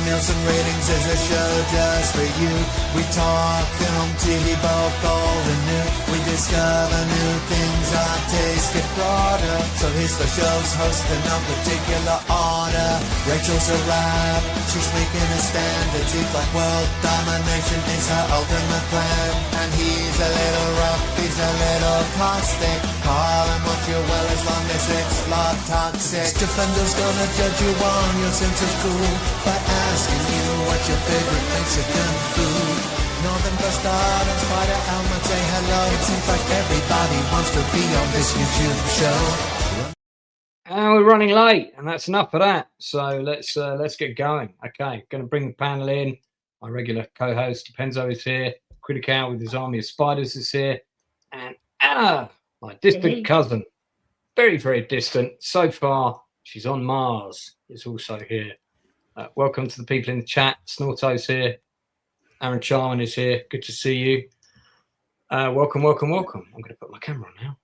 Nielsen Ratings is a show just for you. We talk film, TV, both old and new. We discover new things, our taste get broader. So here's the show's host in no particular order. Rachel's arrived, she's making a stand. It seems like world domination is her ultimate plan. And he's a little rough, he's a little caustic. Call him what you will as long as it's not toxic. Defender's gonna judge you on your sense of cool by asking you what your favorite Mexican food. Northern Bustard and Spider Elm say hello. It seems like everybody wants to be on this YouTube show. And we're running late, and that's enough for that. So let's get going. Okay, going to bring the panel in. My regular co-host Penzo is here. Critical with his army of spiders is here, and Anna, my distant cousin, very, very distant. So far, she's on Mars, is also here. Welcome to the people in the chat. Snorto's here. Aaron Charman is here. Good to see you. Welcome, welcome, welcome. I'm going to put my camera on now.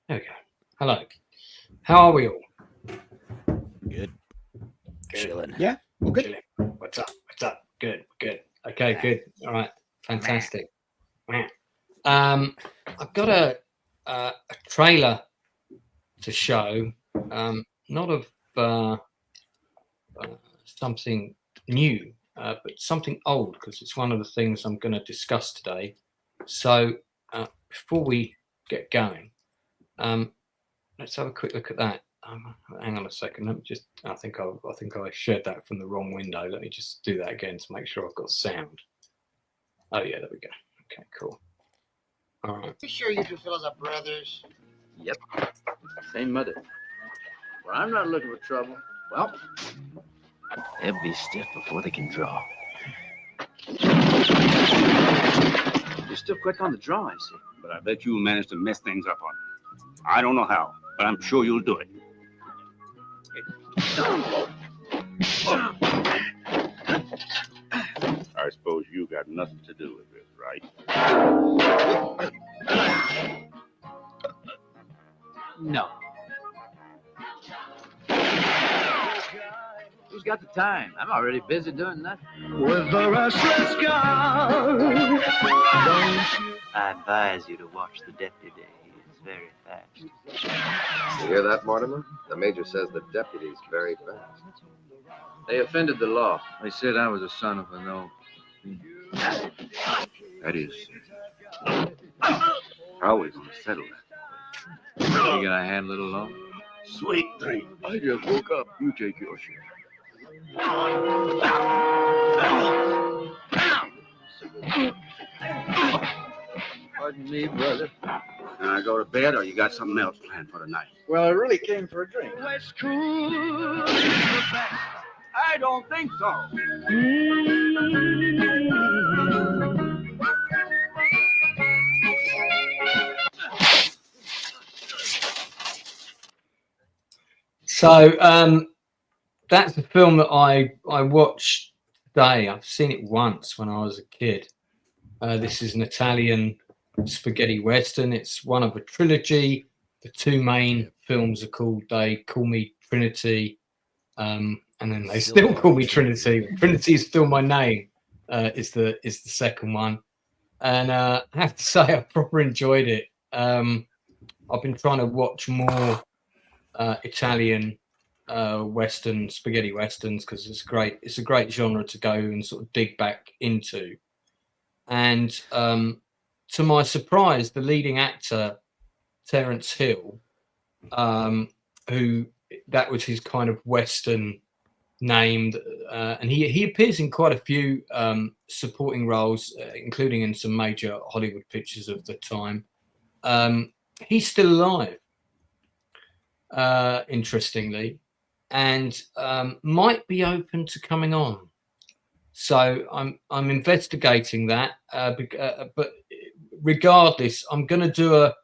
There we go. Hello. How are we all? Good. Chilling. Yeah, we're good. Chilling. What's up? What's up? Good, good. Okay, good. All right. Fantastic. I've got a trailer to show, not of something new, but something old, because it's one of the things I'm going to discuss today. So before we get going, let's have a quick look at that. Hang on a second. Let me just. I think I shared that from the wrong window. Let me just do that again to make sure I've got sound. Oh yeah, there we go. Okay, cool. All right. You sure you two fellas are brothers? Yep. Same mother. Well, I'm not looking for trouble. Well, They'll be stiff before they can draw. you're still quick on the draw, I see. But I bet you'll manage to mess things up on me. I don't know how, but I'm sure you'll do it. I suppose you got nothing to do with it, right? No. Who's got the time? I'm already busy doing nothing. With the restless guard, I advise you to watch the deputy. He's very fast. You hear that, Mortimer? The major says the deputy's very fast. They offended the law. They said I was a son of a no. That is. How is he settled? You gonna handle it alone? Sweet dream. I just woke up. You take your share. Pardon me, brother. Can I go to bed, or you got something else planned for tonight? Well, I really came for a drink. I don't think so. So that's a film that I watched today. I've seen it once when I was a kid. This is an Italian spaghetti western. It's one of a trilogy. The two main films are called They Call Me Trinity, and then They Still Call Me Trinity. Trinity is Still My Name. Is the second one, and I have to say I proper enjoyed it. I've been trying to watch more Italian western spaghetti westerns because it's a great genre to go and sort of dig back into. And to my surprise, the leading actor Terence Hill, who that was his kind of western named, and he appears in quite a few supporting roles, including in some major Hollywood pictures of the time. He's still alive, interestingly, and might be open to coming on. So I'm investigating that, but regardless, I'm going to do a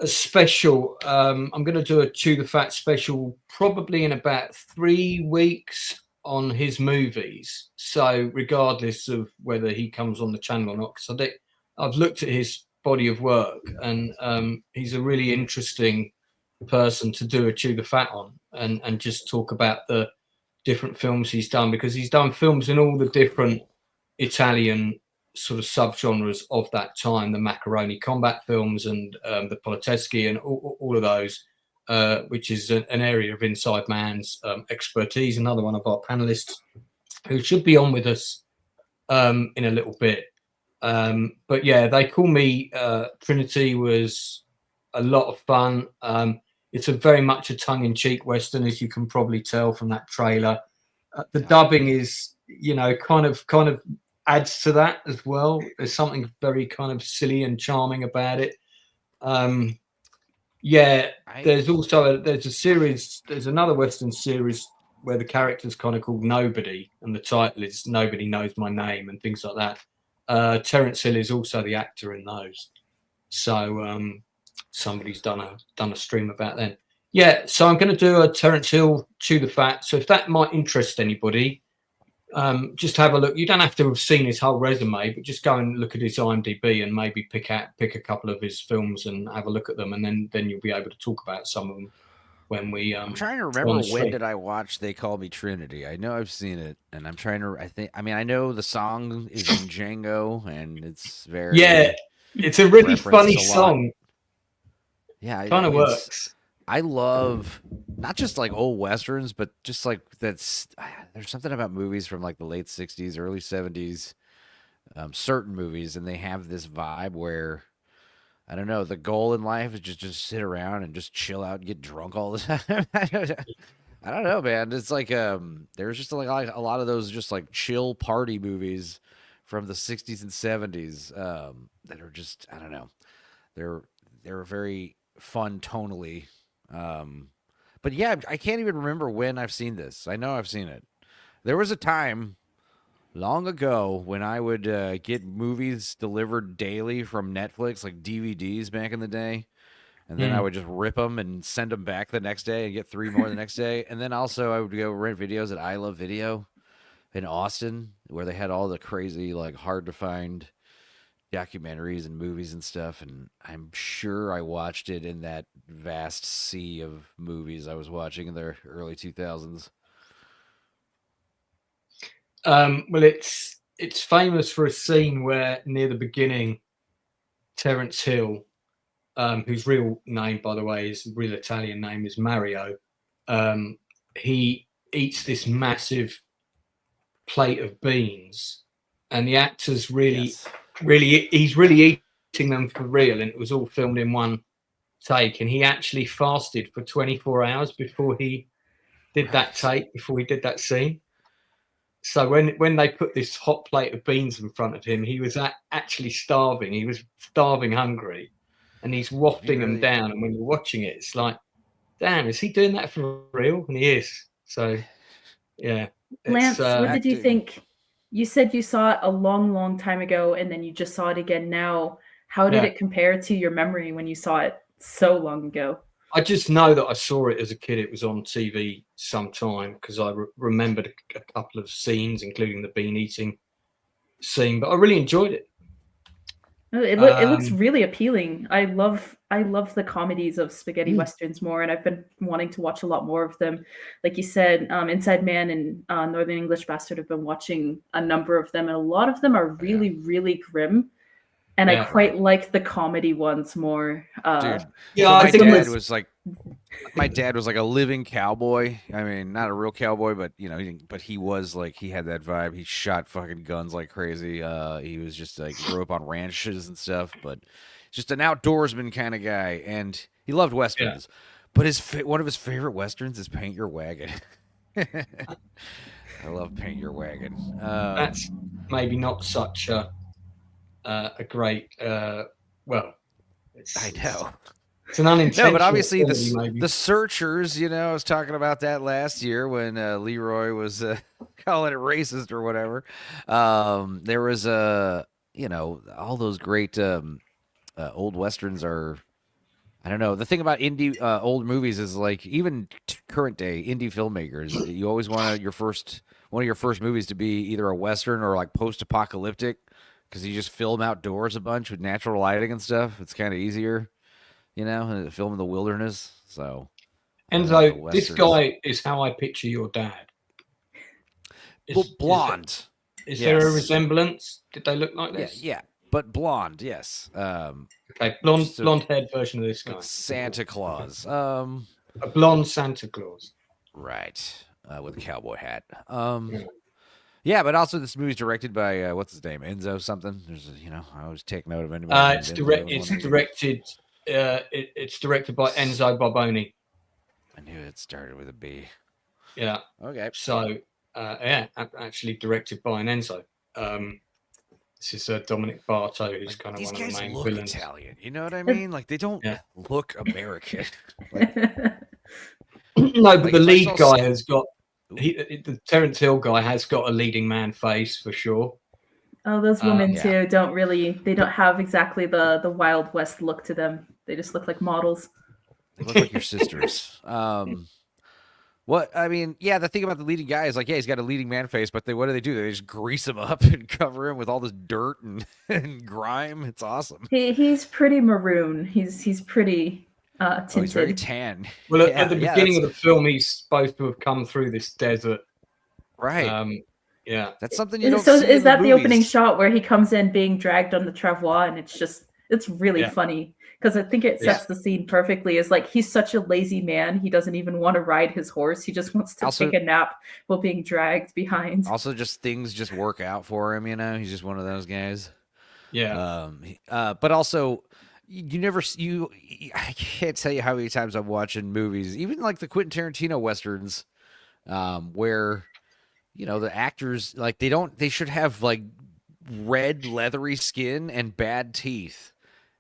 special. I'm going to do a Chew the Fat special probably in about 3 weeks on his movies. So regardless of whether he comes on the channel or not, because I've looked at his body of work, and he's a really interesting person to do a Chew the Fat on, and just talk about the different films he's done, because he's done films in all the different Italian sort of subgenres of that time, the Macaroni combat films and the Politeschi and all of those, which is an area of Inside Man's expertise. Another one of our panelists who should be on with us in a little bit. But yeah, They Call Me Trinity was a lot of fun. It's a very much a tongue-in-cheek Western, as you can probably tell from that trailer. The dubbing is, kind of adds to that as well. There's something very kind of silly and charming about it. There's also there's another Western series where the character's kind of called Nobody, and the title is Nobody Knows My Name and things like that. Terence Hill is also the actor in those. So somebody's done a stream about them. Yeah, so I'm going to do a Terence Hill Chew the Fat. So if that might interest anybody, just have a look. You don't have to have seen his whole resume, but just go and look at his IMDb and maybe pick a couple of his films and have a look at them, and then you'll be able to talk about some of them when we. I'm trying to remember when did I watch They Call Me Trinity. I know I've seen it, and I'm trying to. I know the song is in Django, and it's very it's a really funny song. Yeah, kind of works. I love not just like old Westerns, but just like there's something about movies from like the late 60s, early 70s, certain movies, and they have this vibe where, I don't know, the goal in life is just sit around and just chill out and get drunk all the time. I don't know, man. It's like there's just like a lot of those just like chill party movies from the 60s and 70s that are just, I don't know. They're very fun tonally. But yeah, I can't even remember when I've seen this. I know I've seen it. There was a time long ago when I would get movies delivered daily from Netflix, like DVDs back in the day. And then I would just rip them and send them back the next day and get 3 more the next day. And then also I would go rent videos at I Love Video in Austin, where they had all the crazy, like hard to find documentaries and movies and stuff, and I'm sure I watched it in that vast sea of movies I was watching in the early 2000s. Well, it's famous for a scene where near the beginning, Terence Hill, whose real name, by the way, his real Italian name is Mario, he eats this massive plate of beans, and the actor's he's really eating them for real, and it was all filmed in one take, and he actually fasted for 24 hours before he did that take, before he did that scene. So when they put this hot plate of beans in front of him, he was actually starving. He was starving hungry, and he's wafting them down, and when you're watching it, it's like, damn, is he doing that for real? And he is. So yeah. Lance, what did you think? You said you saw it a long, long time ago, and then you just saw it again now. How did it compare to your memory when you saw it so long ago? I just know that I saw it as a kid. It was on TV sometime, because I remembered a couple of scenes, including the bean eating scene, but I really enjoyed it. It looks really appealing. I love the comedies of spaghetti westerns more, and I've been wanting to watch a lot more of them. Like you said, Inside Man and Northern English Bastard, have been watching a number of them, and a lot of them are really, really grim. And I quite like the comedy ones more. Dude, my dad was like a living cowboy. I mean, not a real cowboy, but but he was like, he had that vibe. He shot fucking guns like crazy. He was just like grew up on ranches and stuff, but just an outdoorsman kind of guy. And he loved westerns. But one of his favorite westerns is Paint Your Wagon. I love Paint Your Wagon. That's maybe not such a great I know it's an unintentional. No, but obviously maybe. The Searchers, I was talking about that last year when Leroy was calling it racist or whatever. There was all those great old westerns are, I don't know. The thing about indie old movies is, like, even current day indie filmmakers, you always want one of your first movies to be either a western or like post-apocalyptic, because you just film outdoors a bunch with natural lighting and stuff. It's kind of easier, film in the wilderness. So, Enzo, this guy is how I picture your dad. blonde. Is there a resemblance? Did they look like this? Yeah, but blonde. Yes. Okay, blonde-haired version of this guy. Like Santa Claus. A blonde Santa Claus. Right. With a cowboy hat. Yeah, but also this movie's directed by what's his name, Enzo something. There's I always take note of anybody. It's directed. It's directed by Enzo Barboni. I knew it started with a B. Yeah. Okay. So, actually directed by an Enzo. This is Dominic Bartow, who's kind of one of the main villains. Italian. You know what I mean? Like they don't look American. No, but the lead guy has got. The Terence Hill guy has got a leading man face for sure. Oh, those women too don't really. They don't have exactly the Wild West look to them. They just look like models. They look like your sisters. What I mean, the thing about the leading guy is like, he's got a leading man face, but what do? They just grease him up and cover him with all this dirt and grime. It's awesome. He's pretty maroon. He's pretty. Tinted. He's very tan. Well, at the beginning of the film, he's supposed to have come through this desert. Right. That's something you don't so see is in that the movies. opening shot where he comes in being dragged on the travois, and it's really funny because I think it sets the scene perfectly. Is like he's such a lazy man, he doesn't even want to ride his horse. He just wants to take a nap while being dragged behind. Also, things just work out for him. He's just one of those guys. Yeah. But also. I can't tell you how many times I'm watching movies, even like the Quentin Tarantino Westerns, where, the actors, like they should have like red leathery skin and bad teeth.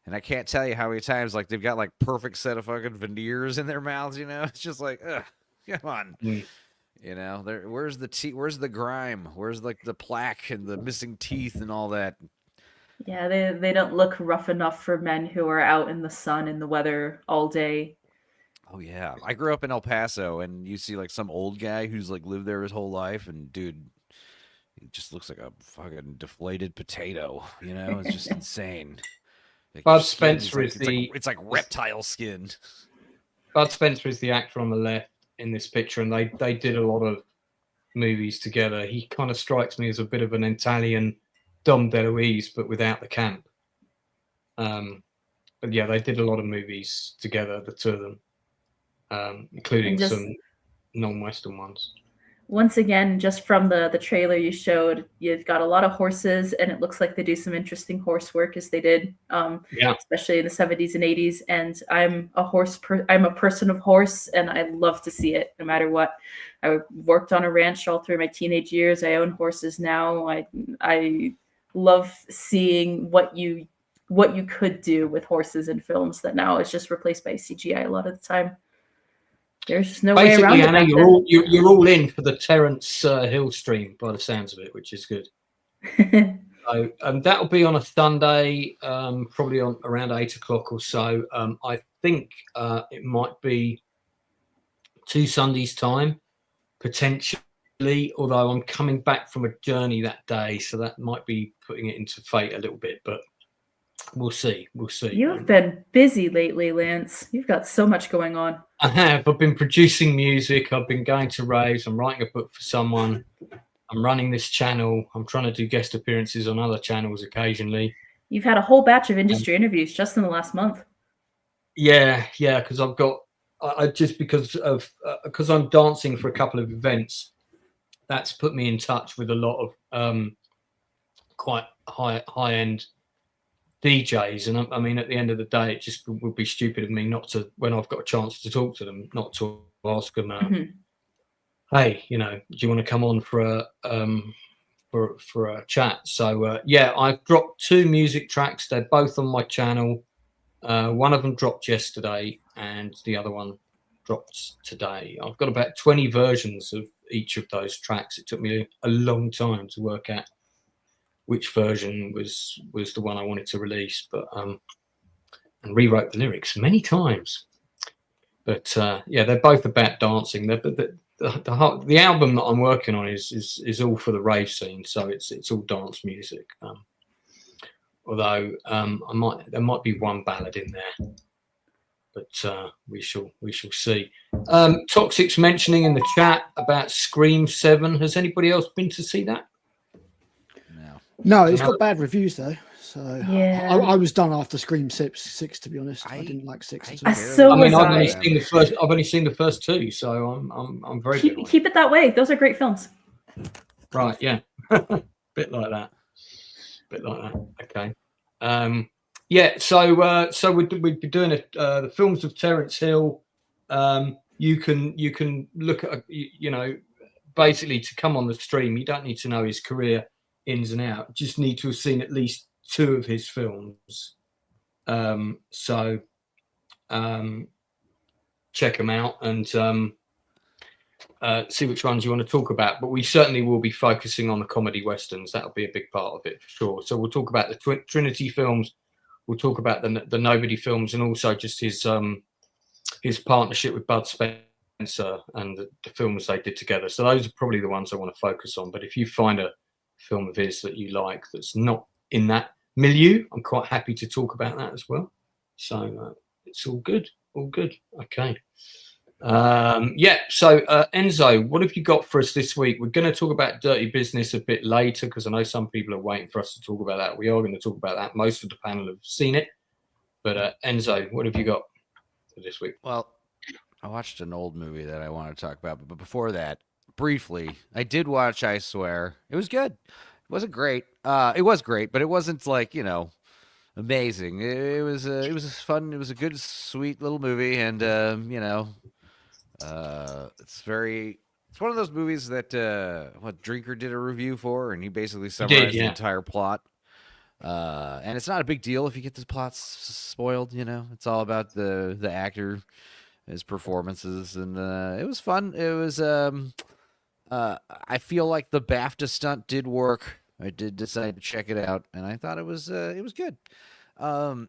And I can't tell you how many times like they've got like perfect set of fucking veneers in their mouths, it's just like, come on. Where's the teeth? Where's the grime? Where's like the plaque and the missing teeth and all that? Yeah, they don't look rough enough for men who are out in the sun and the weather all day. Oh yeah, I grew up in El Paso, and you see like some old guy who's like lived there his whole life, and dude, he just looks like a fucking deflated potato. It's just insane. Like, Bud Spencer it's like reptile skin. Bud Spencer is the actor on the left in this picture, and they did a lot of movies together. He kind of strikes me as a bit of an Italian Dom DeLuise, but without the camp. But yeah, they did a lot of movies together, the two of them, including some non-Western ones. Once again, just from the trailer you showed, you've got a lot of horses, and it looks like they do some interesting horse work as they did, especially in the 70s and 80s. And I'm a person of horse, and I love to see it no matter what. I worked on a ranch all through my teenage years. I own horses now. I love seeing what you could do with horses in films that now is just replaced by CGI a lot of the time. There's just no way around it. Anna, you're all in for the Terence Hill stream by the sounds of it, which is good. So that'll be on a Sunday, probably on around 8 o'clock or so. I think it might be 2 Sundays time, potentially. Although I'm coming back from a journey that day, so that might be putting it into fate a little bit, but we'll see. You've been busy lately, Lance. You've got so much going on. I have. I've been producing music. I've been going to raves. I'm writing a book for someone. I'm running this channel. I'm trying to do guest appearances on other channels occasionally. You've had a whole batch of industry interviews just in the last month. Yeah, because I've got because I'm dancing for a couple of events. That's put me in touch with a lot of quite high-end DJs, and I mean, at the end of the day, it just would be stupid of me not to, when I've got a chance to talk to them, not to ask them, hey, do you want to come on for a chat? So I've dropped 2 music tracks. They're both on my channel. One of them dropped yesterday, and the other one dropped today. I've got about 20 versions of each of those tracks. It took me a long time to work out which version was the one I wanted to release, but and rewrote the lyrics many times. But they're both about dancing. The album that I'm working on is all for the rave scene, so it's all dance music. Although there might be one ballad in there, but we shall see. Toxic's mentioning in the chat about Scream 7. Has anybody else been to see that? No, it's got bad reviews though. So Yeah. I was done after Scream 6 to be honest. I didn't like 6 at all. So I've was only I. seen the first. I've only seen the first two, so I'm very good. Keep it that way. Those are great films. Right, yeah. Bit like that. Okay. Yeah, so we'd be doing the films of Terence Hill. You can look at, basically to come on the stream, you don't need to know his career ins and out. Just need to have seen at least 2 of his films. Check them out and see which ones you want to talk about. But we certainly will be focusing on the comedy westerns. That'll be a big part of it for sure. So we'll talk about the Trinity films. We'll talk about the Nobody films, and also just his partnership with Bud Spencer and the films they did together. So those are probably the ones I want to focus on. But if you find a film of his that you like that's not in that milieu, I'm quite happy to talk about that as well. So it's all good. Okay. So Enzo, what have you got for us this week? We're going to talk about Dirty Business a bit later because I know some people are waiting for us to talk about that. We are going to talk about that. Most of the panel have seen it. But Enzo, what have you got for this week? Well, I watched an old movie that I want to talk about, but before that, briefly, I did watch I Swear. It was good. It wasn't great. It was great, but it wasn't like, amazing. It was fun. It was a good, sweet little movie, and it's one of those movies that what Drinker did a review for, and he basically summarized the entire plot. And it's not a big deal if you get the plot spoiled. It's all about the actor, his performances, and it was fun. It was I feel like the BAFTA stunt did work. I did decide to check it out, and I thought it was good. I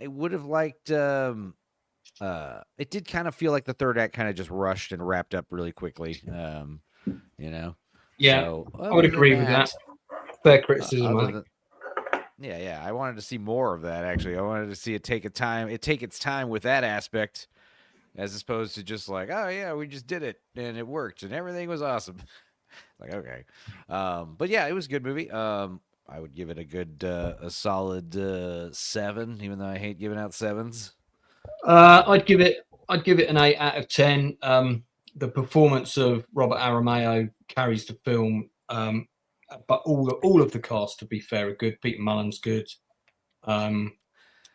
would have liked. It did kind of feel like the third act kind of just rushed and wrapped up really quickly. Yeah, so, I would agree with that. Fair criticism. Yeah. I wanted to see more of that. Actually, I wanted to see it take its time with that aspect, as opposed to just like, oh yeah, we just did it and it worked and everything was awesome. Like, okay, but yeah, it was a good movie. I would give it a good, a solid 7, even though I hate giving out 7s. I'd give it an 8 out of 10. The performance of Robert Aramayo carries the film, but all of the cast, to be fair, are good. Peter Mullen's good. I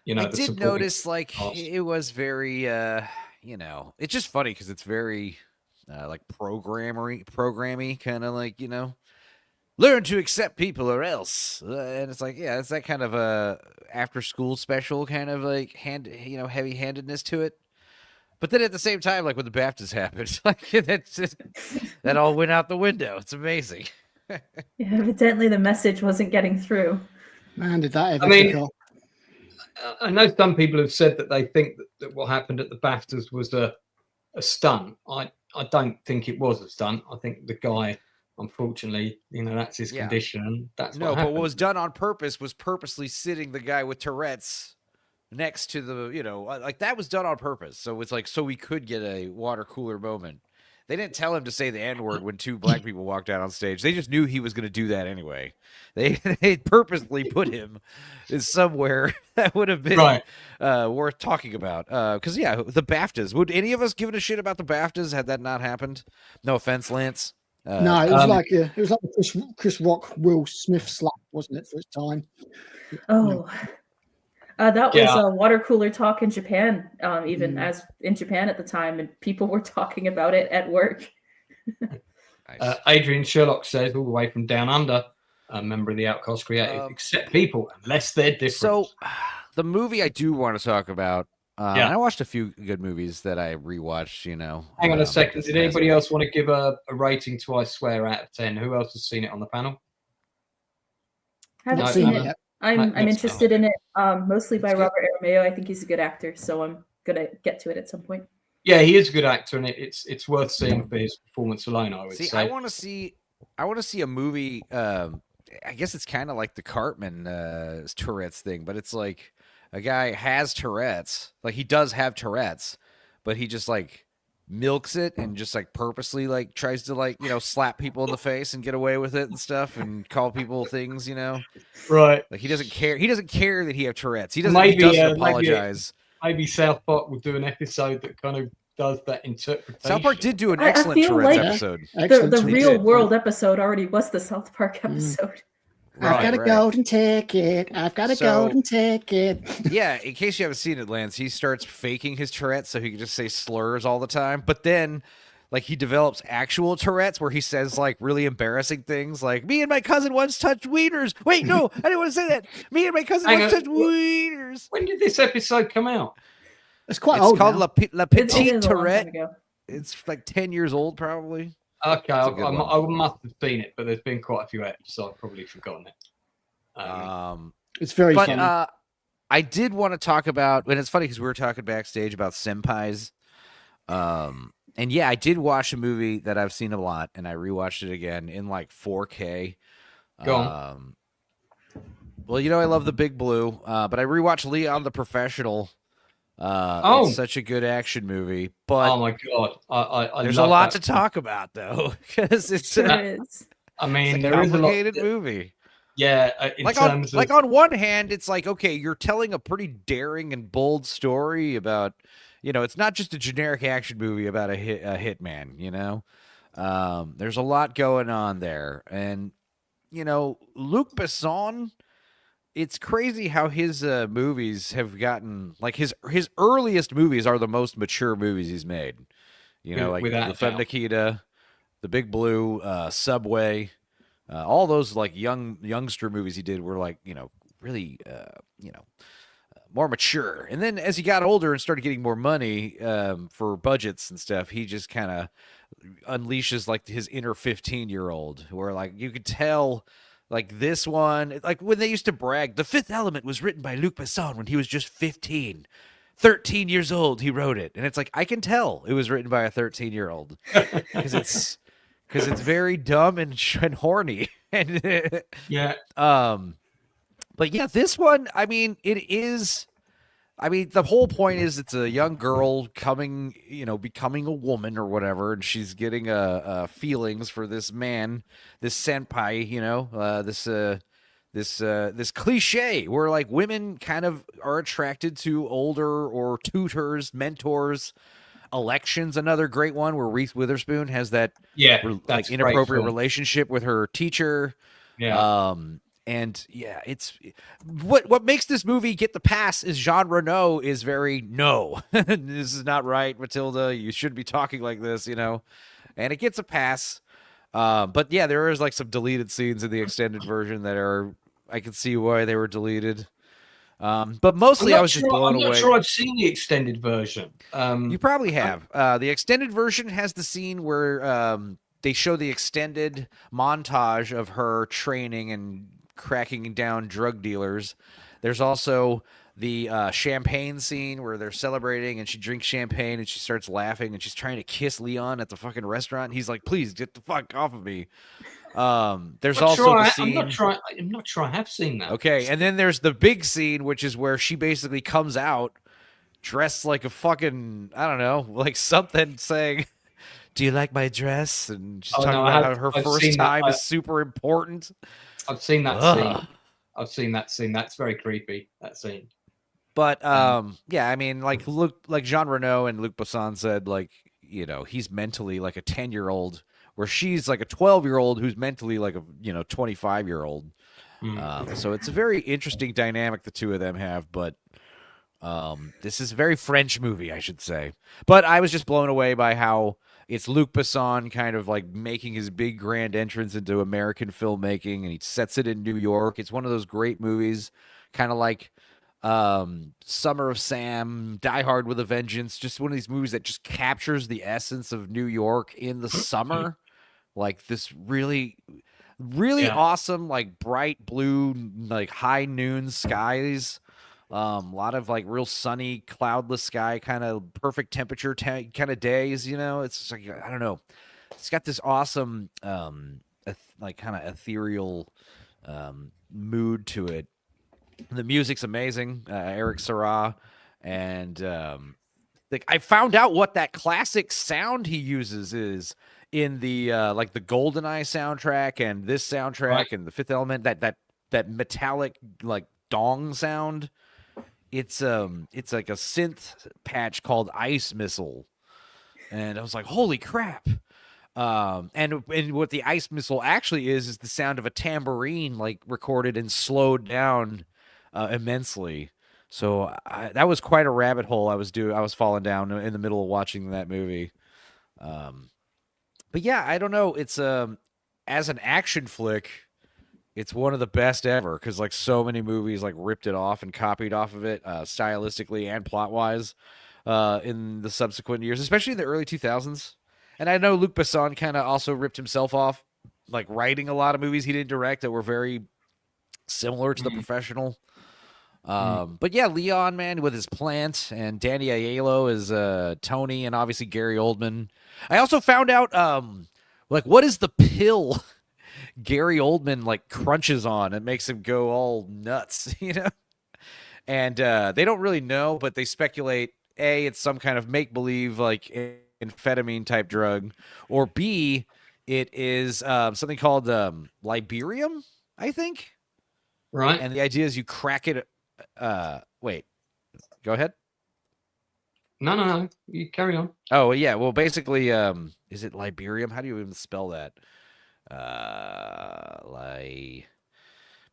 did notice it was very, it's just funny because it's very like programmy, kind of like, learn to accept people or else. And it's like, yeah, it's that kind of a after school special kind of like heavy handedness to it. But then at the same time, like when the BAFTAs happened, like that all went out the window. It's amazing. Yeah, evidently the message wasn't getting through. Man, did that ever kick off? I know some people have said that they think that what happened at the BAFTAs was a stunt. I don't think it was a stunt. I think the guy, unfortunately, that's his condition. That's what happened. But what was done on purpose was purposely sitting the guy with Tourette's next to the, like that was done on purpose. So it's like, so we could get a water cooler moment. They didn't tell him to say the N-word when 2 black people walked out on stage. They just knew he was going to do that anyway. They purposely put him in somewhere that would have been worth talking about. Because, the BAFTAs. Would any of us give a shit about the BAFTAs had that not happened? No offense, Lance. No, it was like a Chris Rock, Will Smith slap, wasn't it, for its time? Oh, that was water cooler talk in Japan, even as in Japan at the time, and people were talking about it at work. Nice. Adrian Sherlock says, all the way from Down Under, a member of the Outcast Creative, accept people unless they're different. So, the movie I do want to talk about, and I watched a few good movies that I rewatched, Hang on a second. Did anybody else want to give a rating to I Swear out of 10? Who else has seen it on the panel? Haven't seen it. I'm interested in it, mostly by Robert Aramayo. I think he's a good actor, so I'm gonna get to it at some point. Yeah, he is a good actor, and it's worth seeing for his performance alone. I would say. I want to see a movie. I guess it's kind of like the Cartman Tourette's thing, but it's like a guy has Tourette's, like he does have Tourette's, but he just like milks it and just like purposely like tries to like, slap people in the face and get away with it and stuff and call people things, Right. Like he doesn't care. He doesn't care that he have Tourette's. He doesn't, Maybe, he doesn't apologize. Maybe South Park will do an episode that kind of does that interpretation. South Park did do an I excellent feel Tourette's like episode. The real world episode already was the South Park episode. I've got a golden ticket. I've got a golden ticket. Yeah, in case you haven't seen it, Lance, he starts faking his Tourette's so he can just say slurs all the time. But then, like, he develops actual Tourette's where he says, like, really embarrassing things like, me and my cousin once touched wieners. Wait, no, I didn't want to say that. Me and my cousin once touched wieners. When did this episode come out? It's quite old. It's called now. La Petite Tourette. It's like 10 years old, probably. Okay, I must have seen it, but there's been quite a few episodes, so I've probably forgotten it. It's very funny. I did want to talk about, and it's funny because we were talking backstage about senpais. And yeah, I did watch a movie that I've seen a lot, and I rewatched it again in like 4K. Go on. Well, I love The Big Blue, but I rewatched Leon the Professional. It's such a good action movie, but oh my god, I there's a lot to talk about though because it's a complicated movie. Yeah, on one hand, it's like, okay, you're telling a pretty daring and bold story about, it's not just a generic action movie about a hitman. There's a lot going on there, and Luc Besson. It's crazy how his movies have gotten, like, his earliest movies are the most mature movies he's made. Like La Femme Nikita, The Big Blue, Subway, all those like youngster movies he did were like, really, more mature. And then as he got older and started getting more money for budgets and stuff, he just kind of unleashes like his inner 15-year-old where like you could tell. Like this one, like when they used to brag, The Fifth Element was written by Luc Besson when he was just 15. 13 years old, he wrote it. And it's like, I can tell it was written by a 13-year-old because it's very dumb and horny. And yeah. But yeah, this one, I mean, the whole point is it's a young girl becoming a woman or whatever, and she's getting feelings for this man, this senpai, this cliche where like women kind of are attracted to older or tutors, mentors. Election's another great one where Reese Witherspoon has that like inappropriate relationship with her teacher. Yeah. And yeah, it's what makes this movie get the pass is Jean Reno is very this is not right, Matilda. You shouldn't be talking like this, and it gets a pass. But yeah, there is like some deleted scenes in the extended version that I can see why they were deleted. But mostly I was just blown away. I'm not sure I've seen the extended version. You probably have. The extended version has the scene where they show the extended montage of her training and cracking down drug dealers. There's also the champagne scene where they're celebrating and she drinks champagne and she starts laughing and she's trying to kiss Leon at the fucking restaurant. And he's like, please get the fuck off of me. There's also the scene. I'm not sure I have seen that. Okay, and then there's the big scene, which is where she basically comes out dressed like a fucking, I don't know, like something saying, do you like my dress? And she's talking about how her first time is super important. I've seen that scene. I've seen that scene. That's very creepy, that scene. But yeah, I mean, like Jean Reno and Luc Besson said, like, he's mentally like a 10-year-old, where she's like a 12-year-old who's mentally like a 25-year-old. So it's a very interesting dynamic the two of them have. But this is a very French movie, I should say. But I was just blown away by how it's Luc Besson kind of like making his big grand entrance into American filmmaking, and he sets it in New York. It's one of those great movies, kind of like Summer of Sam, Die Hard with a Vengeance, just one of these movies that just captures the essence of New York in the summer. Like this really, really awesome, like bright blue, like high noon skies. A lot of like real sunny, cloudless sky, kind of perfect temperature kind of days, It's just like, I don't know. It's got this awesome, like kind of ethereal mood to it. The music's amazing. Eric Serra, and I found out what that classic sound he uses is in the like the GoldenEye soundtrack and this soundtrack and the Fifth Element. That metallic like dong sound. It's like a synth patch called Ice Missile, and I was like, holy crap! And what the Ice Missile actually is the sound of a tambourine like recorded and slowed down immensely. So that was quite a rabbit hole I was falling down in the middle of watching that movie. But yeah, I don't know. It's as an action flick, it's one of the best ever because like so many movies like ripped it off and copied off of it stylistically and plot wise in the subsequent years, especially in the early 2000s. And I know Luc Besson kind of also ripped himself off, like writing a lot of movies he didn't direct that were very similar to The Professional. But yeah, Leon, man, with his plant, and Danny Aiello is Tony, and obviously Gary Oldman. I also found out like what is the pill Gary Oldman like crunches on and makes him go all nuts, you know? And they don't really know, but they speculate A, it's some kind of make-believe like amphetamine type drug, or B, it is something called Liberium, I think. Right. And the idea is you crack it. Wait, go ahead. No. You carry on. Oh, yeah. Well, basically, is it Liberium? How do you even spell that?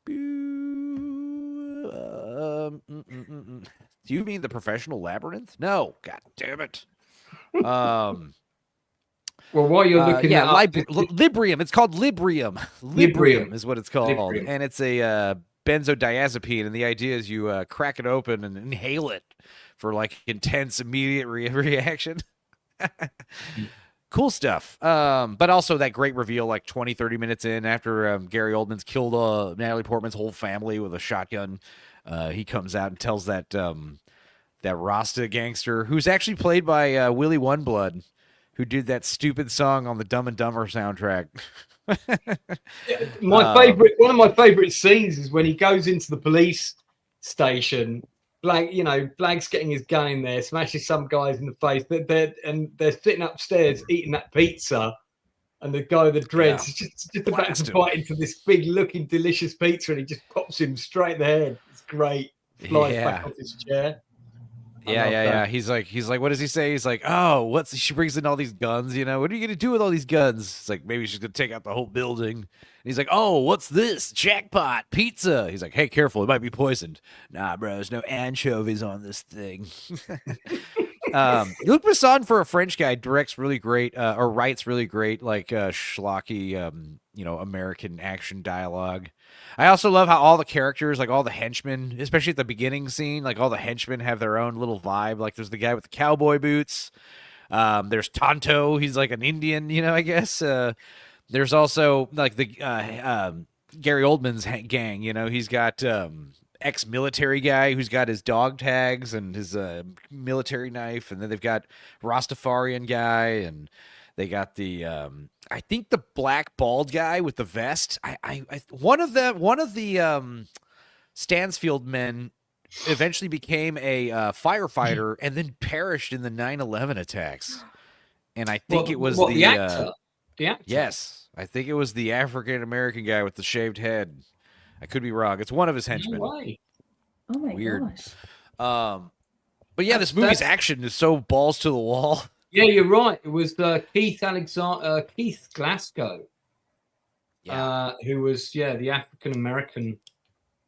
Do you mean The Professional Labyrinth? No. God damn it. Well, while you're looking at Librium. It's called Librium. Librium is what it's called. Librium. And it's a benzodiazepine, and the idea is you crack it open and inhale it for like intense immediate reaction. Cool stuff. But also that great reveal like 20-30 minutes in after Gary Oldman's killed Natalie Portman's whole family with a shotgun. He comes out and tells that Rasta gangster, who's actually played by Willie Oneblood, who did that stupid song on the Dumb and Dumber soundtrack. One of my favorite scenes is when he goes into the police station. Blank's getting his gun in there, smashes some guys in the face. They're sitting upstairs eating that pizza, and the guy with the dreads is just about to bite into this big looking delicious pizza, and he just pops him straight in the head. It's great. Flies back off his chair. Yeah. He's like, what does he say? He's like, oh, she brings in all these guns, you know, what are you going to do with all these guns? It's like, maybe she's going to take out the whole building. And he's like, oh, what's this? Jackpot pizza. He's like, hey, careful. It might be poisoned. Nah, bro, there's no anchovies on this thing. Luc Besson, for a French guy, directs really great, or writes really great, like schlocky, American action dialogue. I also love how all the characters, like all the henchmen, especially at the beginning scene, like all the henchmen have their own little vibe. Like there's the guy with the cowboy boots. There's Tonto. He's like an Indian, I guess. There's also like the Gary Oldman's gang. He's got ex-military guy who's got his dog tags and his military knife, and then they've got Rastafarian guy, and they got the I think the black bald guy with the vest. One of the Stansfield men eventually became a firefighter and then perished in the 9/11 attacks. And I think it was the actor. The actor. Yes, I think it was the African American guy with the shaved head. I could be wrong. It's one of his henchmen. No way. Oh my gosh. But yeah, this movie's action is so balls to the wall. Yeah, you're right. It was Keith Glasgow, who was the African American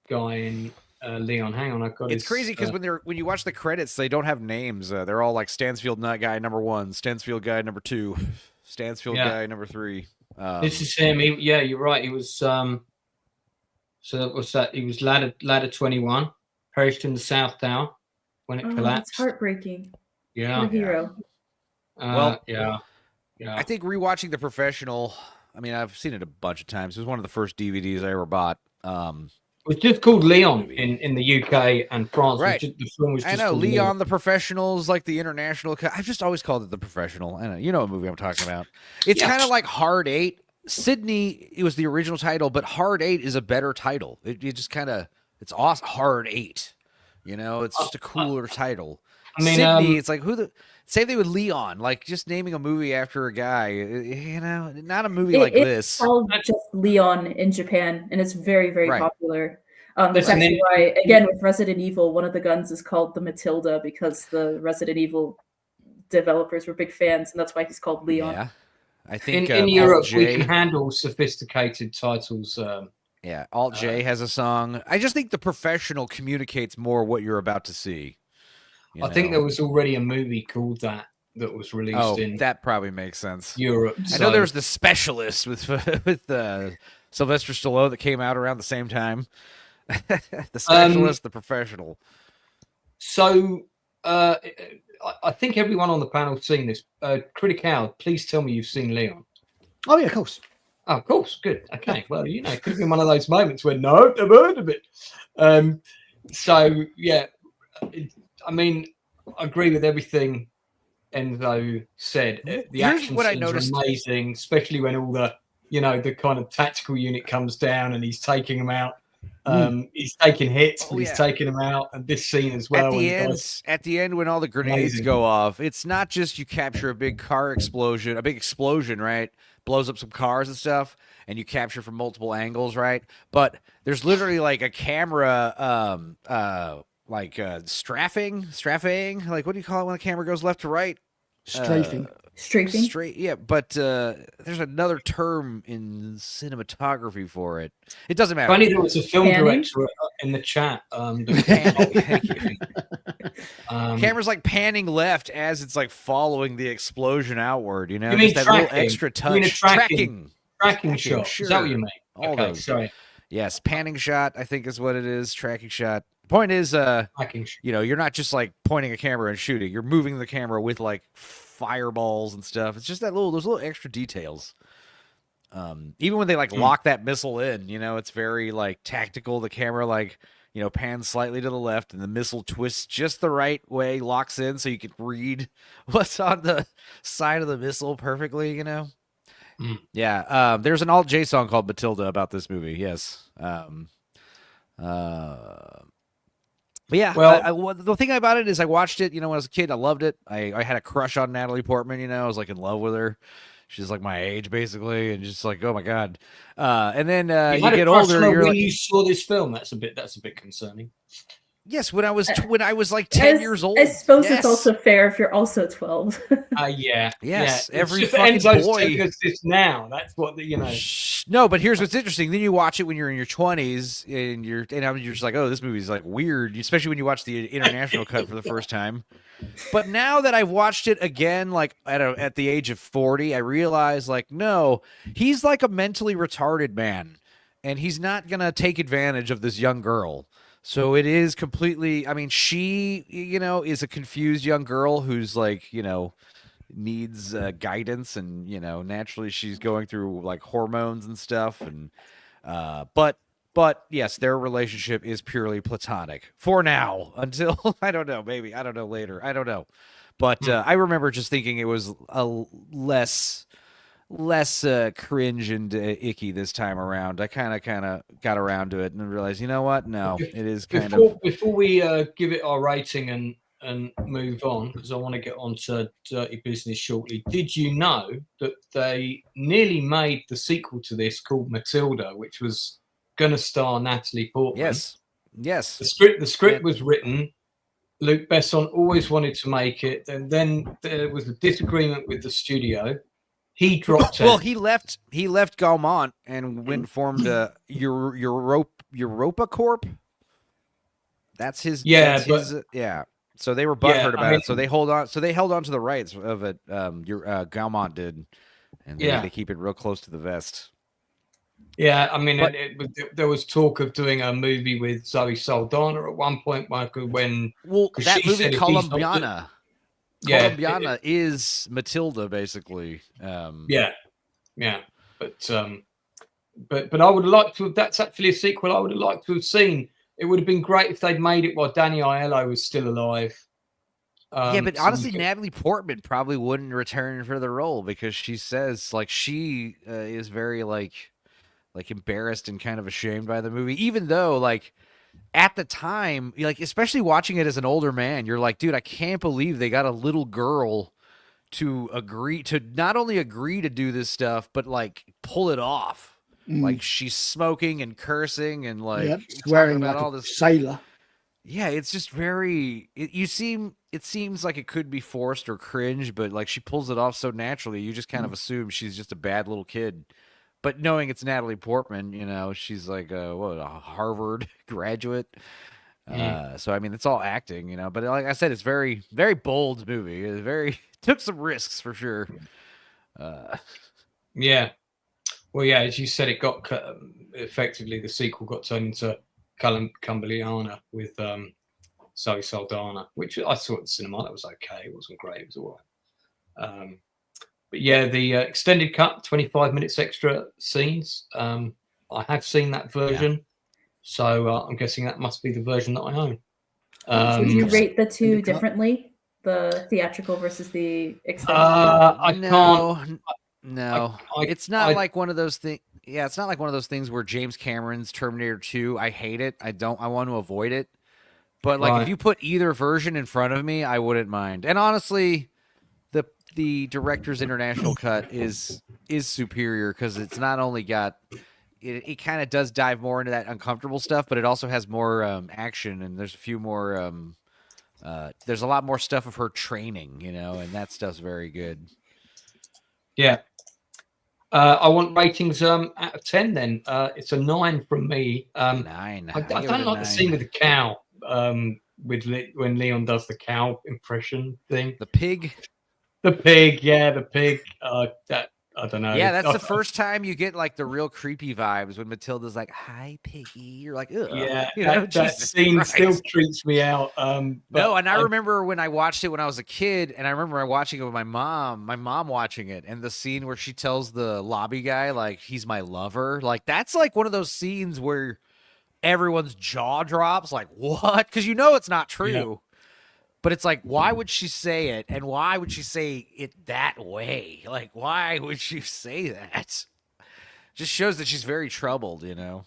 guy in Leon. Hang on, I've got. It's crazy because when you watch the credits, they don't have names. They're all like Stansfield guy number 1, Stansfield guy number 2, Stansfield guy number 3. This is him. You're right. He was. So what's that? He was ladder 21, perished in the South Tower when it collapsed. That's heartbreaking. Yeah. What a hero. Yeah. I think rewatching The Professional, I mean, I've seen it a bunch of times. It was one of the first DVDs I ever bought. It was just called Leon in the UK and France. Right. The film was just I know, called Leon the Professionals, like the international. I've just always called it The Professional. I know, you know what movie I'm talking about. It's kind of like Hard 8. Sydney, it was the original title, but Hard 8 is a better title. It just kind of, it's awesome. Hard 8. It's just a cooler title. I mean, Sydney, it's like same thing with Leon, like just naming a movie after a guy, not a movie like it's this. called just Leon in Japan, and it's very, very Right. popular. That's actually why, again, with Resident Evil, one of the guns is called the Matilda because the Resident Evil developers were big fans, and that's why he's called Leon. Yeah, I think in Europe we can handle sophisticated titles. Yeah, Alt J has a song. I just think The Professional communicates more what you're about to see. I think there was already a movie called that was released in. That probably makes sense. Europe. I know there was The Specialist with Sylvester Stallone that came out around the same time. The Specialist, The Professional. So I think everyone on the panel's seen this. Critical, please tell me you've seen Leon. Oh yeah, of course. Oh, of course. Good. Okay. Well, it could have been one of those moments where no, I've heard of it. So yeah, I mean, I agree with everything Enzo said. The action scenes are amazing, especially when all the the kind of tactical unit comes down and he's taking them out. He's taking hits, but he's taking them out. And this scene as well. At the end, when all the grenades go off, it's not just you capture a big explosion, right? Blows up some cars and stuff, and you capture from multiple angles, right? But there's literally like a camera, strafing, like what do you call it when the camera goes left to right? Strafing. Strafing? Yeah, but there's another term in cinematography for it. It doesn't matter. Funny, there was a film director in the chat. Camera's like panning left as it's like following the explosion outward. You mean just that little extra touch. You mean tracking shot. Sure. Is that what you mean? All those. Sorry. Yes, panning shot, I think is what it is. Tracking shot. Point is, you're not just like pointing a camera and shooting. You're moving the camera with like fireballs and stuff. It's just those little extra details. Even when they like lock that missile in, it's very like tactical. The camera pans slightly to the left and the missile twists just the right way, locks in so you can read what's on the side of the missile perfectly, Yeah. There's an Alt J song called Matilda about this movie. Yes. But yeah, well, the thing about it is I watched it, when I was a kid. I loved it. I had a crush on Natalie Portman, I was like in love with her. She's like my age basically, and just like, oh my God. And then you get older. You're when you saw this film, that's a bit concerning. Yes, when I was like 10 years old. I suppose it's also fair if you're also 12. Yeah. Yes, yeah. Every fucking boy. This now. That's what No, but here's what's interesting. Then you watch it when you're in your 20s, and you're just like, oh, this movie's like weird. Especially when you watch the international cut for the first time. But now that I've watched it again, like at the age of 40, I realize like, no, he's like a mentally retarded man, and he's not gonna take advantage of this young girl. So it is completely, she, is a confused young girl who's like, needs guidance, and, naturally she's going through like hormones and stuff. And, but yes, their relationship is purely platonic for now until, I don't know, maybe, I don't know later. I don't know. But I remember just thinking it was a less cringe and icky this time around. I kind of got around to it and realized, you know what? No, it is before we give it our rating and move on, because I want to get on to Dirty Business shortly. Did you know that they nearly made the sequel to this called Matilda, which was going to star Natalie Portman? Yes. The script was written. Luc Besson always wanted to make it, and then there was a disagreement with the studio. He dropped it. Well, he left Gaumont and went and formed Europa Corp. That's his. Yeah. So they were butthurt about it. So they held on to the rights of it. Gaumont did, and they keep it real close to the vest. Yeah, there was talk of doing a movie with Zoe Saldana at one point, Michael. That movie Colombiana. Colombiana is Matilda, basically. But I would have liked to have. That's actually a sequel I would have liked to have seen. It would have been great if they'd made it while Danny Aiello was still alive. But honestly, Natalie Portman probably wouldn't return for the role because she says like she is very like embarrassed and kind of ashamed by the movie, even though like at the time, like especially watching it as an older man, you're like, dude, I can't believe they got a little girl to not only agree to do this stuff, but like pull it off. Like she's smoking and cursing and like swearing about like all a this sailor. Yeah, it's just very. It seems like it could be forced or cringe, but like she pulls it off so naturally, you just kind of assume she's just a bad little kid. But knowing it's Natalie Portman, you know, she's like a Harvard graduate. So I mean, it's all acting, you know. But like I said, it's very, very bold movie. It took some risks for sure. Yeah. Well, yeah, as you said, it got effectively the sequel got turned into Cumberliana with Zoe Saldana, which I saw at the cinema. That was okay. It wasn't great. It was all right. But yeah, the extended cut, 25 minutes extra scenes. I have seen that version, so I'm guessing that must be the version that I own. Would you rate the two differently, the theatrical versus the extended cut? I can't. No, it's not like one of those things. Yeah, it's not like one of those things where James Cameron's Terminator 2, I hate it. I want to avoid it. But like if you put either version in front of me, I wouldn't mind. And honestly, the director's international cut is superior because it's not only got it kind of does dive more into that uncomfortable stuff, but it also has more action, and there's a few more there's a lot more stuff of her training, you know, and that stuff's very good. Yeah. I want ratings out of 10 then. It's a 9 from me. 9. I don't like the scene with the cow, when Leon does the cow impression thing. The pig? The pig, yeah, the pig. That I don't know. Yeah, that's the first time you get like the real creepy vibes when Matilda's like, "Hi, piggy." You're like, ugh. Yeah, you know, that scene Christ. still creeps me out. No, and I remember when I watched it when I was a kid, and I remember watching it with my mom watching it, and the scene where she tells the lobby guy, like, he's my lover. Like, that's like one of those scenes where everyone's jaw drops, like, what? Because you know it's not true. Yeah. But it's like, why would she say it? And why would she say it that way? Like, why would she say that? Just shows that she's very troubled, you know?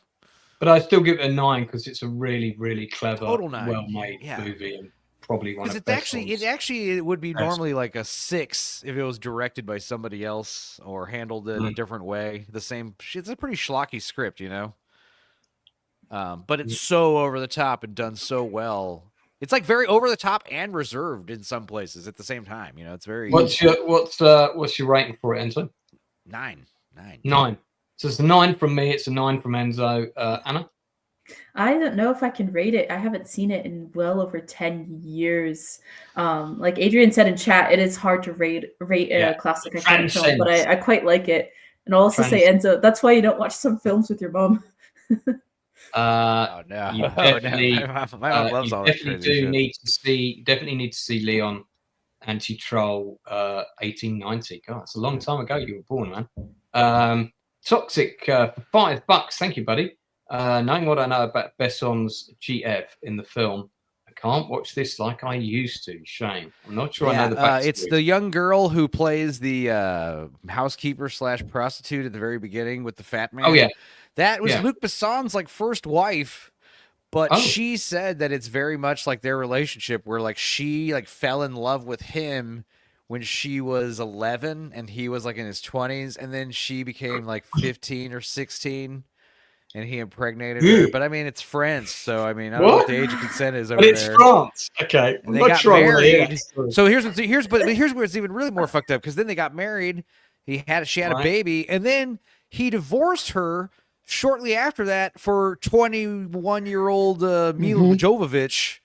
But I still give it a 9 because it's a really, really clever, total 9. Well-made movie, and probably one of the best ones. It would be normally like a 6 if it was directed by somebody else or handled it a different way. It's a pretty schlocky script, you know? But it's so over the top and done so well. It's like very over the top and reserved in some places at the same time. You know, it's very. What's your rating for it, Enzo? 9. 9. So it's a 9 from me. It's a 9 from Enzo. Anna? I don't know if I can rate it. I haven't seen it in well over 10 years. Like Adrian said in chat, it is hard to rate a classic iconic film, but I quite like it. And I'll also say, Enzo, that's why you don't watch some films with your mom. Oh no! You definitely, my mom loves all that crazy shit. Definitely need to see Leon Anti-Troll 1890. God, it's a long time ago you were born, man. Toxic for $5. Thank you, buddy. Knowing what I know about Besson's GF in the film, I can't watch this like I used to. Shame. I'm not sure I know the backstory. It's the young girl who plays the housekeeper / prostitute at the very beginning with the fat man. Oh yeah. That was Luc Besson's like first wife, but she said that it's very much like their relationship where like she like fell in love with him when she was 11 and he was like in his 20s, and then she became like 15 or 16 and he impregnated her. But I mean, it's France, so I mean, I don't know what the age of consent is over there. But it's France. Okay. And they got married. So here's where it's even really more fucked up, because then they got married. She had a baby, and then he divorced her shortly after that for 21-year-old Mila Jovovich,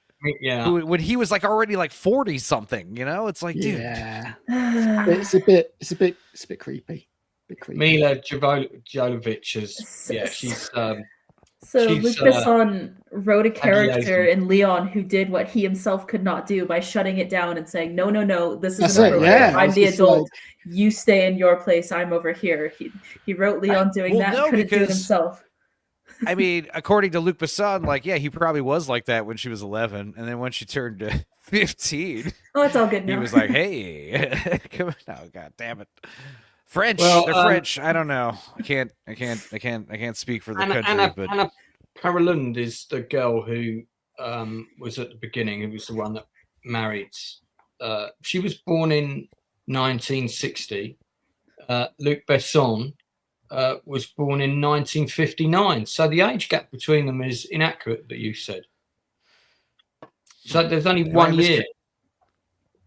who, when he was like already like 40 something, you know, it's like, dude, it's a bit creepy. Mila Jovovich is, she's. So Luc Besson wrote a character in Leon who did what he himself could not do by shutting it down and saying, no, this isn't appropriate. Yeah, I'm the adult. You stay in your place. I'm over here. He wrote Leon doing that. Couldn't do it himself. I mean, according to Luc Besson, like, yeah, he probably was like that when she was 11. And then when she turned 15, it's all good now. He was like, hey, come on. Oh, God damn it. French. They're French. I don't know. I can't speak for the country. Anna Carolund is the girl who was at the beginning, who was the one that married. She was born in 1960. Luc Besson was born in 1959. So the age gap between them is inaccurate, that you said. So there's only 1 year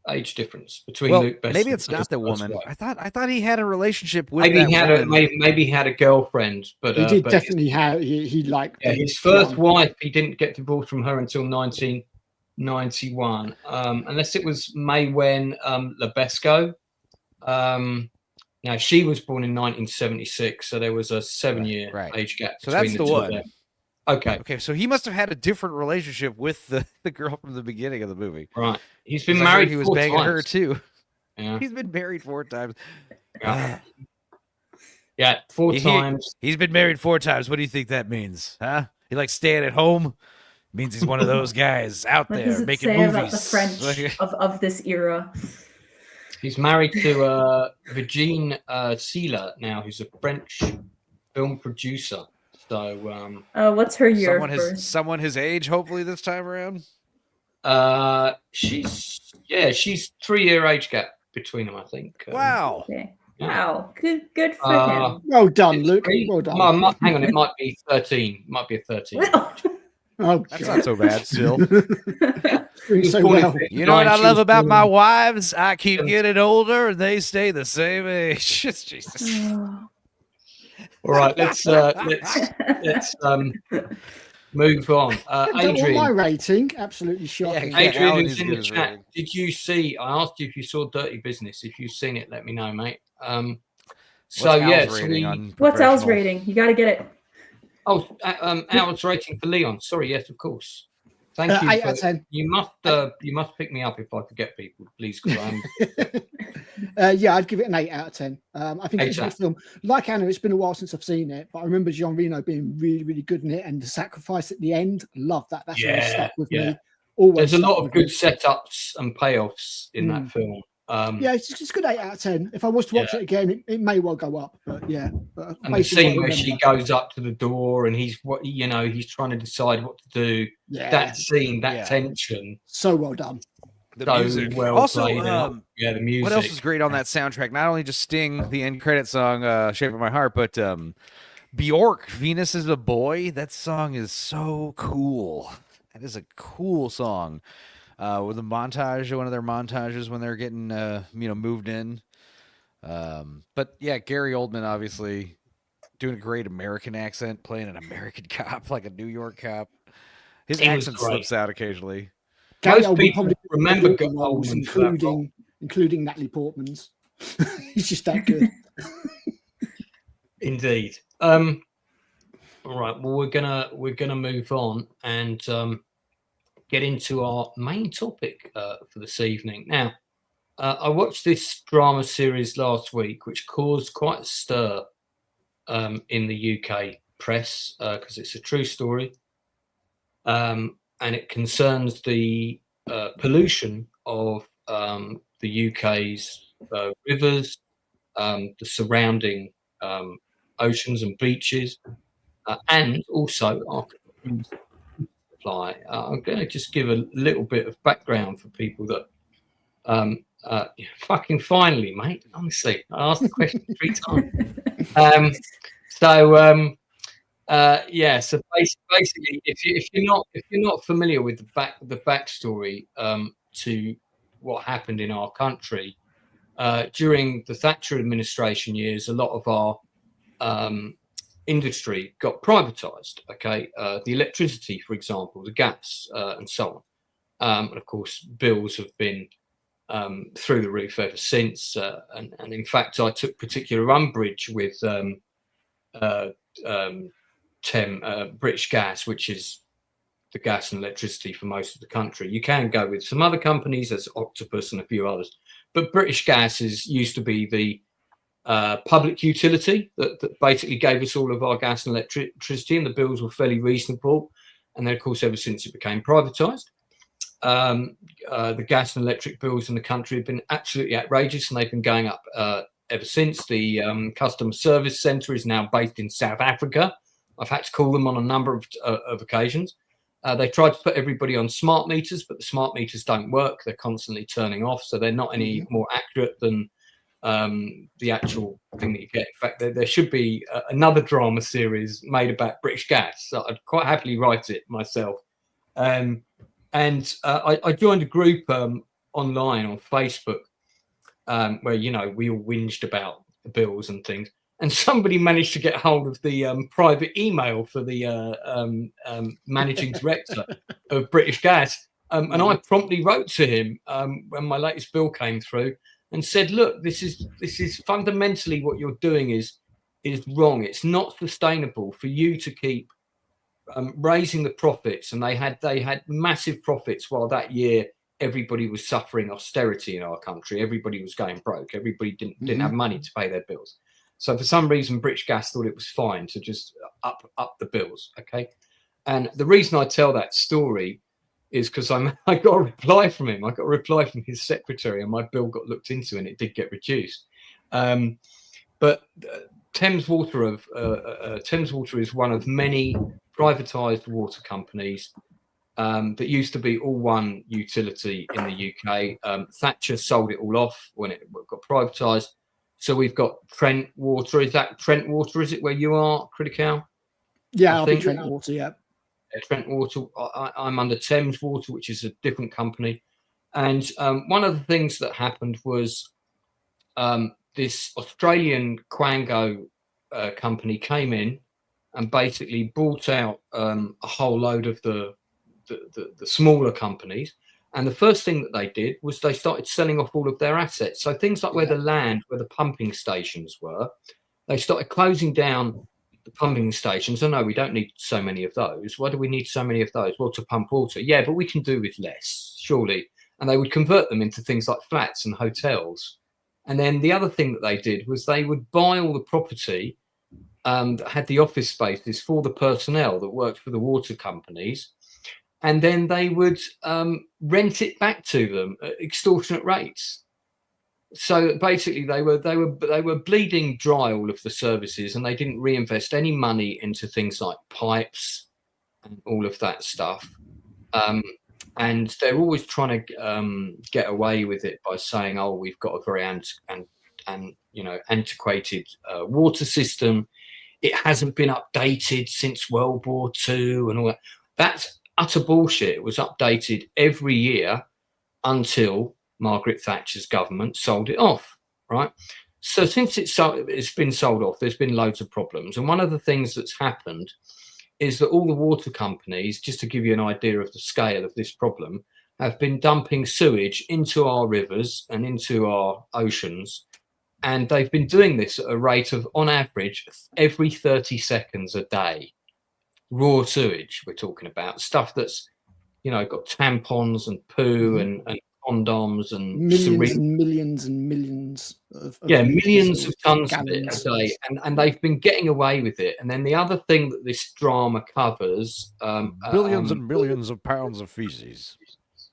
age difference between Luc Besson. Maybe it's not the woman. Wife. I thought he had a relationship with maybe that he had woman. maybe he had a girlfriend, but he did but definitely have. He liked. his first wife. He didn't get divorced from her until 1991, unless it was Maywen Lebesco. Now she was born in 1976, so there was a 7-year age gap. So that's the one. Okay, so he must have had a different relationship with the girl from the beginning of the movie. Right. He's been married. He was banging her too. Yeah. He's been married 4 times. Yeah, 4 times. He's been married 4 times. What do you think that means? Huh? He likes staying at home? It means he's one of those guys out What there does it making say movies. about the French of this era? He's married to Virginie Sela now, who's a French film producer. So, what's her year? Someone his age, hopefully this time around. She's 3-year age gap between them, I think. Wow. Okay. Wow. Good for him. Well done, Luke. Well done. Hang on, it might be 13. Might be a 13. Oh, that's not so bad still. So well. You know what I love about my wives? I keep getting older and they stay the same age. Jesus. All right, let's move on. Adrian, my rating, absolutely shocking. Adrian, who's in the chat, did you see? I asked you if you saw Dirty Business. If you've seen it, let me know, mate. What's Al's rating? You got to get it. Oh, Al's rating for Leon. Sorry, yes, of course. Thank you. 8 out of 10. You must pick me up if I forget people, please. Yeah, I'd give it an 8 out of 10. I think it's a good 8 film. Like Anna, it's been a while since I've seen it, but I remember Jean Reno being really, really good in it, and the sacrifice at the end. Love that. That's always stuck with me. Always. There's a lot of good setups and payoffs in that film. Yeah, it's just a good 8 out of 10. If I was to watch it again, it may well go up. But yeah, and the scene where she goes up to the door and he's trying to decide what to do. Yeah, that scene, that tension, so well done. The music. Well also, played out. The music. What else is great on that soundtrack? Not only just Sting, the end credit song, "Shape of My Heart," but Bjork, "Venus is a Boy." That song is so cool. That is a cool song. With a montage, one of their montages when they're getting moved in. But yeah, Gary Oldman obviously doing a great American accent, playing an American cop, like a New York cop. His accent slips out occasionally. Most people remember Oldman, including Natalie Portman's. He's just that good. Indeed. All right. Well, we're gonna move on and get into our main topic for this evening. Now, I watched this drama series last week, which caused quite a stir in the UK press because it's a true story, and it concerns the pollution of the UK's rivers, the surrounding oceans and beaches, and also our supply. I'm going to just give a little bit of background for people that fucking finally, mate. Honestly, I asked the question 3 times. So basically, if you're not familiar with the backstory to what happened in our country during the Thatcher administration years, a lot of our industry got privatized. The electricity, for example, the gas, and so on. And of course, bills have been through the roof ever since. And in fact, I took particular umbrage with British Gas, which is the gas and electricity for most of the country. You can go with some other companies, there's Octopus and a few others, but British Gas used to be the public utility that basically gave us all of our gas and electricity, and the bills were fairly reasonable. And then, of course, ever since it became privatised, the gas and electric bills in the country have been absolutely outrageous, and they've been going up ever since. The customer service centre is now based in South Africa, I've had to call them on a number of occasions. They tried to put everybody on smart meters, but the smart meters don't work. They're constantly turning off, so they're not any more accurate than the actual thing that you get. In fact, there should be another drama series made about British Gas. So I'd quite happily write it myself. And I joined a group online on Facebook where, you know, we all whinged about the bills and things. And somebody managed to get hold of the private email for the managing director of British Gas. And I promptly wrote to him when my latest bill came through and said, look, this is fundamentally what you're doing is wrong. It's not sustainable for you to keep raising the profits. And they had massive profits while that year everybody was suffering austerity in our country. Everybody was going broke. Everybody didn't have money to pay their bills. So for some reason, British Gas thought it was fine to just up the bills, okay? And the reason I tell that story is because I got a reply from him. I got a reply from his secretary, and my bill got looked into, and it did get reduced. But Thames Water is one of many privatised water companies that used to be all one utility in the UK. Thatcher sold it all off when it got privatised. So we've got Trent Water. Is that Trent Water? Is it where you are, Critical? Yeah, I'll be Trent Water, yeah. Trent Water. I'm under Thames Water, which is a different company. And one of the things that happened was this Australian Quango company came in and basically bought out a whole load of the smaller companies. And the first thing that they did was they started selling off all of their assets. So things like where the pumping stations were, they started closing down the pumping stations. Oh, no, we don't need so many of those. Why do we need so many of those? Well, to pump water. Yeah, but we can do with less, surely. And they would convert them into things like flats and hotels. And then the other thing that they did was they would buy all the property that had the office spaces for the personnel that worked for the water companies. And then they would rent it back to them at extortionate rates. So basically, they were bleeding dry all of the services, and they didn't reinvest any money into things like pipes and all of that stuff. And they're always trying to get away with it by saying, "Oh, we've got a very antiquated water system. It hasn't been updated since World War II and all that." That's utter bullshit. It was updated every year until Margaret Thatcher's government sold it off, right? So since it's been sold off, there's been loads of problems. And one of the things that's happened is that all the water companies, just to give you an idea of the scale of this problem, have been dumping sewage into our rivers and into our oceans. And they've been doing this at a rate of, on average, every 30 seconds a day. Raw sewage we're talking about, stuff that's, you know, got tampons and poo and condoms and millions and millions of millions of tons of it a day, and they've been getting away with it. And then the other thing that this drama covers, billions and billions of pounds of feces.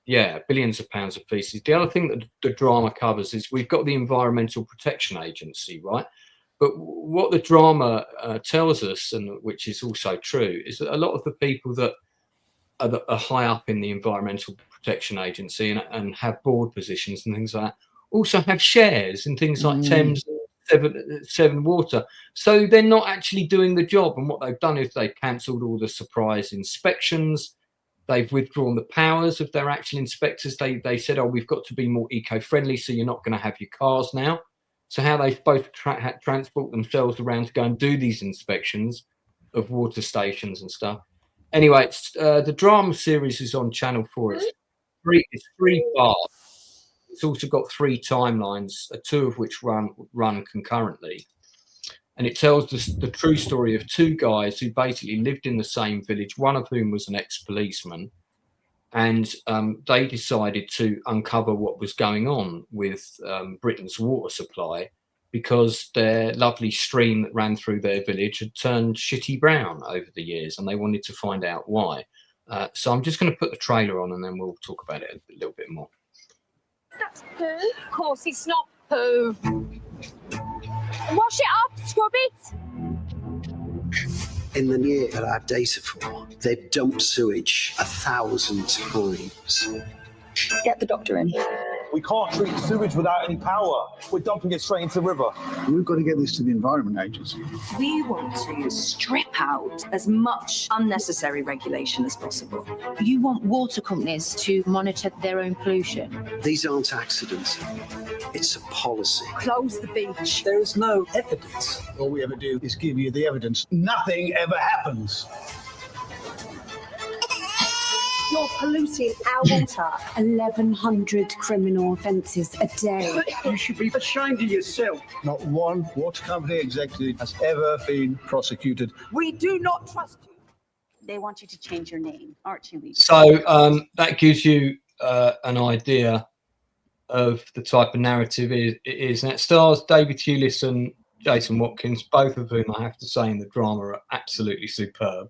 Yeah, billions of pounds of feces. The other thing that the drama covers is we've got the Environmental Protection Agency, right? But what the drama tells us, and which is also true, is that a lot of the people that are high up in the Environmental Protection Agency and have board positions and things like that also have shares in things like Thames, Severn Water. So they're not actually doing the job. And what they've done is they've cancelled all the surprise inspections. They've withdrawn the powers of their actual inspectors. They said, oh, we've got to be more eco-friendly, so you're not going to have your cars now. So how they're supposed to transport themselves around to go and do these inspections of water stations and stuff. Anyway, it's, the drama series is on Channel 4. It's three parts. It's also got 3 timelines, 2 of which run concurrently. And it tells the true story of 2 guys who basically lived in the same village, one of whom was an ex-policeman. And they decided to uncover what was going on with Britain's water supply, because their lovely stream that ran through their village had turned shitty brown over the years, and they wanted to find out why. So I'm just going to put the trailer on, and then we'll talk about it a little bit more. That's poo. Of course, it's not poo. Wash it off, scrub it. In the year that I have data for, they've dumped sewage 1,000 times. Get the doctor in. We can't treat sewage without any power. We're dumping it straight into the river. We've got to get this to the Environment Agency. We want to strip out as much unnecessary regulation as possible. You want water companies to monitor their own pollution? These aren't accidents. It's a policy. Close the beach. There is no evidence. All we ever do is give you the evidence. Nothing ever happens. You're polluting our water. 1,100 criminal offences a day. You should be ashamed of yourself. Not one water company executive has ever been prosecuted. We do not trust you. They want you to change your name, Archie. So that gives you an idea of the type of narrative it is. And it stars David Thewlis and Jason Watkins, both of whom I have to say in the drama are absolutely superb.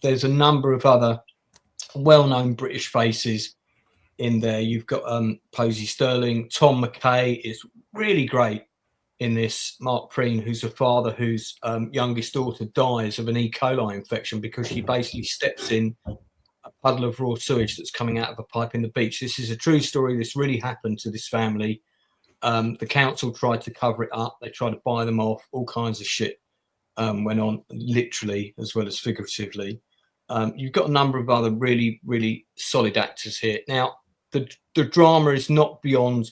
There's a number of other well-known British faces in there. You've got Posey Sterling, Tom McKay is really great in this. Mark Preen, who's a father whose youngest daughter dies of an E. coli infection because she basically steps in a puddle of raw sewage that's coming out of a pipe in the beach. This is a true story. This really happened to this family. The council tried to cover it up. They tried to buy them off. All kinds of shit went on, literally as well as figuratively. You've got a number of other really, really solid actors here. Now, the drama is not beyond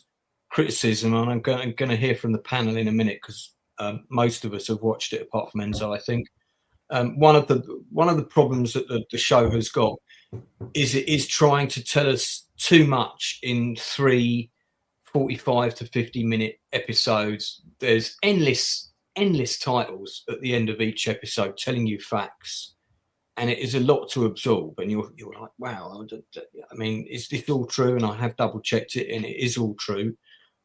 criticism, and I'm going to hear from the panel in a minute because most of us have watched it, apart from Enzo, I think. One of the problems that the show has got is it is trying to tell us too much in 3 45 to 50-minute episodes. There's endless titles at the end of each episode telling you facts. And it is a lot to absorb, and you're like, wow, I mean, is this all true? And I have double checked it, and it is all true.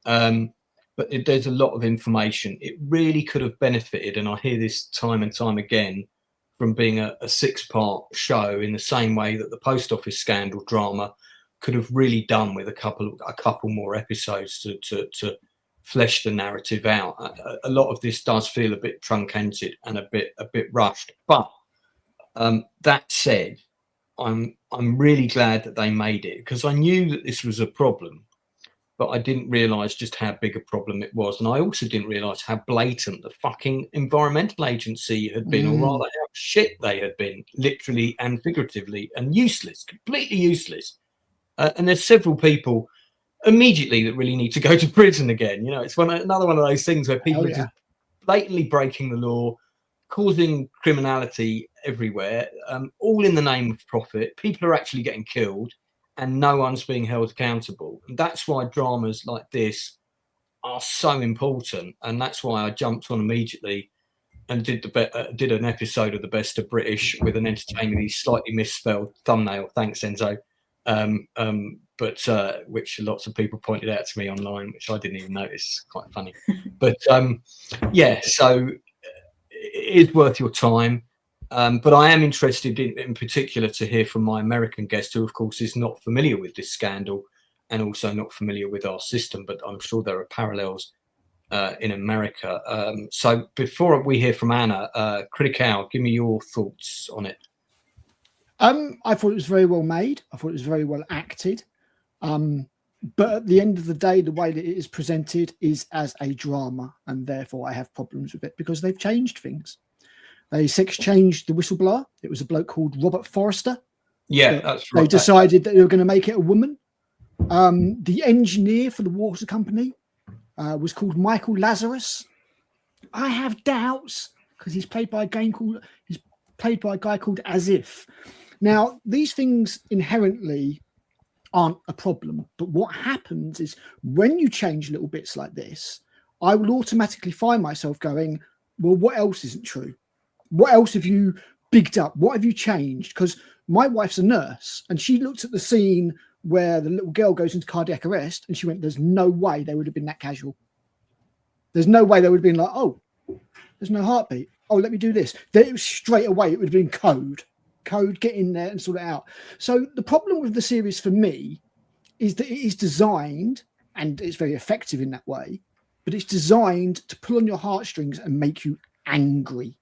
But there's a lot of information. It really could have benefited, and I hear this time and time again, from being a 6-part show in the same way that the Post Office scandal drama could have really done with a couple more episodes to flesh the narrative out. A lot of this does feel a bit truncated and a bit rushed, but that said, I'm really glad that they made it, because I knew that this was a problem, but I didn't realise just how big a problem it was, and I also didn't realise how blatant the fucking Environmental Agency had been, or rather how shit they had been, literally and figuratively, and useless, completely useless. And there's several people immediately that really need to go to prison again. You know, it's another one of those things where people are just blatantly breaking the law, causing criminality everywhere, all in the name of profit. People are actually getting killed and no one's being held accountable. And that's why dramas like this are so important. And that's why I jumped on immediately and did an episode of The Best of British with an entertainingly slightly misspelled thumbnail. Thanks, Enzo. But which lots of people pointed out to me online, which I didn't even notice. Quite funny. But yeah, so it is worth your time. But I am interested in particular to hear from my American guest, who of course is not familiar with this scandal and also not familiar with our system, but I'm sure there are parallels in America. So before we hear from Anna, Critical, give me your thoughts on it. I thought it was very well made. I thought it was very well acted. But at the end of the day, the way that it is presented is as a drama, and therefore I have problems with it because they've changed things. They changed the whistleblower. It was a bloke called Robert Forrester. Yeah, that's right. They decided that they were going to make it a woman. The engineer for the water company was called Michael Lazarus. I have doubts because he's played by a guy called As If. Now, these things inherently aren't a problem, but what happens is when you change little bits like this, I will automatically find myself going, well, what else isn't true? What else have you bigged up? What have you changed? Because my wife's a nurse and she looked at the scene where the little girl goes into cardiac arrest and she went, there's no way they would have been that casual. There's no way they would have been like, oh, there's no heartbeat. Oh, let me do this. Then straight away, it would have been code, get in there and sort it out. So the problem with the series for me is that it is designed, and it's very effective in that way, but it's designed to pull on your heartstrings and make you angry.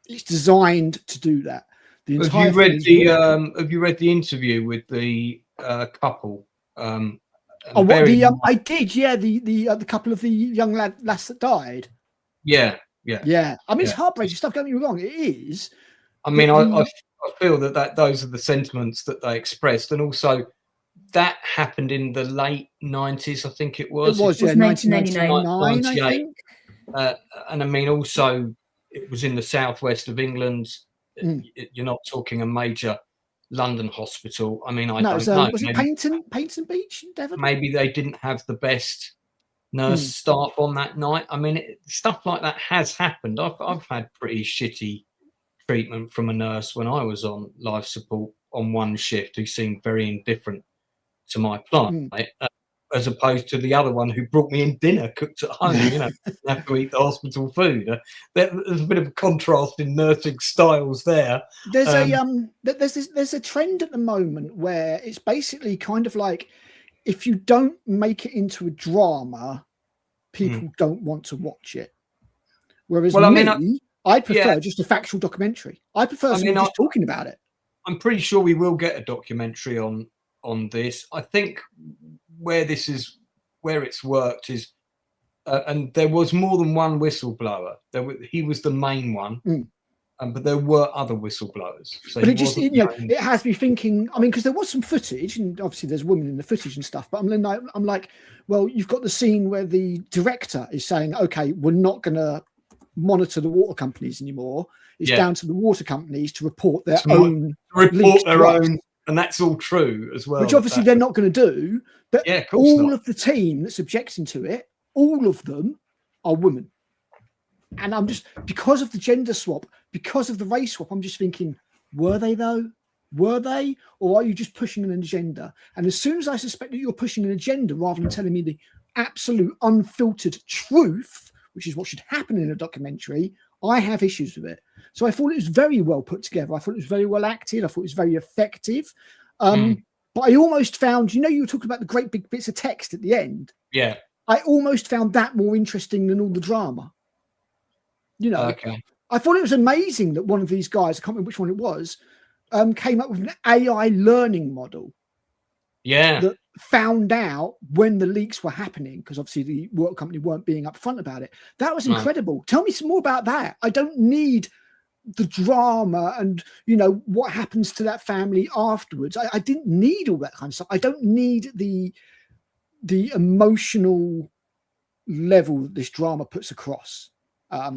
It's designed to do that. The Have entire you read thing the Have you read the interview with the couple? I did. Yeah, the couple of the young lads that died. Yeah. I mean, it's heartbreaking stuff. Don't get me wrong. It is. I mean, I feel that those are the sentiments that they expressed, and also that happened in the late 90s. I think it was. It was 1999, I think. And I mean, also, it was in the southwest of England. You're not talking a major London hospital. I mean, I don't know. Was it Paynton Beach in Devon? Maybe they didn't have the best nurse staff on that night. I mean, stuff like that has happened. I've had pretty shitty treatment from a nurse when I was on life support on one shift who seemed very indifferent to my plight, as opposed to the other one who brought me in dinner cooked at home. You know, have to eat the hospital food. There's a bit of a contrast in nursing styles there. There's there's a trend at the moment where it's basically kind of like, if you don't make it into a drama, people don't want to watch it. Whereas I prefer just a factual documentary. I prefer someone just talking about it. I'm pretty sure we will get a documentary on this. I think where it's worked is, and there was more than one whistleblower. He was the main one, but there were other whistleblowers. So but it has me thinking. I mean, because there was some footage, and obviously there's women in the footage and stuff. But I'm like, well, you've got the scene where the director is saying, "Okay, we're not going to monitor the water companies anymore. It's down to the water companies to report their own own." And that's all true as well. Which obviously they're not going to do. But all of the team that's objecting to it, all of them are women. And I'm just, because of the gender swap, because of the race swap, I'm just thinking, were they though? Were they? Or are you just pushing an agenda? And as soon as I suspect that you're pushing an agenda rather than telling me the absolute unfiltered truth, which is what should happen in a documentary, I have issues with it. So I thought it was very well put together. I thought it was very well acted. I thought it was very effective. But I almost found, you were talking about the great big bits of text at the end. Yeah. I almost found that more interesting than all the drama. I thought it was amazing that one of these guys, I can't remember which one it was, came up with an AI learning model. Yeah. That found out when the leaks were happening, because obviously the water company weren't being upfront about it. That was incredible. Tell me some more about that. I don't need the drama and what happens to that family afterwards. I didn't need all that kind of stuff. I don't need the emotional level that this drama puts across. I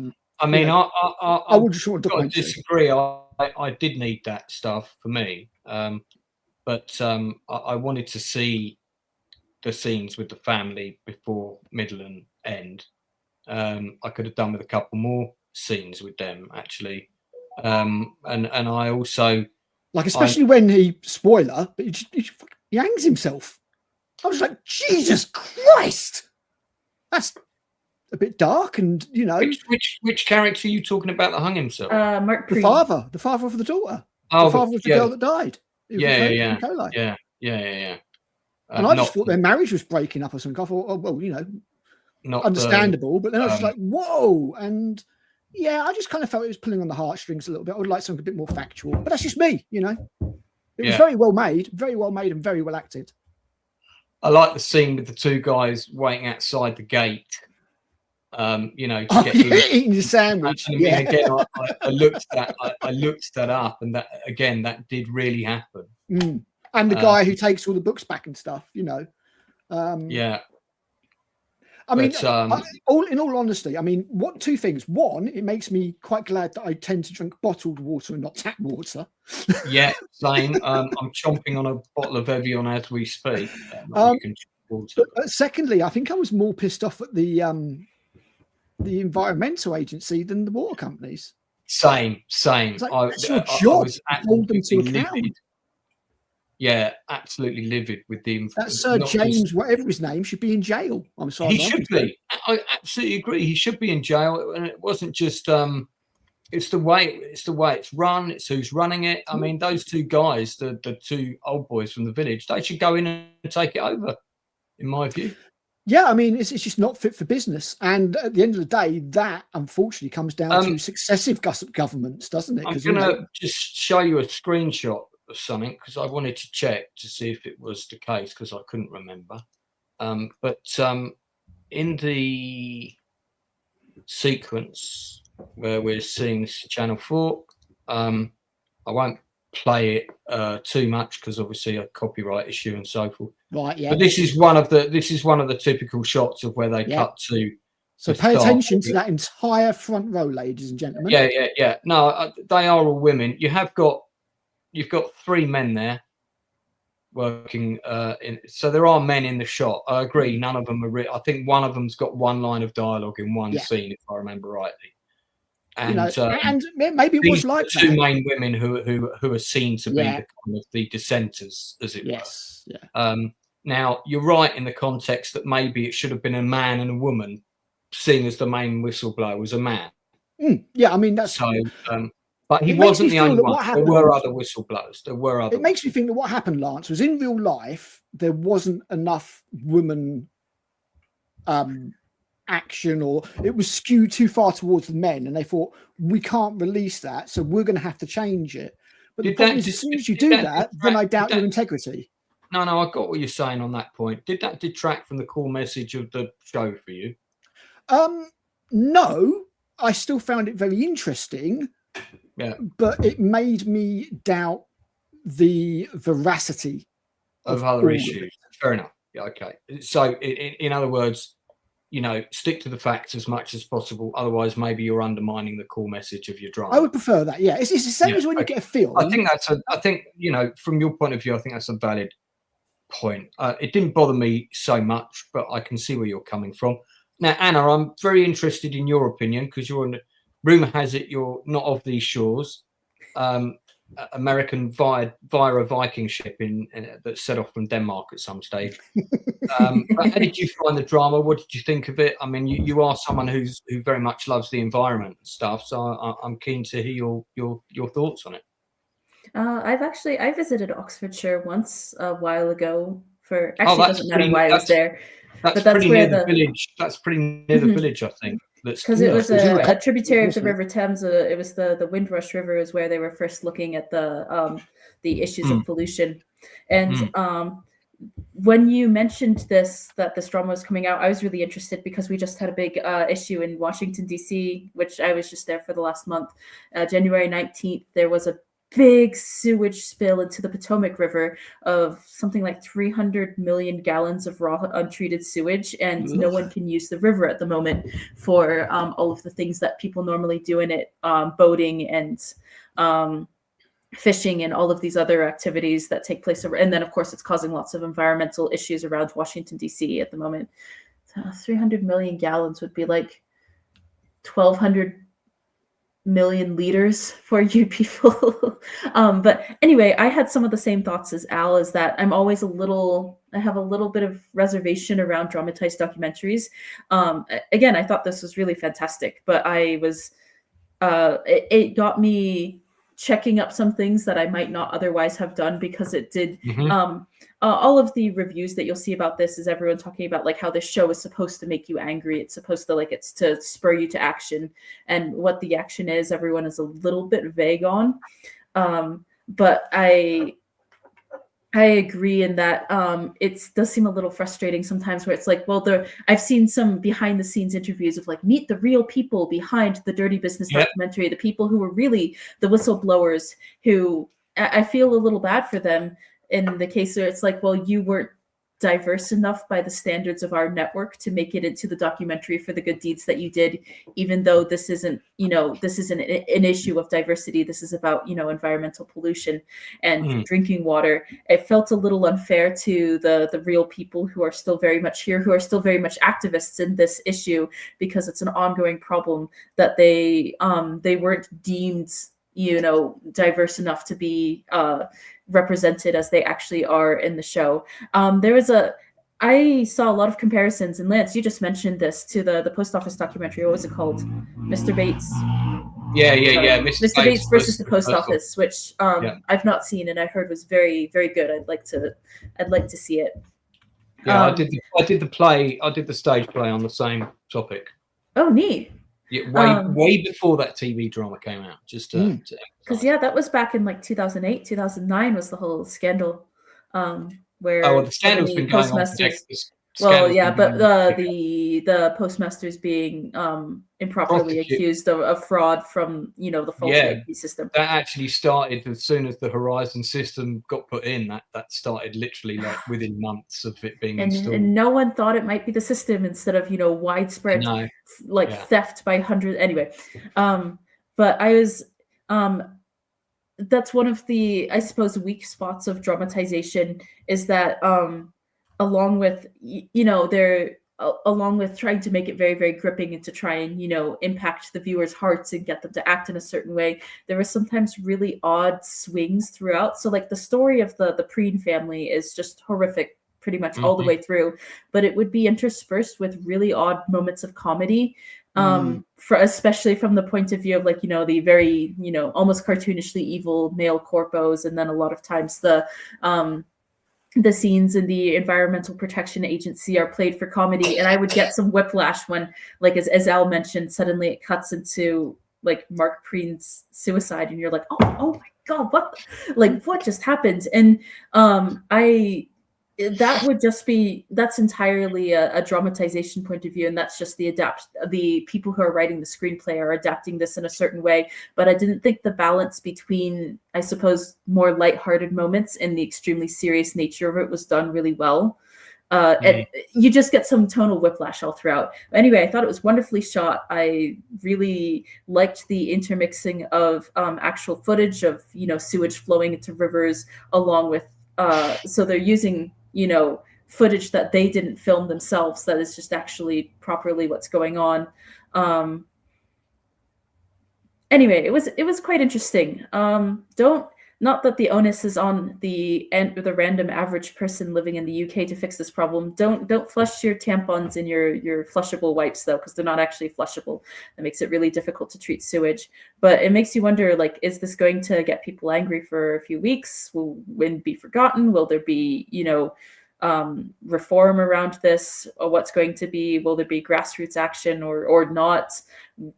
mean, I would just disagree. I did need that stuff for me. But I wanted to see the scenes with the family before, middle, and end. I could have done with a couple more scenes with them, actually. And I also especially when spoiler, but he hangs himself. I was like, Jesus Christ, that's a bit dark, and which character are you talking about that hung himself? Mark the father of the daughter, the father of the girl that died. Yeah. And I just thought their marriage was breaking up or something. I thought, oh well, not understandable. But then I was just like, whoa, and I just kind of felt it was pulling on the heartstrings a little bit. I would like something a bit more factual, but that's just me, It was very well made, and very well acted. I like the scene with the two guys waiting outside the gate. To get eating the sandwich. And again, I looked that up, and that did really happen. And the guy who takes all the books back and stuff, I mean, in all honesty, I mean, two things. One, it makes me quite glad that I tend to drink bottled water and not tap water. Yeah, same. I'm chomping on a bottle of Evian as we speak. But secondly, I think I was more pissed off at the environmental agency than the water companies. Same. It's like, that's your job. Hold them to account. Yeah, absolutely livid with the. That Sir James, whatever his name, should be in jail. I'm sorry. He should be. I absolutely agree. He should be in jail, and it wasn't just. It's the way it's run. It's who's running it. I mean, those two guys, the two old boys from the village, they should go in and take it over. In my view. Yeah, I mean, it's just not fit for business. And at the end of the day, that unfortunately comes down to successive governments, doesn't it? I'm going to just show you a screenshot of something because I wanted to check to see if it was the case because I couldn't remember. But in the sequence where we're seeing Channel 4, I won't play it too much because obviously a copyright issue and so forth. Right, yeah. But this is one of the typical shots of where they cut to. So pay attention to that entire front row, ladies and gentlemen. Yeah. No, they are all women. You've got 3 men there working so there are men in the shot. I agree. None of them are I think one of them's got one line of dialogue in one scene, if I remember rightly. And, and maybe it was like two main women who are seen to be the kind of the dissenters, as it were. Now you're right in the context that maybe it should have been a man and a woman, seeing as the main whistleblower was a man. Yeah, I mean that's so. But he wasn't the only one. There were other whistleblowers. It makes me think that what happened, Lance, was in real life there wasn't enough women action, or it was skewed too far towards the men, and they thought we can't release that, so we're going to have to change it. But the problem is, as soon as you do that, then I doubt your integrity. No, I got what you're saying on that point. Did that detract from the core message of the show for you? No, I still found it very interesting. Yeah, but it made me doubt the veracity of other issues. Fair enough. Yeah, okay. So, in other words, stick to the facts as much as possible. Otherwise, maybe you're undermining the core message of your drama. I would prefer that. Yeah, it's the same as when you get a film. I think from your point of view, I think that's a valid point. It didn't bother me so much, but I can see where you're coming from. Now, Anna, I'm very interested in your opinion because you're rumor has it you're not of these shores. American via a Viking ship that set off from Denmark at some stage. How did you find the drama? What did you think of it? I mean, you are someone who very much loves the environment and stuff, so I'm keen to hear your thoughts on it. I visited Oxfordshire once a while ago. It doesn't matter why I was there. That's pretty near the village. That's pretty near the village, I think. Because it was a tributary of the River Thames. It was the Windrush River is where they were first looking at the issues of pollution. And when you mentioned that this drama was coming out, I was really interested because we just had a big issue in Washington, D.C., which I was just there for the last month. January 19th, there was a big sewage spill into the Potomac River of something like 300 million gallons of raw untreated sewage, and no one can use the river at the moment for all of the things that people normally do in it, boating and fishing and all of these other activities that take place. And then, of course, it's causing lots of environmental issues around Washington, D.C. at the moment. 300 million gallons would be like 1,200 million liters for you people. But anyway, I had some of the same thoughts as Al, is that I have a little bit of reservation around dramatized documentaries. Again, I thought this was really fantastic, but it got me checking up some things that I might not otherwise have done, because it did. All of the reviews that you'll see about this is everyone talking about like how this show is supposed to make you angry. It's supposed to it's to spur you to action, and what the action is, everyone is a little bit vague on. But I agree in that it does seem a little frustrating sometimes, where it's like, well, I've seen some behind the scenes interviews of like, meet the real people behind the Dirty Business documentary, the people who were really the whistleblowers, who I feel a little bad for them in the case where it's like, well, you weren't diverse enough by the standards of our network to make it into the documentary for the good deeds that you did, even though this isn't an issue of diversity. This is about, environmental pollution and drinking water. It felt a little unfair to the real people who are still very much here, who are still very much activists in this issue, because it's an ongoing problem that they weren't deemed, diverse enough to be represented as they actually are in the show. I saw a lot of comparisons, and Lance, you just mentioned this, to the post office documentary. What was it called? Mr. Bates. Yeah. Mr. Bates versus the post office, which I've not seen and I heard was very, very good. I'd like to see it. Yeah, I did the play. I did the stage play on the same topic. Oh, neat. Yeah, way before that TV drama came out. Just because that was back in like 2008, 2009 was the whole scandal, where the scandal's been going on for decades. Well, yeah, but the postmasters being improperly accused of fraud from the faulty IP system. That actually started as soon as the Horizon system got put in. That started literally like within months of it being installed. And no one thought it might be the system instead of widespread theft by hundreds. Anyway, but I was that's one of the, I suppose, weak spots of dramatization is that along with along with trying to make it very, very gripping and to try and impact the viewers' hearts and get them to act in a certain way, there were sometimes really odd swings throughout. So like the story of the Preen family is just horrific pretty much all the way through, but it would be interspersed with really odd moments of comedy, especially from the point of view of the very almost cartoonishly evil male corpos, and then a lot of times the scenes in the Environmental Protection Agency are played for comedy, and I would get some whiplash when, as Al mentioned, suddenly it cuts into Mark Preen's suicide, and you're like, oh my god, what just happened? And that's entirely a dramatization point of view, and that's just the people who are writing the screenplay are adapting this in a certain way. But I didn't think the balance between, I suppose, more lighthearted moments and the extremely serious nature of it was done really well. And you just get some tonal whiplash all throughout. Anyway, I thought it was wonderfully shot. I really liked the intermixing of actual footage of sewage flowing into rivers, along with so they're using footage that they didn't film themselves, that is just actually properly what's going on. Anyway, it was quite interesting. Not that the onus is on the random average person living in the UK to fix this problem. Don't flush your tampons in your flushable wipes though, because they're not actually flushable. That makes it really difficult to treat sewage. But it makes you wonder, is this going to get people angry for a few weeks? Will wind be forgotten? Will there be reform around this? Or what's going to be? Will there be grassroots action or not?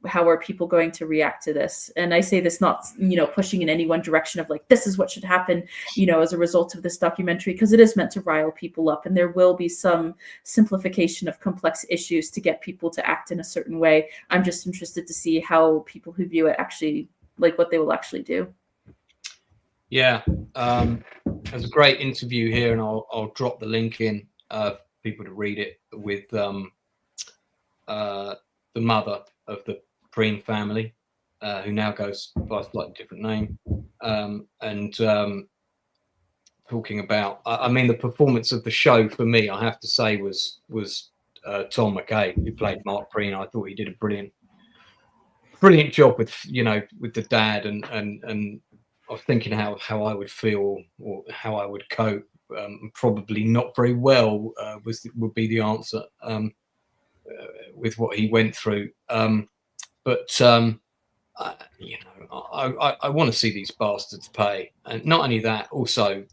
How are people going to react to this? And I say this not pushing in any one direction of this is what should happen as a result of this documentary, because it is meant to rile people up, and there will be some simplification of complex issues to get people to act in a certain way. I'm just interested to see how people who view it actually what they will actually do. Yeah, there's a great interview here, and I'll drop the link in for people to read it, with the mother of the Preen family, who now goes by a slightly different name, and talking about, the performance of the show for me, I have to say, was Tom McKay, who played Mark Preen. I thought he did a brilliant job with with the dad, and I was thinking how I would feel or how I would cope. Probably not very well would be the answer with what he went through. But I want to see these bastards pay, and not only that, also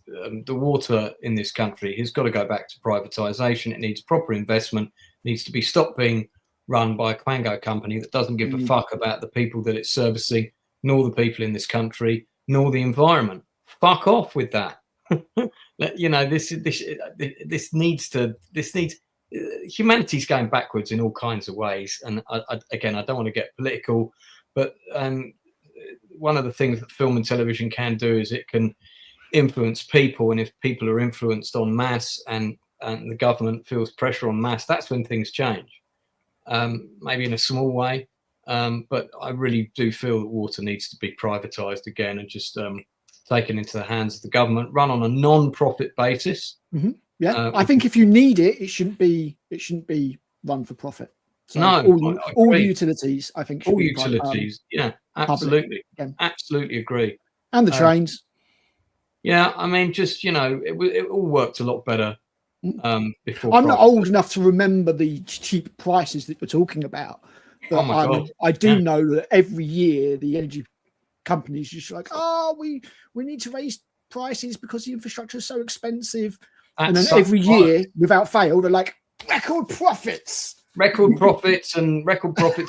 the water in this country has got to go back to privatisation. It needs proper investment. It needs to be stopped being run by a Quango company that doesn't give a fuck about the people that it's servicing, nor the people in this country, nor the environment. Fuck off with that. This needs humanity's going backwards in all kinds of ways. And I don't want to get political, but one of the things that film and television can do is it can influence people. And if people are influenced en masse and the government feels pressure en masse, that's when things change. Maybe in a small way. But I really do feel that water needs to be privatised again and just taken into the hands of the government, run on a non-profit basis. Mm-hmm. Yeah, I think if you need it, it shouldn't be run for profit. So no, all the utilities, I think, should all be utilities. Yeah, absolutely, absolutely agree. And the trains. Yeah, it all worked a lot better before. I'm not old enough to remember the cheap prices that you're talking about. But I do know that every year the energy companies just we need to raise prices because the infrastructure is so expensive. And then every year, without fail, they're like, record profits. Record profits. And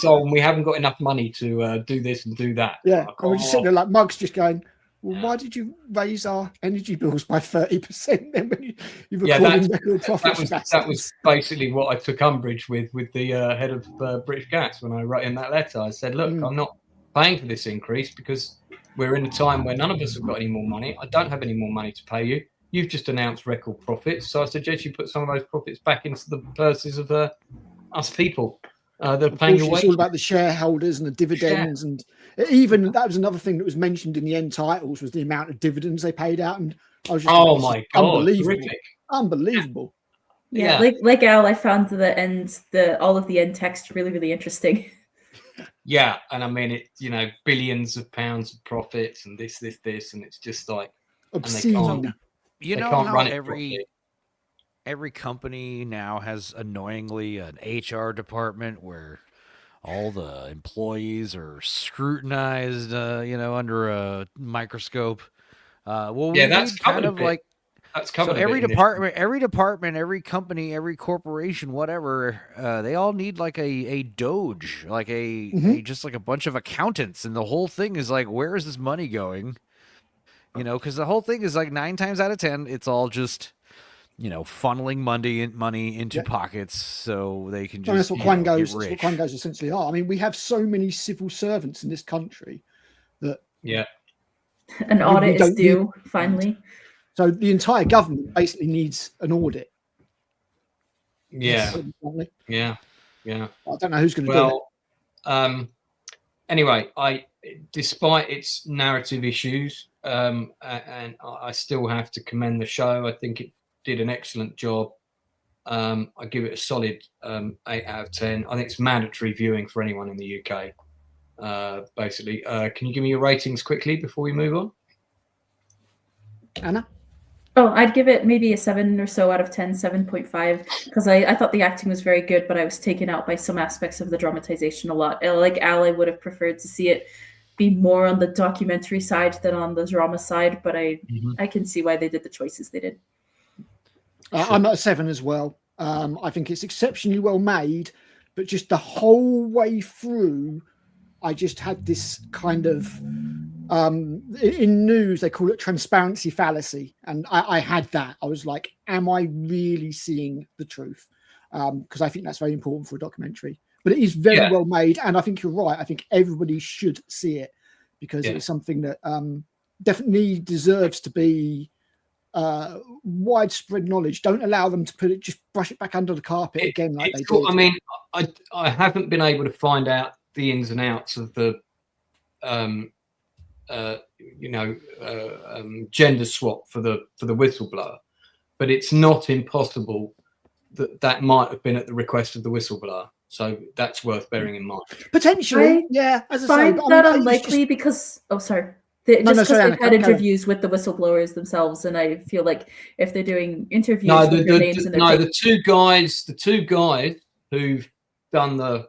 oh, and we haven't got enough money to do this and do that. Yeah, and we're just sitting there like mugs, just going, well, why did you raise our energy bills by 30% then when you're recording record profits? That was basically what I took umbrage with the head of British Gas when I wrote in that letter. I said, look, I'm not paying for this increase because we're in a time where none of us have got any more money. I don't have any more money to pay you. You've just announced record profits. So I suggest you put some of those profits back into the purses of us people. They're paying your wages. It's all about the shareholders and the dividends, and even that was another thing that was mentioned in the end titles was the amount of dividends they paid out. And I was just my god, unbelievable. Yeah, like Al, I found all of the end text really interesting. Yeah, and I mean it. Billions of pounds of profits and this, and it's just like obscene. You know how every company now has annoyingly an HR department where all the employees are scrutinized, under a microscope. That's kind of like that's covered. So every department, every company, every corporation, whatever, they all need like a doge, like just like a bunch of accountants, and the whole thing is like, where is this money going? Because the whole thing is like 9 times out of 10, it's all just funneling money into pockets so they can just. That's what Quangos. That's what Quangos essentially are. I mean, we have so many civil servants in this country that an audit is due finally. So the entire government basically needs an audit. Yeah. I don't know who's going to do it. Anyway, despite its narrative issues, and I still have to commend the show. I think it did an excellent job. I give it a solid 8 out of 10. I think it's mandatory viewing for anyone in the UK. Basically, can you give me your ratings quickly before we move on? Anna? Oh, I'd give it maybe a 7 or so out of 10, 7.5, because I thought the acting was very good, but I was taken out by some aspects of the dramatization a lot. Like Al, I would have preferred to see it be more on the documentary side than on the drama side, but I can see why they did the choices they did. I'm at a 7 as well. I think it's exceptionally well made, but just the whole way through, I just had this kind of in news they call it transparency fallacy, and I had that. I was like, am I really seeing the truth? Because I think that's very important for a documentary. But it is very well made, and I think you're right. I think everybody should see it because it's something that definitely deserves to be widespread knowledge. Don't allow them to just brush it back under the carpet again like they did. I mean, I haven't been able to find out the ins and outs of the gender swap for the whistleblower, but it's not impossible that might have been at the request of the whistleblower. So that's worth bearing in mind. Potentially, as I find say, that unlikely because because they've had interviews with the whistleblowers themselves, and I feel like if they're doing interviews with their names and their the two guys who've done the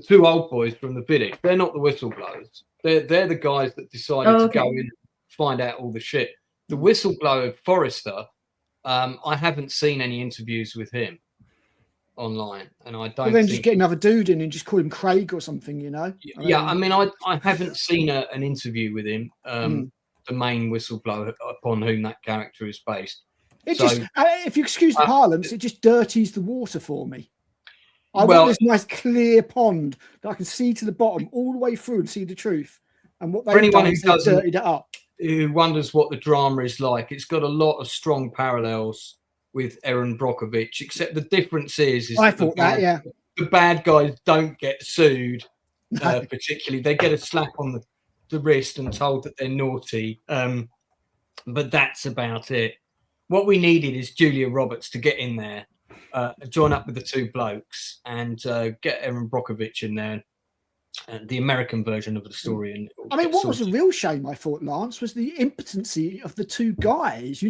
two old boys from the village, they're not the whistleblowers. They're the guys that decided to go in and find out all the shit. The whistleblower Forrester, I haven't seen any interviews with him online, and I don't. Then just get another dude in and just call him Craig or something, I mean, I haven't seen an interview with him, the main whistleblower upon whom that character is based. It just, if you excuse the parlance, it just dirties the water for me. I want this nice clear pond that I can see to the bottom all the way through and see the truth. And what they've done is they've dirtied it up. Who wonders what the drama is like? It's got a lot of strong parallels with Erin Brockovich, except the difference is the bad guys don't get sued particularly. They get a slap on the wrist and told that they're naughty, but that's about it. What we needed is Julia Roberts to get in there, join up with the two blokes, and get Erin Brockovich in there, the American version of the story. And I mean, what was a real shame, I thought, Lance, was the impotency of the two guys,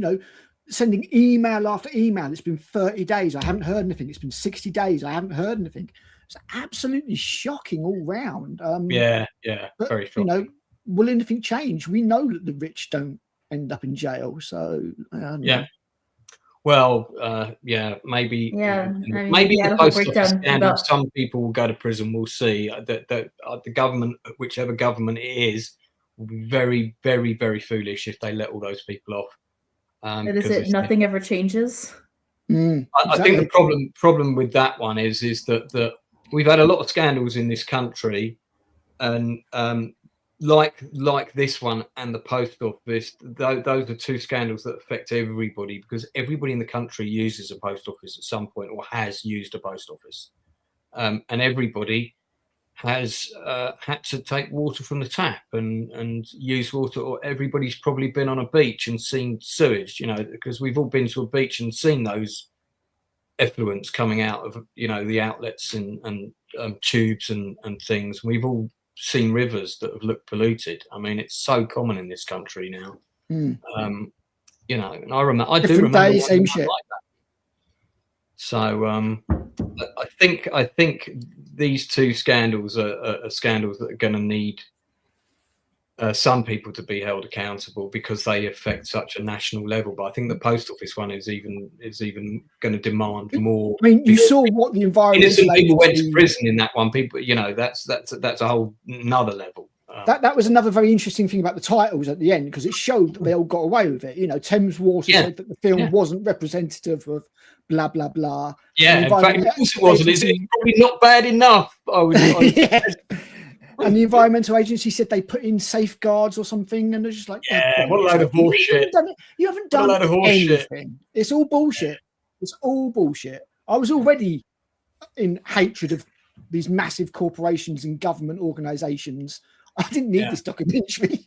sending email after email. It's been 30 days. I haven't heard anything. It's been 60 days. I haven't heard anything. It's absolutely shocking all round. Very shocking. Will anything change? We know that the rich don't end up in jail. So yeah. Well, maybe. Yeah, I mean, maybe yeah, the the whole post office breakdown scandal. about- Some people will go to prison. We'll see that the government, whichever government it is, will be very, very, very foolish if they let all those people off. But is it nothing ever changes? I think the problem with that one is that we've had a lot of scandals in this country, and like this one and the post office, those are two scandals that affect everybody, because everybody in the country uses a post office at some point or has used a post office, and everybody has had to take water from the tap and use water, or everybody's probably been on a beach and seen sewage, because we've all been to a beach and seen those effluents coming out of the outlets and tubes and things. We've all seen rivers that have looked polluted. I mean, it's so common in this country now. And I do remember days, same shit. like that. So I think these two scandals are scandals that are going to need some people to be held accountable because they affect such a national level. But I think the post office one is even going to demand more. I mean, you saw what the environment. Innocent people went to prison in that one. People, that's a whole another level. That was another very interesting thing about the titles at the end, because it showed that they all got away with it. Thames Water said that the film wasn't representative of blah blah blah. Yeah, in fact, of course it wasn't. It's probably not bad enough. And the environmental agency said they put in safeguards or something, and they're just like, what a load of bullshit. You haven't done anything. It's all bullshit. It's all bullshit. I was already in hatred of these massive corporations and government organisations. I didn't need this documentary.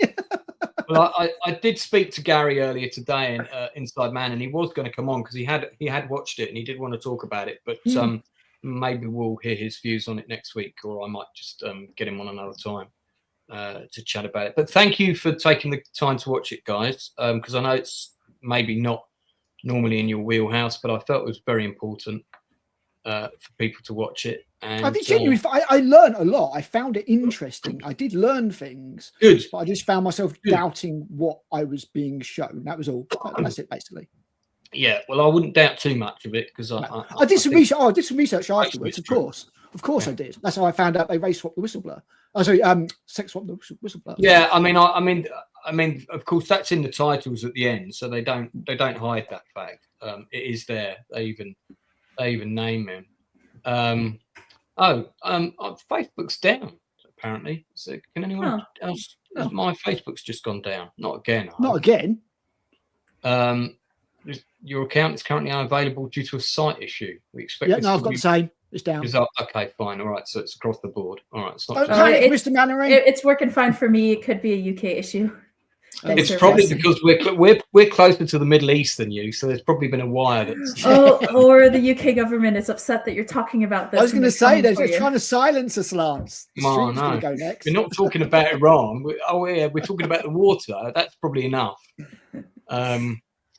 Well, I did speak to Gary earlier today in Inside Man, and he was going to come on because he had watched it and he did want to talk about it. But maybe we'll hear his views on it next week, or I might just get him on another time to chat about it. But thank you for taking the time to watch it, guys, because I know it's maybe not normally in your wheelhouse, but I felt it was very important for people to watch it. And I think genuinely, I learned a lot. I found it interesting. I did learn things. Good. But I just found myself doubting what I was being shown. That was all. That's it, basically. Yeah, well, I wouldn't doubt too much of it because I did some research. I did some research afterwards, of course. Of course, I did. That's how I found out they race swapped the whistleblower. Oh, sorry, sex swapped the whistleblower. Yeah, I mean, of course, that's in the titles at the end, so they don't hide that fact. It is there. They even name him. Facebook's down apparently. So can anyone else? My Facebook's just gone down. Not again. Not again. Your account is currently unavailable due to a site issue. We expect. Yeah, no, I've got the same. It's down. Okay, fine. All right, so it's across the board. All right, it's not. Mr. Mannering. It's working fine for me. It could be a UK issue. It's probably because we're closer to the Middle East than you, so there's probably been a wire that's. Or the UK government is upset that you're talking about this. I was going to say they're trying to silence us, Lance. No, go next. We're not talking about Iran. We're talking about the water. That's probably enough.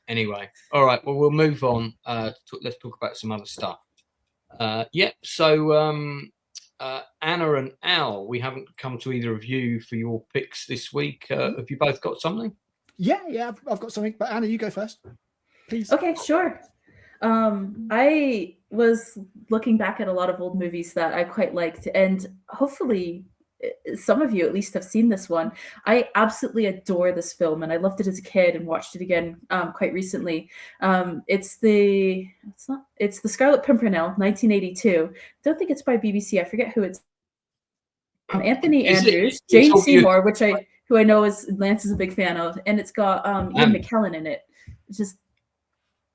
Anyway, all right. Well, we'll move on. Let's talk about some other stuff. So Anna and Al, we haven't come to either of you for your picks this week. Have you both got something? Yeah, I've got something. But Anna, you go first, please. Okay, sure. I was looking back at a lot of old movies that I quite liked, and hopefully some of you at least have seen this one. I absolutely adore this film, and I loved it as a kid and watched it again quite recently. It's the Scarlet Pimpernel, 1982. Don't think it's by BBC. I forget who it's. Anthony Andrews, Jane Seymour, who I know Lance is a big fan of, and it's got Ian McKellen in it. It's just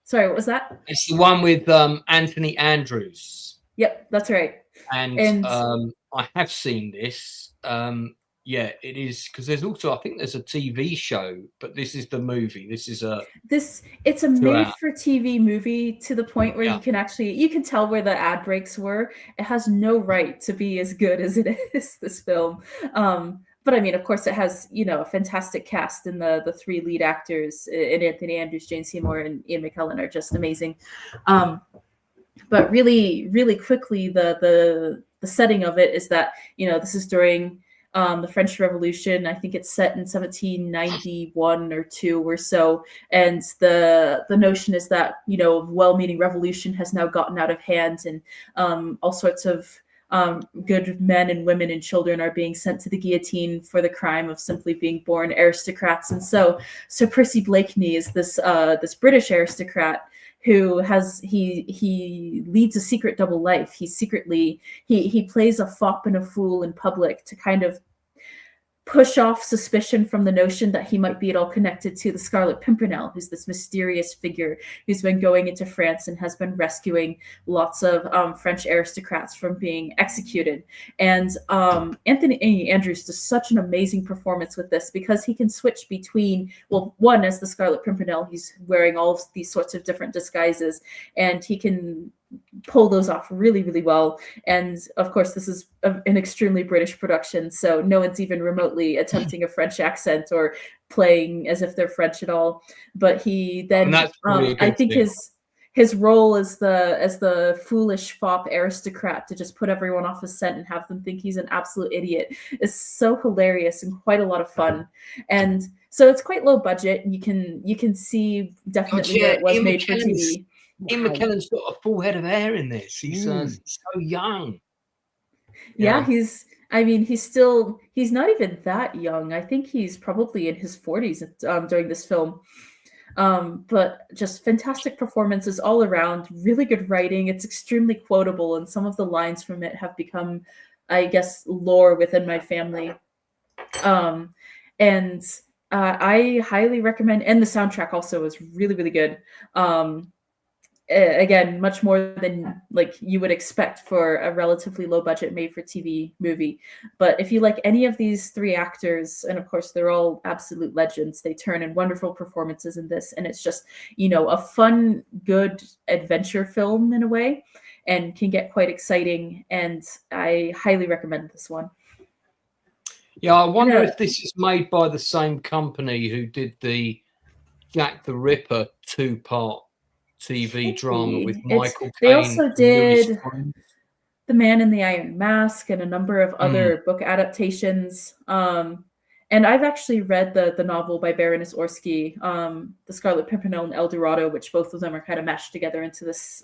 sorry, what was that? It's the one with Anthony Andrews. Yep, that's right. And I have seen this. It is because there's also, I think there's a TV show, but this is the movie. It's a made-for-TV movie to the point where you can tell where the ad breaks were. It has no right to be as good as it is, this film. But I mean, of course, it has a fantastic cast, and the three lead actors in Anthony Andrews, Jane Seymour, and Ian McKellen are just amazing. But really, really quickly, the setting of it is that this is during the French Revolution. I think it's set in 1791 or 2 or so. And the notion is that, well-meaning revolution has now gotten out of hand, and all sorts of good men and women and children are being sent to the guillotine for the crime of simply being born aristocrats. And so Percy Blakeney is this British aristocrat who he leads a secret double life. He plays a fop and a fool in public to kind of push off suspicion from the notion that he might be at all connected to the Scarlet Pimpernel, who's this mysterious figure who's been going into France and has been rescuing lots of French aristocrats from being executed. And Anthony Andrews does such an amazing performance with this, because he can switch between, well, one, as the Scarlet Pimpernel, he's wearing all of these sorts of different disguises, and he can pull those off really, really well. And of course, this is an extremely British production, so no one's even remotely attempting a French accent or playing as if they're French at all. But he then, I think his role as the foolish fop aristocrat to just put everyone off his scent and have them think he's an absolute idiot is so hilarious and quite a lot of fun. And so it's quite low budget. You can see definitely that it was made for TV. Ian McKellen's got a full head of hair in this. He's so young. Yeah, he's not even that young. I think he's probably in his 40s during this film. But just fantastic performances all around, really good writing. It's extremely quotable, and some of the lines from it have become, I guess, lore within my family. And I highly recommend, and the soundtrack also is really, really good. Again, much more than like you would expect for a relatively low budget made for TV movie. But if you like any of these 3 actors, and of course they're all absolute legends, they turn in wonderful performances in this, and it's just, a fun, good adventure film in a way, and can get quite exciting. And I highly recommend this one. Yeah, I wonder if this is made by the same company who did the Jack the Ripper 2-part TV drama with Michael Caine. They also did The Man in the Iron Mask and a number of other book adaptations. And I've actually read the novel by Baroness Orski, The Scarlet Pimpernel and El Dorado, which both of them are kind of mashed together into this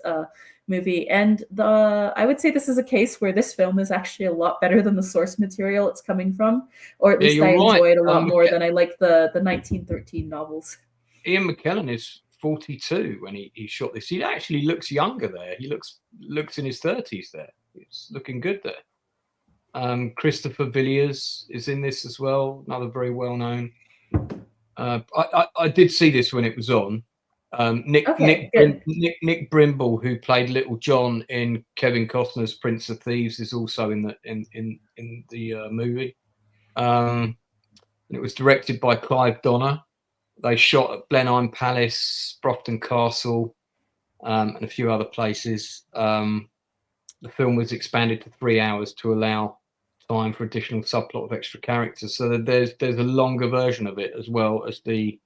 movie. And I would say this is a case where this film is actually a lot better than the source material it's coming from, or at least I enjoy it a lot more than I like the 1913 novels. Ian McKellen is 42 when he shot this. He actually looks younger there. He looks in his 30s there. It's looking good there. Christopher Villiers is in this as well, another very well known. I did see this when it was on. Nick Brimble, who played Little John in Kevin Costner's Prince of Thieves, is also in the movie. And it was directed by Clive Donner. They shot at Blenheim Palace, Sprofton Castle, and a few other places. The film was expanded to 3 hours to allow time for additional subplot of extra characters. So there's a longer version of it as well as the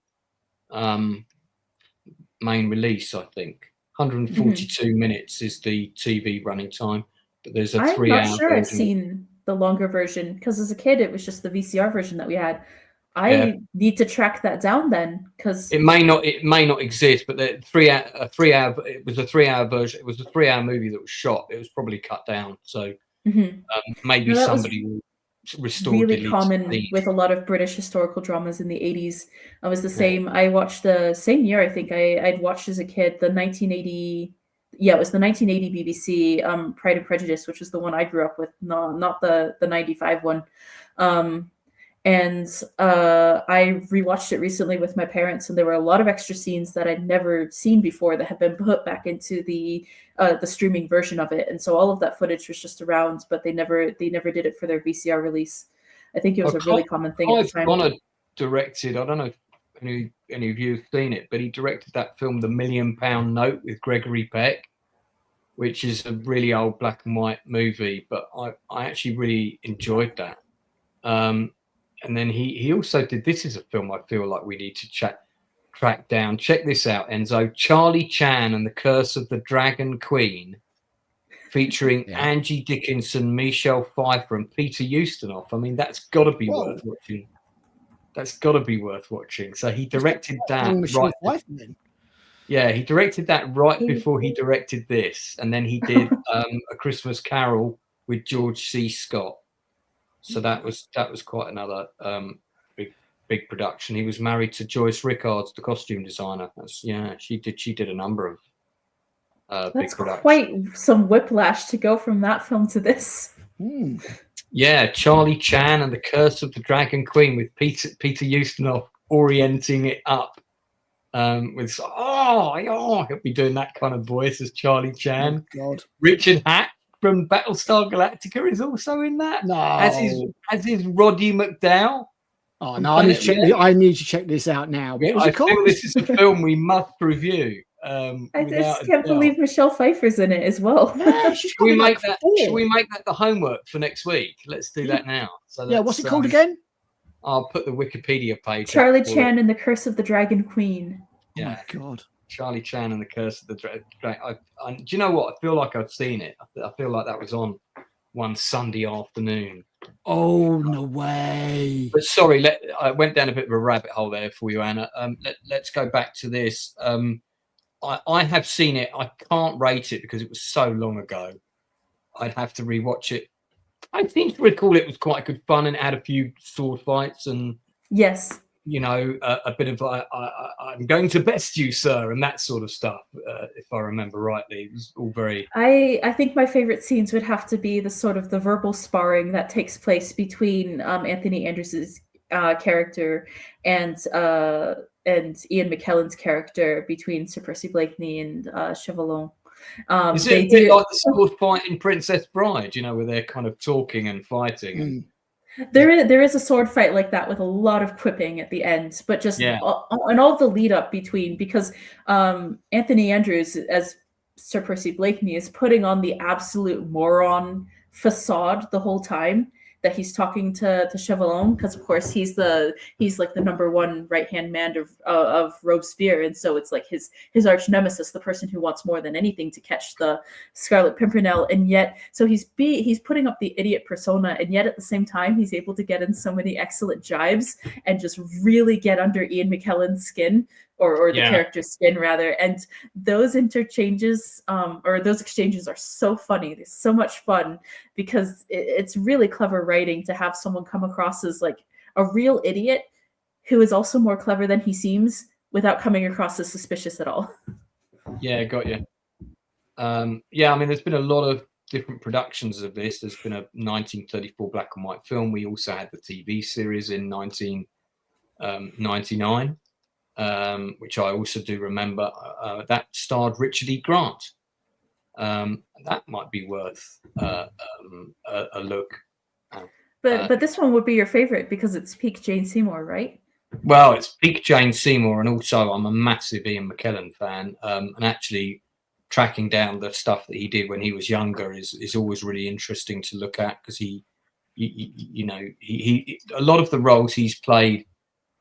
main release, I think. 142 minutes is the TV running time, but there's a 3 hour version. I'm not sure I've seen the longer version, because as a kid it was just the VCR version that we had. I need to track that down then, because it may not exist, but the 3 hour it was a 3 hour version. It was a 3 hour movie that was shot. It was probably cut down, so maybe somebody will restore. Really common with a lot of British historical dramas in the 80s. I was the same. I watched the same year. I think I'd watched as a kid the 1980. Yeah, it was the 1980 BBC Pride and Prejudice, which was the one I grew up with, not the 95 one. And I rewatched it recently with my parents, and there were a lot of extra scenes that I'd never seen before that had been put back into the streaming version of it. And so all of that footage was just around, but they never did it for their VCR release. I think it was a really common thing at the time. Donner directed, I don't know if any of you have seen it, but he directed that film, The £1 Million Note, with Gregory Peck, which is a really old black and white movie, but I actually really enjoyed that. And then he also did, this is a film I feel like we need to track down. Check this out, Enzo. Charlie Chan and the Curse of the Dragon Queen featuring Angie Dickinson, Michelle Pfeiffer, and Peter Ustinov. I mean, that's got to be worth watching. That's got to be worth watching. So he directed that right. Yeah, he directed that right before he directed this, and then he did A Christmas Carol with George C. Scott. So that was quite another big production. He was married to Joyce Rickards, the costume designer. She did a number of big productions. That's quite some whiplash to go from that film to this. Yeah, Charlie Chan and the Curse of the Dragon Queen with Peter Ustinov orienting it up. With he'll be doing that kind of voice as Charlie Chan. Oh, God. Richard Hatch from Battlestar Galactica is also in that. No, as is Roddy McDowell. Oh no, I need to check this out now. I feel this is a film we must review. I just can't believe Michelle Pfeiffer's in it as well. Yeah, should we make that the homework for next week? Let's do that now. So what's it called again? I'll put the Wikipedia page. Charlie Chan and the Curse of the Dragon Queen. Yeah. Oh my God. Charlie Chan and the Curse of the Dragon. Do you know what? I feel like I've seen it. I feel like that was on one Sunday afternoon. Oh, no way. But sorry, I went down a bit of a rabbit hole there for you, Anna. Let's go back to this. I have seen it. I can't rate it because it was so long ago. I'd have to rewatch it. I think to recall it was quite good fun and had a few sword fights and yes, a bit of I'm going to best you, sir, and that sort of stuff. If I remember rightly, it was all very. I think my favorite scenes would have to be the sort of the verbal sparring that takes place between Anthony Andrews's character and Ian McKellen's character, between Sir Percy Blakeney and Chevalon. Is it a bit like the sword fight in Princess Bride, where they're kind of talking and fighting? There is a sword fight like that with a lot of quipping at the end, but just and all the lead up between, because Anthony Andrews as Sir Percy Blakeney is putting on the absolute moron facade the whole time that he's talking to Chevalon, because of course he's like the number one right hand man of Robespierre, and so it's like his arch nemesis, the person who wants more than anything to catch the Scarlet Pimpernel, and yet so he's putting up the idiot persona, and yet at the same time he's able to get in so many excellent jibes and just really get under Ian McKellen's skin. Or the character's skin, rather. And those interchanges or those exchanges are so funny. They're so much fun because it's really clever writing to have someone come across as like a real idiot who is also more clever than he seems without coming across as suspicious at all. Yeah, got you. I mean, there's been a lot of different productions of this. There's been a 1934 black and white film. We also had the TV series in 1999. Which I also do remember, that starred Richard E. Grant. That might be worth a look. But this one would be your favorite because it's peak Jane Seymour, right? Well, it's peak Jane Seymour, and also I'm a massive Ian McKellen fan. And actually, tracking down the stuff that he did when he was younger is always really interesting to look at, because he a lot of the roles he's played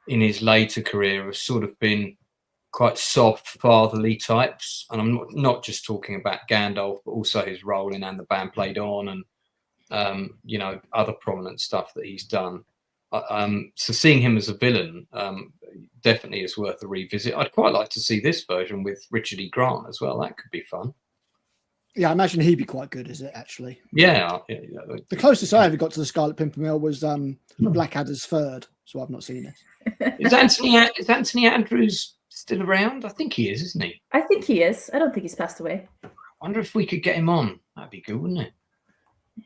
in his later career have sort of been quite soft, fatherly types. And I'm not just talking about Gandalf, but also his role in And the Band Played On and, other prominent stuff that he's done. So seeing him as a villain definitely is worth a revisit. I'd quite like to see this version with Richard E. Grant as well. That could be fun. Yeah, I imagine he'd be quite good, is it, actually? Yeah. The closest I ever got to the Scarlet Pimpernel was Blackadder's Third, so I've not seen it. Is Anthony Andrews still around? I think he is, isn't he? I think he is. I don't think he's passed away. I wonder if we could get him on. That'd be good, wouldn't it?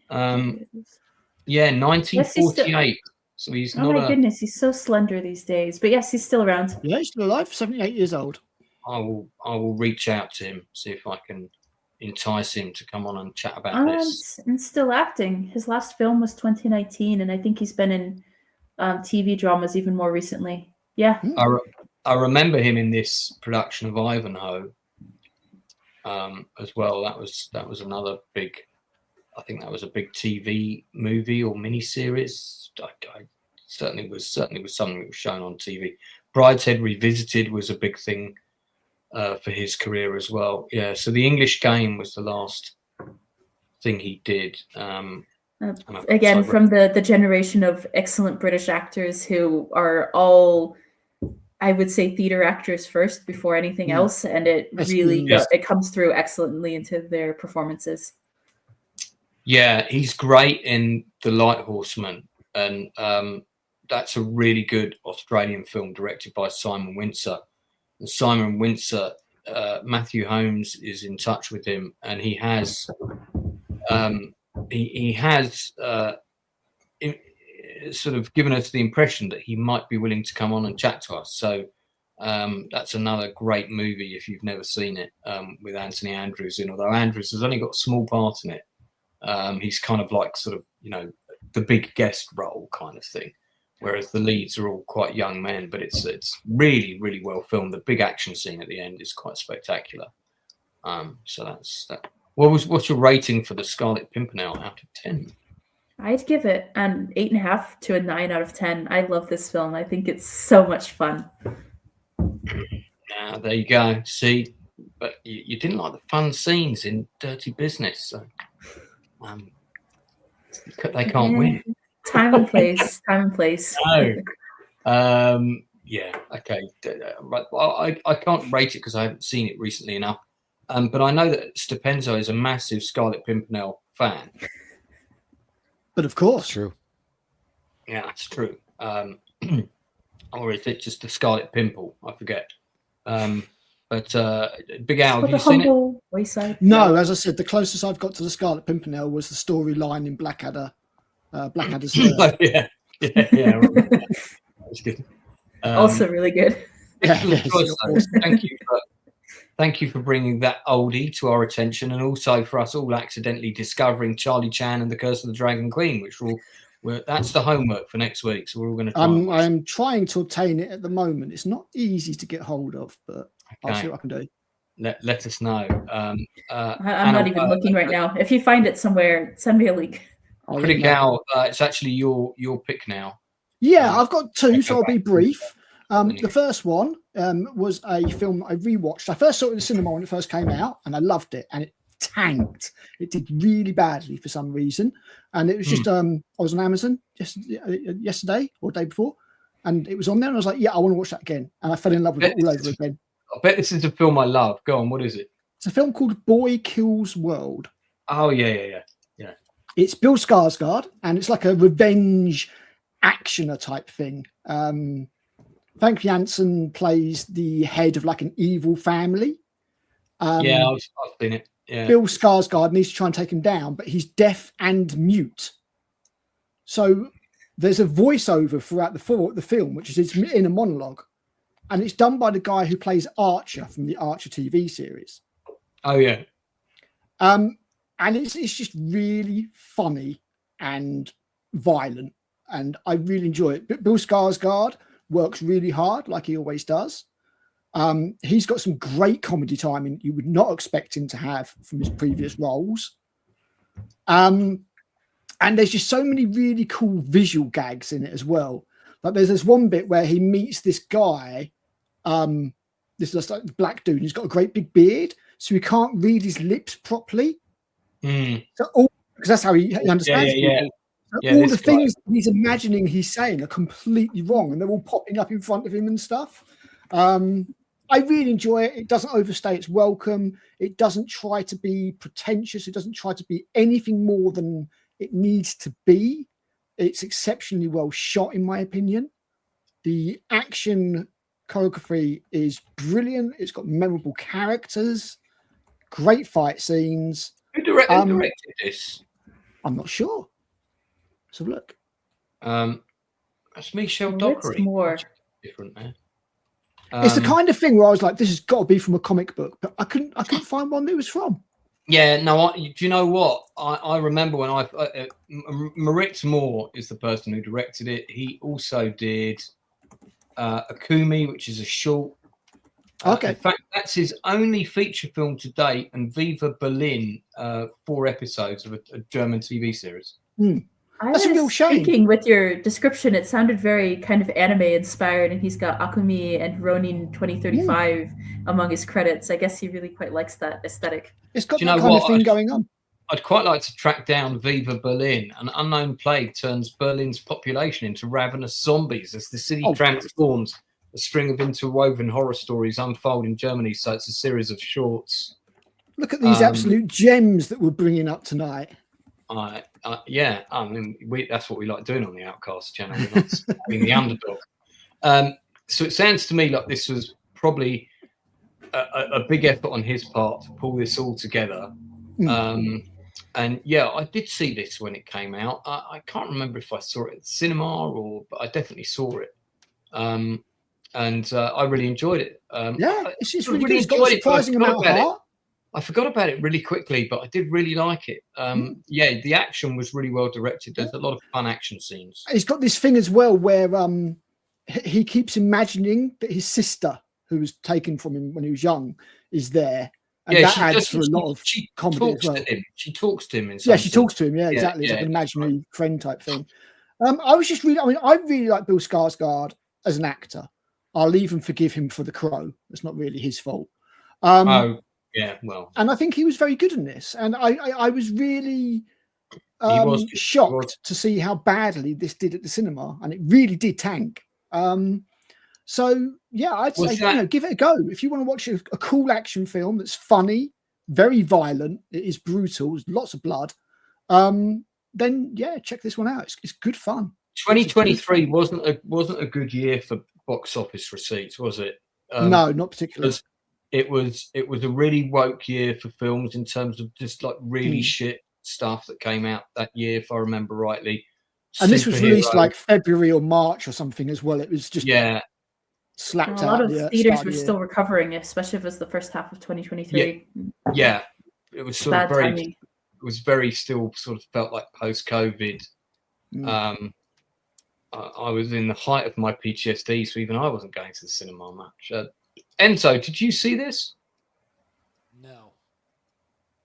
1948. So he's not. Oh my goodness, he's so slender these days. But yes, he's still around. Yeah, he's still alive, 78 years old. I will reach out to him, see if I can entice him to come on and chat about this. And still acting. His last film was 2019, and I think he's been in TV dramas even more recently. Yeah. I remember him in this production of Ivanhoe as well. That was another big. I think that was a big TV movie or miniseries. I certainly was something that was shown on TV. Brideshead Revisited was a big thing for his career as well. Yeah. So The English Game was the last thing he did. Again, from the generation of excellent British actors who are all, I would say, theater actors first before anything else, and it really it comes through excellently into their performances. Yeah, he's great in The Light Horseman, and that's a really good Australian film directed by Simon Windsor. And Simon Windsor, Matthew Holmes is in touch with him, and he has sort of given us the impression that he might be willing to come on and chat to us. So that's another great movie if you've never seen it, with Anthony Andrews in. Although Andrews has only got a small part in it, he's kind of like sort of, you know, the big guest role kind of thing, whereas the leads are all quite young men. But it's really, really well filmed. The big action scene at the end is quite spectacular. So that's that. What's your rating for The Scarlet Pimpernel out of 10? I'd give it an 8.5 to a 9 out of 10. I love this film. I think it's so much fun. There you go. See, but you didn't like the fun scenes in Dirty Business, so they can't win. Time and place. Time and place. No. Yeah. Okay. I can't rate it because I haven't seen it recently enough. But I know that Stupenzo is a massive Scarlet Pimpernel fan. But of course. True. Yeah, that's true. Or is it just the Scarlet Pimple? I forget. But Big Al, have you seen it? Wayside. No, as I said, the closest I've got to the Scarlet Pimpernel was the storyline in Blackadder. Blackadder's yeah. That's good. Also really good. Thank you for bringing that oldie to our attention, and also for us all accidentally discovering Charlie Chan and the Curse of the Dragon Queen, which that's the homework for next week. So we're all going to try. I'm trying to obtain it at the moment. It's not easy to get hold of, but I'll see what I can do. Let us know. I'm not even looking right now. If you find it somewhere, send me a link. Critical, it's actually your pick now. Yeah, I've got two, so I'll be brief. The first one was a film I rewatched. I first saw it in the cinema when it first came out, and I loved it, and it tanked. It did really badly for some reason, and it was just I was on Amazon just yesterday or the day before, and it was on there, and I was like, yeah, I want to watch that again, and I fell in love with it all over again. I bet this is a film I love. Go on, what is it? It's a film called Boy Kills World. Oh yeah. It's Bill Skarsgård, and it's like a revenge actioner type thing. Frank Janssen plays the head of like an evil family. I've seen it. Yeah. Bill Skarsgård needs to try and take him down, but he's deaf and mute. So there's a voiceover throughout the film, which is his inner monologue, and it's done by the guy who plays Archer from the Archer TV series. Oh yeah. And it's just really funny and violent, and I really enjoy it. But Bill Skarsgård works really hard, like he always does. He's got some great comedy timing you would not expect him to have from his previous roles. And there's just so many really cool visual gags in it as well. Like there's this one bit where he meets this guy, this is like the black dude, he's got a great big beard, so he can't read his lips properly. So because that's how he understands people. So all the things he's imagining he's saying are completely wrong, and they're all popping up in front of him and stuff. I really enjoy it. It doesn't overstay its welcome. It doesn't try to be pretentious. It doesn't try to be anything more than it needs to be. It's exceptionally well shot, in my opinion. The action choreography is brilliant. It's got memorable characters, great fight scenes. Who directed this? I'm not sure. Let's have a look. That's Michelle Dockery. More different, man. It's the kind of thing where I was like, "This has got to be from a comic book," but I couldn't find one that it was from. Yeah, no. Do you know what? I remember when Moritz Moore is the person who directed it. He also did Akumi, which is a short. Okay. In fact, that's his only feature film to date, and Viva Berlin, 4 episodes of a German TV series. That's a real shame. Speaking with your description, it sounded very kind of anime inspired, and he's got Akumi and Ronin 2035 among his credits. I guess he really quite likes that aesthetic. It's got that kind of thing going on. I'd quite like to track down Viva Berlin. An unknown plague turns Berlin's population into ravenous zombies as the city transforms. A string of interwoven horror stories unfold in Germany. So it's a series of shorts. Look at these absolute gems that we're bringing up tonight. Yeah, I mean, that's what we like doing on the Outcast channel. We're not being the underdog. So it sounds to me like this was probably a big effort on his part to pull this all together. And yeah, I did see this when it came out. I can't remember if I saw it at the cinema but I definitely saw it. And I really enjoyed it. It's just really good. It's got a surprising amount of heart. I forgot about it really quickly, but I did really like it. Yeah, the action was really well directed. There's a lot of fun action scenes. He's got this thing as well where he keeps imagining that his sister, who was taken from him when he was young, is there. And that adds to a lot of comedy as well. She talks to him. She talks to him. Yeah, exactly. It's like an imaginary friend type thing. I really like Bill Skarsgård as an actor. I'll even forgive him for The Crow. It's not really his fault. Yeah, well, and I think he was very good in this. And I was really shocked to see how badly this did at the cinema, and it really did tank. So yeah, I'd say give it a go if you want to watch a cool action film that's funny, very violent. It is brutal. There's lots of blood. Then yeah, check this one out. It's good fun. 2023 wasn't a good year for box office receipts, was it? No, not particularly. It was a really woke year for films in terms of just like really shit stuff that came out that year, if I remember rightly. And this was released like February or March or something as well. It was just slapped out. A lot of theaters were still recovering, especially if it was the first half of 2023. Yeah, it was sort of very. Timing. It was very still sort of felt like post-COVID. I was in the height of my PTSD, so even I wasn't going to the cinema much. Enzo, did you see this? No.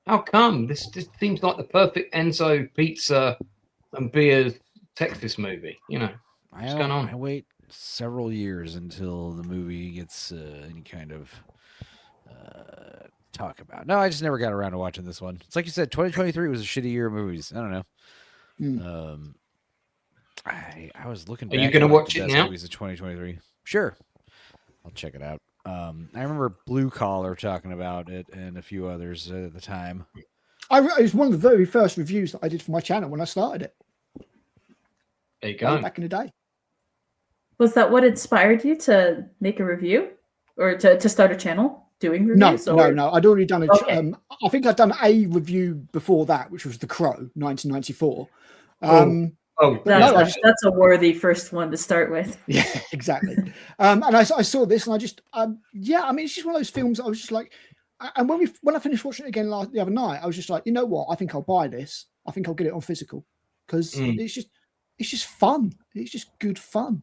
How come? This seems like the perfect Enzo pizza and beer Texas movie. You know, what's going on? I wait several years until the movie gets any kind of talk about. No, I just never got around to watching this one. It's like you said, 2023 was a shitty year of movies. I don't know. I was looking back. Are you going to watch it now? Movies of 2023. Sure. I'll check it out. I remember Blue Collar talking about it and a few others at the time. It was one of the very first reviews that I did for my channel when I started it. There you go. Back in the day. Was that what inspired you to make a review or to start a channel doing reviews? No. I'd already done I think I'd done a review before that, which was The Crow, 1994. That's a worthy first one to start with. Yeah, exactly. And I saw this, and I just, I mean, it's just one of those films. I was just like, and when I finished watching it again the other night, I was just like, you know what? I think I'll buy this. I think I'll get it on physical because it's just fun. It's just good fun.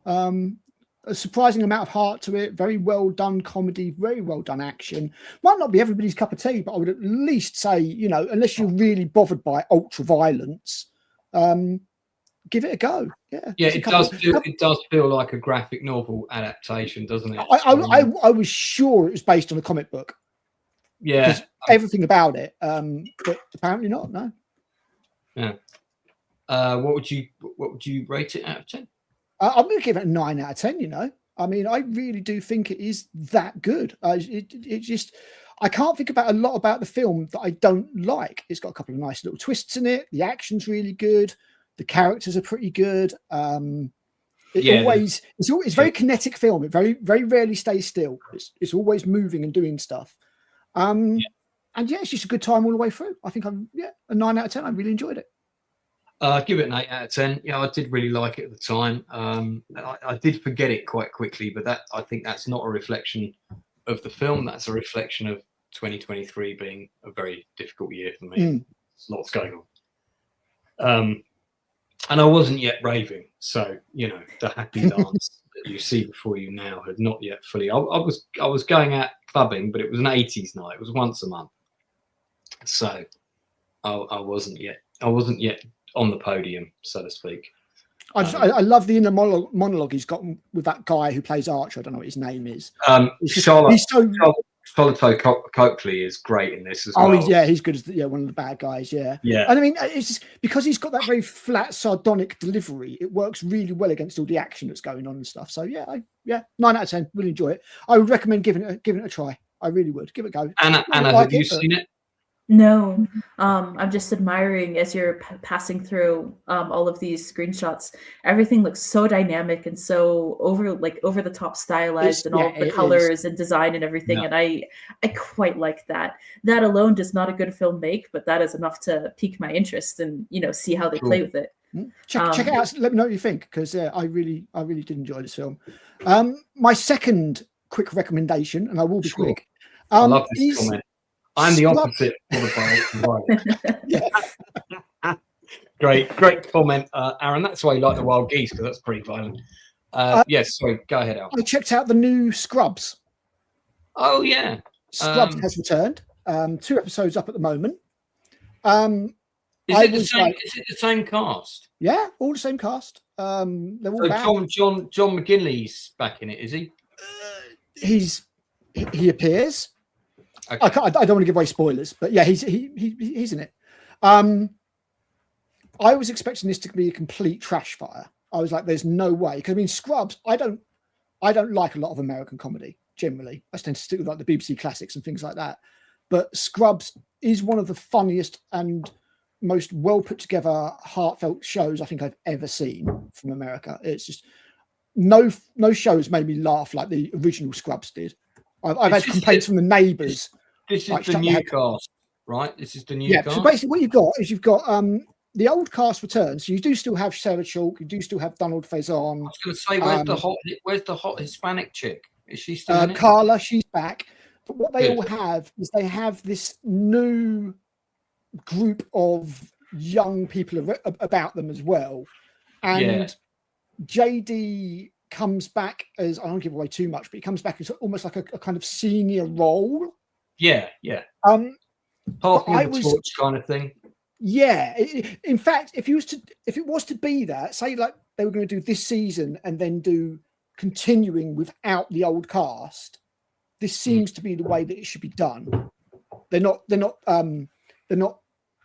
A surprising amount of heart to it. Very well done comedy. Very well done action. Might not be everybody's cup of tea, but I would at least say, you know, unless you're really bothered by ultra violence. Give it a go. Yeah, it does feel like a graphic novel adaptation, doesn't it? I was sure it was based on a comic book. Yeah, everything about it, but apparently not. No. Yeah. What would you rate it out of 10? I'm going to give it a 9 out of 10. You know, I mean, I really do think it is that good. It just. I can't think about a lot about the film that I don't like. It's got a couple of nice little twists in it. The action's really good. The characters are pretty good. It's very kinetic film. It very, very rarely stays still. It's always moving and doing stuff. And it's just a good time all the way through. I think a 9 out of 10. I really enjoyed it. Give it an 8 out of 10. Yeah, I did really like it at the time. I did forget it quite quickly, but I think that's not a reflection of the film. That's a reflection of 2023 being a very difficult year for me. Lots going on. And I wasn't yet raving. So, you know, the happy dance that you see before you now had not yet fully. I was going out clubbing, but it was an 80s night. It was once a month. So I wasn't yet on the podium, so to speak. I love the inner monologue he's got with that guy who plays Archer. I don't know what his name is. Charlotte Copley is great in this as well. He's good as one of the bad guys. Yeah. Yeah. And I mean, it's just because he's got that very flat, sardonic delivery. It works really well against all the action that's going on and stuff. So 9 out of 10. Really enjoy it. I would recommend giving it a try. I really would give it a go. Anna, have you seen it? No, I'm just admiring as you're passing through all of these screenshots. Everything looks so dynamic and so over the top stylized, and all the colors and design and everything. Yeah. And I quite like that. That alone does not a good film make, but that is enough to pique my interest and see how they play with it. Check it out. Let me know what you think, because I really did enjoy this film. My second quick recommendation, and I will be quick. I love this comment. I'm the opposite of the Great comment, Aaron. That's why you like the wild geese, because that's pretty violent. Yes, sorry, go ahead, Al. I checked out the new Scrubs. Oh, yeah. Scrubs has returned. 2 episodes up at the moment. Is it the same cast? Yeah, all the same cast. They're all back. John McGinley's back in it, is he? He appears. Okay. I don't want to give away spoilers, but yeah, he's in it. I was expecting this to be a complete trash fire. I was like, "There's no way," because I mean, Scrubs. I don't like a lot of American comedy generally. I tend to stick with like the BBC classics and things like that. But Scrubs is one of the funniest and most well put together, heartfelt shows I think I've ever seen from America. It's just no shows made me laugh like the original Scrubs did. I've had complaints from the neighbours. This is the new cast, right? This is the new cast. So basically what you've got the old cast returns. So you do still have Sarah Chalk, you do still have Donald Faison. I was going to say, where's the hot Hispanic chick? Is she still in it? Carla, she's back. But what they all have is they have this new group of young people about them as well. And JD comes back as, I don't give away too much, but he comes back as almost like a kind of senior role. Yeah. Passing the torch kind of thing. Yeah. In fact, if it was to be that, say like they were going to do this season and then do continuing without the old cast, this seems to be the way that it should be done. They're not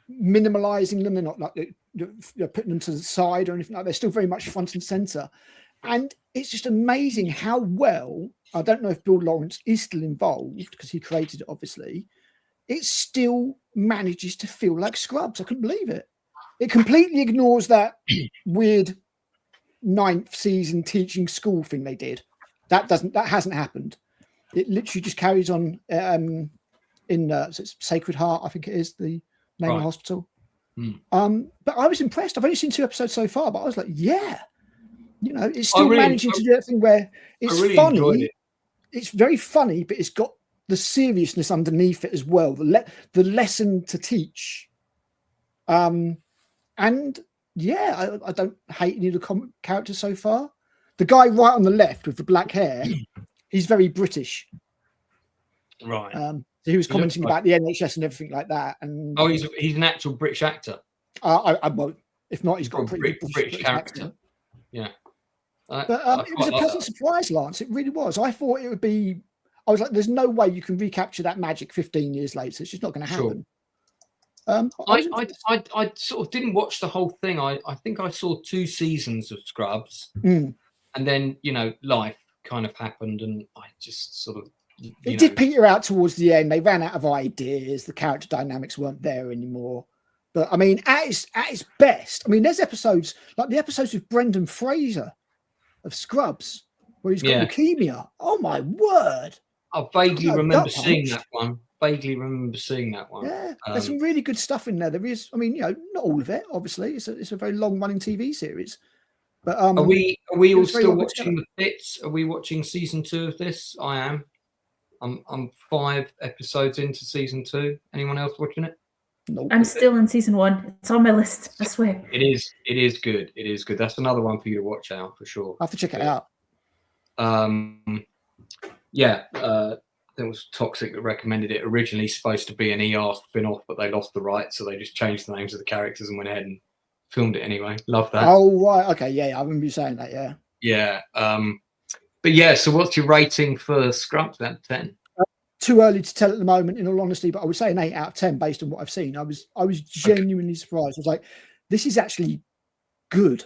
minimalizing them. They're not like putting them to the side or anything like that. They're still very much front and center. And it's just amazing how well, I don't know if Bill Lawrence is still involved because he created it, obviously. It still manages to feel like Scrubs. I couldn't believe it. It completely ignores that weird 9th season teaching school thing they did. That hasn't happened. It literally just carries on in it's Sacred Heart, I think it is the name of the hospital. But I was impressed. I've only seen 2 episodes so far, but I was like, yeah. It's still managing to do that thing where it's funny. It's very funny, but it's got the seriousness underneath it as well. The lesson to teach. And yeah, I don't hate any of the characters so far. The guy right on the left with the black hair, he's very British. Right. So he was commenting about the NHS and everything like that. And he's an actual British actor. Well, if not, he's got a pretty British character. Yeah. But it was a pleasant surprise, Lance. It really was. I thought it would be. I was like, "There's no way you can recapture that magic 15 years later. It's just not going to happen." Sure. I sort of didn't watch the whole thing. I think I saw 2 seasons of Scrubs, and then life kind of happened, and I just sort of. It did peter out towards the end. They ran out of ideas. The character dynamics weren't there anymore. But I mean, at its best, I mean, there's episodes like the episodes with Brendan Fraser of Scrubs where he's got leukemia. Oh my word! I vaguely remember seeing that one. Yeah, there's some really good stuff in there. There is, I mean, not all of it. Obviously, it's a very long-running TV series. But are we all still watching the bits? Are we watching season 2 of this? I am. I'm 5 episodes into season 2. Anyone else watching it? Nope. I'm still in season 1. It's on my list. I swear. It is good. It is good. That's another one for you to watch out for sure. I have to check it out. There was Toxic that recommended it. Originally supposed to be an ER spin-off, but they lost the rights, so they just changed the names of the characters and went ahead and filmed it anyway. Love that. Oh right, okay, yeah, I remember you saying that. Yeah. Yeah. But yeah. So what's your rating for Scrubs out of 10? too early to tell at the moment, in all honesty, but I would say an 8 out of 10 based on what I've seen. I was genuinely surprised. I was like, this is actually good.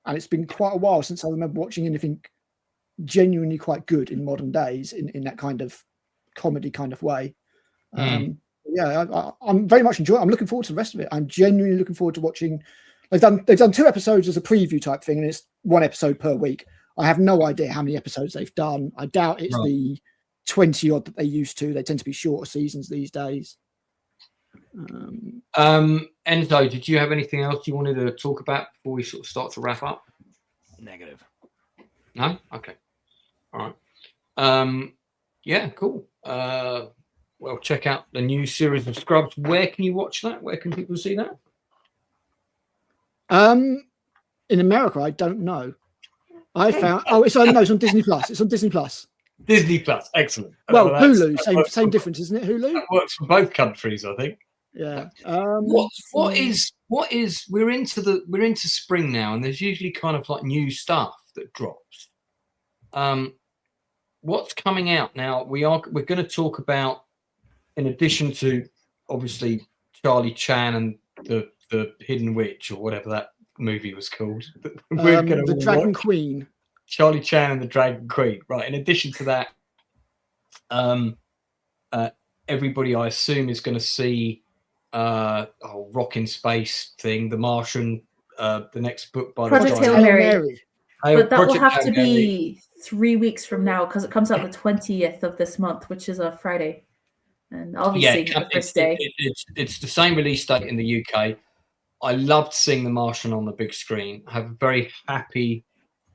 And it's been quite a while since I remember watching anything genuinely quite good in modern days in that kind of comedy kind of way. Yeah, I'm very much enjoying it. I'm looking forward to the rest of it. I'm genuinely looking forward to watching. They've done 2 episodes as a preview type thing, and it's 1 episode per week. I have no idea how many episodes they've done. I doubt it's the 20 odd that they used to. They tend to be shorter seasons these days. Enzo, did you have anything else you wanted to talk about before we sort of start to wrap up? Negative. No? Okay. All right. Yeah, cool. Well, check out the new series of Scrubs. Where can you watch that? Where can people see that? In America, I don't know. I found it's on Disney Plus. It's on Disney Plus. Disney Plus, excellent. Well, Hulu, same difference, isn't it? Hulu that works for both countries, I think. Yeah. What is we're into spring now, and there's usually kind of like new stuff that drops. What's coming out now? We're going to talk about, in addition to obviously Charlie Chan and the Hidden Witch or whatever that movie was called. The Dragon Queen. Charlie Chan and the Dragon Queen. Right. In addition to that, everybody, I assume, is going to see Rock in Space thing, The Martian, the next book by Project the Hail Mary. But that will have Hail to Mary. be 3 weeks from now because it comes out the 20th of this month, which is a Friday. And I'll be seeing it the first day. It's the same release date in the UK. I loved seeing The Martian on the big screen. I have a very happy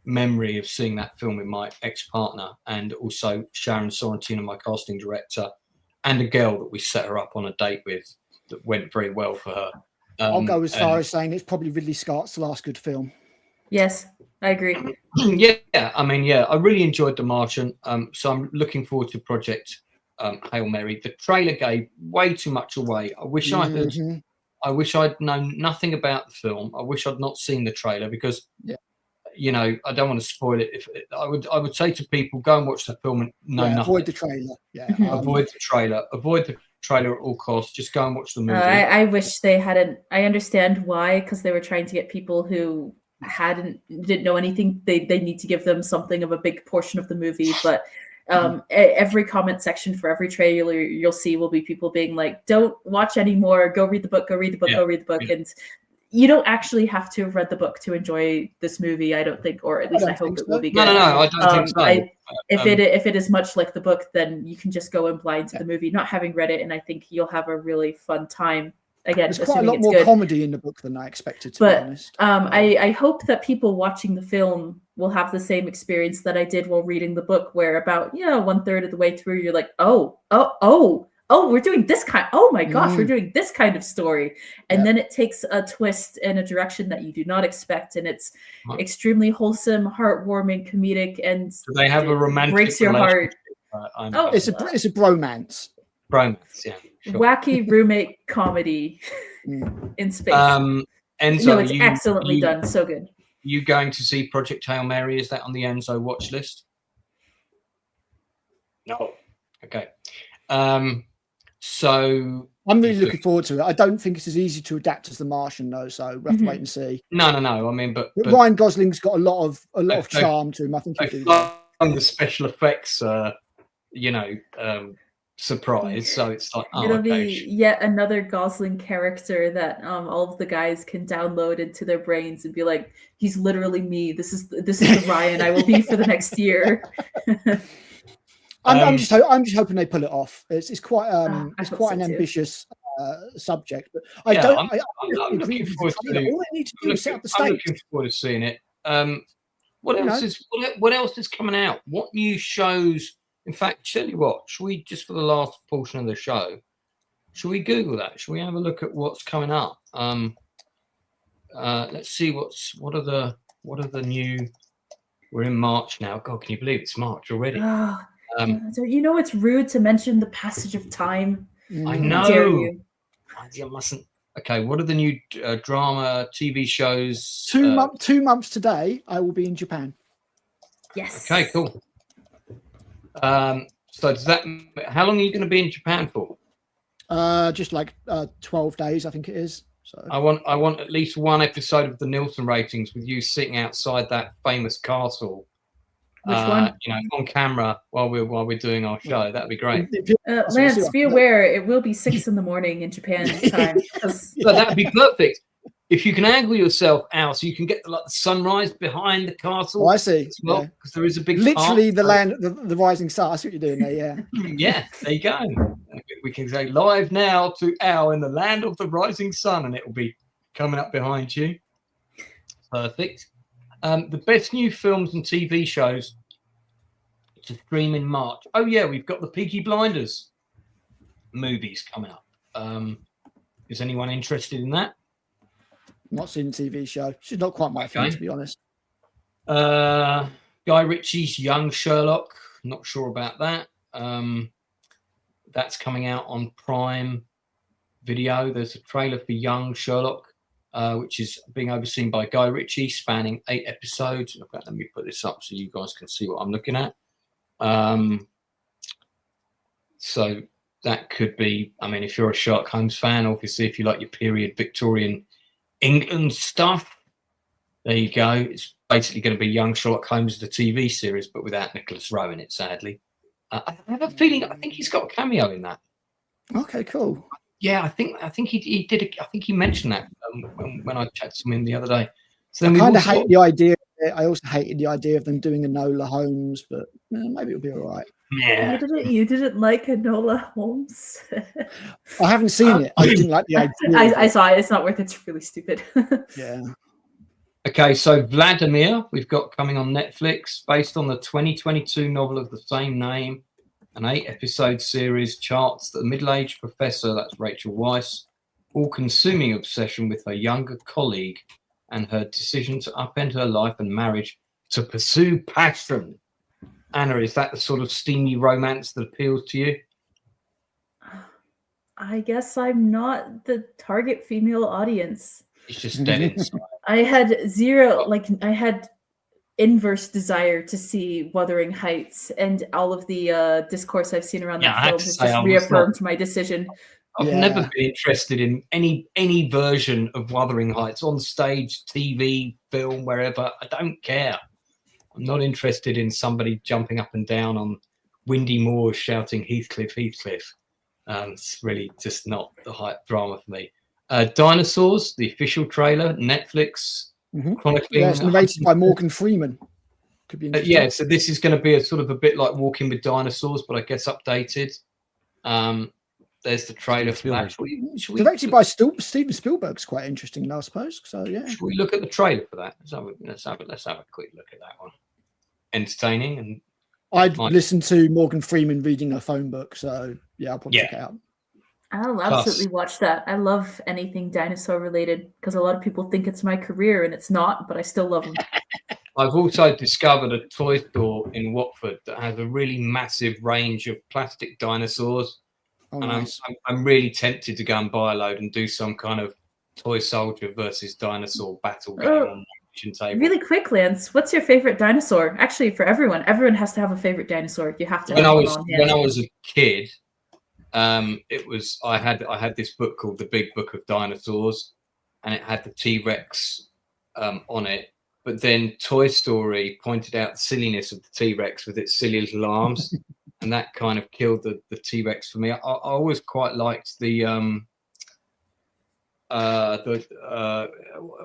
memory of seeing that film with my ex-partner, and also Sharon Sorrentino, my casting director, and a girl that we set her up on a date with that went very well for her. I'll go as far as saying it's probably Ridley Scott's last good film. Yes, I agree. I mean, I really enjoyed The Martian. So I'm looking forward to Project Hail Mary. The trailer gave way too much away. I wish I'd known nothing about the film. I wish I'd not seen the trailer because, I don't want to spoil it. I would say to people, go and watch the film and know nothing. Avoid the trailer. Yeah, avoid the traiknow the trailer at all costs. Just go and watch the movie. I wish they hadn't. I understand why, because they were trying to get people who didn't know anything. They need to give them something of a big portion of the movie, but. Every comment section for every trailer you'll see will be people being like, don't watch anymore, go read the book, go read the book. And you don't actually have to have read the book to enjoy this movie, I don't think, or at least I hope it will be good. No, I don't think so. If it is much like the book, then you can just go in blind to the movie, not having read it, and I think you'll have a really fun time. Again, there's quite a lot more comedy in the book than I expected, to be honest. I hope that people watching the film will have the same experience that I did while reading the book, where about 1/3 of the way through, you're like, oh, we're doing this kind. Oh my gosh, we're doing this kind of story, and then it takes a twist in a direction that you do not expect, and it's extremely wholesome, heartwarming, comedic, and so they have a romantic breaks your heart. It's a bromance. Bromance, yeah. Sure. Wacky roommate comedy in space. Enzo, it's excellently done. So good. You going to see Project Hail Mary? Is that on the Enzo watch list? No. Okay. So I'm really looking forward to it. I don't think it's as easy to adapt as The Martian, though. So we'll have to wait and see. No. I mean, but Ryan Gosling's got a lot of charm to him. I think he'll do the special effects, surprise. So it's like, it'll be yet another Gosling character that all of the guys can download into their brains and be like, he's literally me. This is the Ryan I will be for the next year. I'm just hoping they pull it off. It's quite an ambitious subject, but I'm looking forward to it. All they need to do is set up the stage. I'm looking forward to seeing it. What else is coming out? What new shows? In fact, tell you what, should we, just for the last portion of the show, should we Google that? Should we have a look at what's coming up? Let's see what are the new. We're in March now. God, can you believe it's March already? It's rude to mention the passage of time. I know. I mustn't. Okay, what are the new drama TV shows? 2 months today, I will be in Japan. Yes. Okay, cool. So does that? How long are you going to be in Japan for? Just like 12 days, I think it is. So I want at least one episode of the Nielsen ratings with you sitting outside that famous castle. Which one? You know, on camera while we're doing our show. That'd be great. Lance, be aware it will be 6 in the morning in Japan time. So that'd be perfect. If you can angle yourself out so you can get the sunrise behind the castle. Oh, I see. As well, because there is a big literally park. the land, the rising star. I see what you're doing there. Yeah. Yeah, there you go. We can say live now to Al in the land of the rising sun, and it will be coming up behind you. Perfect. The best new films and TV shows to stream in March. Oh yeah, we've got the Peaky Blinders movies coming up. Is anyone interested in that? Not seen the TV show. She's not quite my thing, to be honest. Guy Ritchie's Young Sherlock. Not sure about that. That's coming out on Prime Video. There's a trailer for Young Sherlock, which is being overseen by Guy Ritchie, spanning 8 episodes. Let me put this up so you guys can see what I'm looking at. So that could be, I mean, if you're a Sherlock Holmes fan, obviously, if you like your period Victorian England stuff, there you go. It's basically going to be Young Sherlock Holmes, the TV series, but without Nicholas Rowe in it, sadly. I have a feeling, I think he's got a cameo in that. Okay, cool. Yeah, I think he did. I think he mentioned that when I chatted to him the other day. So I then kind of hate the idea. I also hated the idea of them doing Enola Holmes, but maybe it'll be all right. Yeah. You didn't like Enola Holmes? I haven't seen it. I didn't like the idea. I saw it. It's not worth it. It's really stupid. Yeah. Okay, so Vladimir, we've got coming on Netflix, based on the 2022 novel of the same name. An 8-episode series charts the middle-aged professor, that's Rachel Weisz, all-consuming obsession with her younger colleague and her decision to upend her life and marriage to pursue passion. Anna, is that the sort of steamy romance that appeals to you? I guess I'm not the target female audience. It's just dead inside. I had zero, I had inverse desire to see Wuthering Heights, and all of the discourse I've seen around that film has just reaffirmed my decision. I've never been interested in any version of Wuthering Heights on stage, TV, film, wherever. I don't care. I'm not interested in somebody jumping up and down on windy moors shouting Heathcliff, Heathcliff. It's really just not the hype drama for me. Dinosaurs, the official trailer, Netflix, chronicling. Yeah, it's narrated by Morgan Freeman. Could be interesting. Yeah, so this is going to be a sort of a bit like Walking with Dinosaurs, but I guess updated. There's the trailer for that. Directed by Steven Spielberg's quite interesting, I suppose. So yeah. Should we look at the trailer for that? Let's have a quick look at that one. Entertaining, and I'd listen to Morgan Freeman reading a phone book. So yeah, I'll probably check it out. I'll absolutely watch that. I love anything dinosaur related because a lot of people think it's my career and it's not, but I still love them. I've also discovered a toy store in Watford that has a really massive range of plastic dinosaurs. Oh, and nice. I'm really tempted to go and buy a load and do some kind of toy soldier versus dinosaur battle game on the kitchen table. Really quick, Lance, what's your favorite dinosaur? Actually, for everyone has to have a favorite dinosaur. You have to. When I was a kid, it was I had this book called The Big Book of Dinosaurs, and it had the T-Rex on it. But then Toy Story pointed out the silliness of the T-Rex with its silly little arms. And that kind of killed the T-Rex for me. I always quite liked the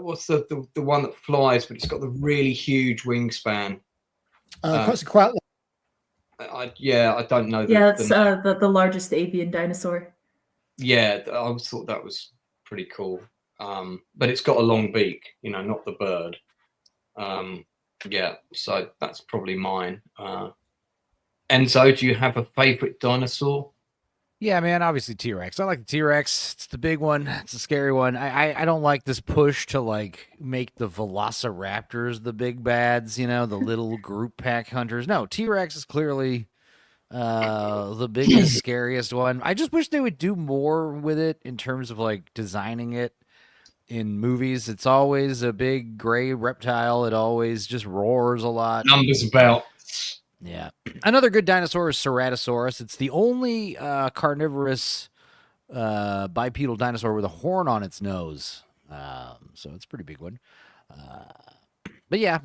what's the one that flies, but it's got the really huge wingspan. Quetzalcoatl. I don't know. It's the largest avian dinosaur. Yeah, I thought that was pretty cool. But it's got a long beak, not the bird. So that's probably mine. Enzo, do you have a favorite dinosaur? Yeah, man, obviously T-Rex. I like the T-Rex. It's the big one. It's a scary one. I don't like this push to make the velociraptors the big bads, the little group pack hunters. No, T-Rex is clearly the biggest, scariest one. I just wish they would do more with it in terms of designing it in movies. It's always a big gray reptile. It always just roars a lot. Numbers about. Yeah. Another good dinosaur is Ceratosaurus. It's the only carnivorous bipedal dinosaur with a horn on its nose. So it's a pretty big one. But yeah,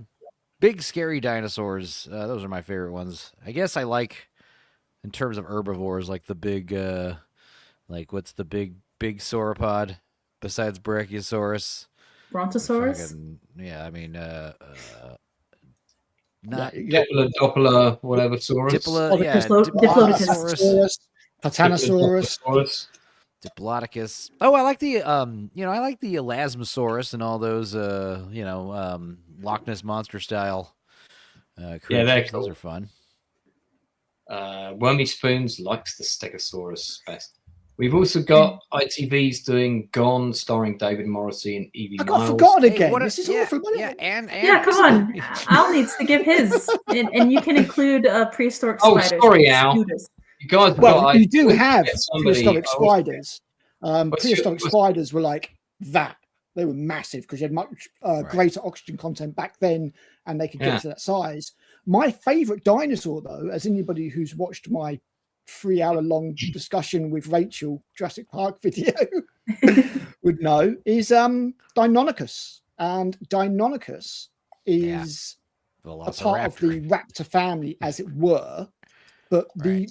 big scary dinosaurs. Those are my favorite ones. I guess I like, in terms of herbivores, like the big, like what's the big sauropod besides Brachiosaurus? Brontosaurus? Yeah, I mean, not Doppler, whatever saurus. Diplodocus, Titanosaurus, Diplodocus. Oh, I like the I like the Elasmosaurus and all those Loch Ness Monster style creatures. Yeah, they're cool. Those are fun. Wormy Spoons likes the Stegosaurus best. We've also got ITV's doing Gone, starring David Morrissey and Evie I got Miles. forgotten again. This is awful. Yeah, come on. Al needs to give his, and you can include prehistoric spiders. Oh, sorry, Al. You guys, you do have prehistoric spiders. Prehistoric spiders were like that. They were massive because you had much greater oxygen content back then, and they could get to that size. My favorite dinosaur, though, as anybody who's watched my 3-hour-long discussion with Rachel Jurassic Park video would know, is Deinonychus. And Deinonychus is a part of the raptor family, as it were, but the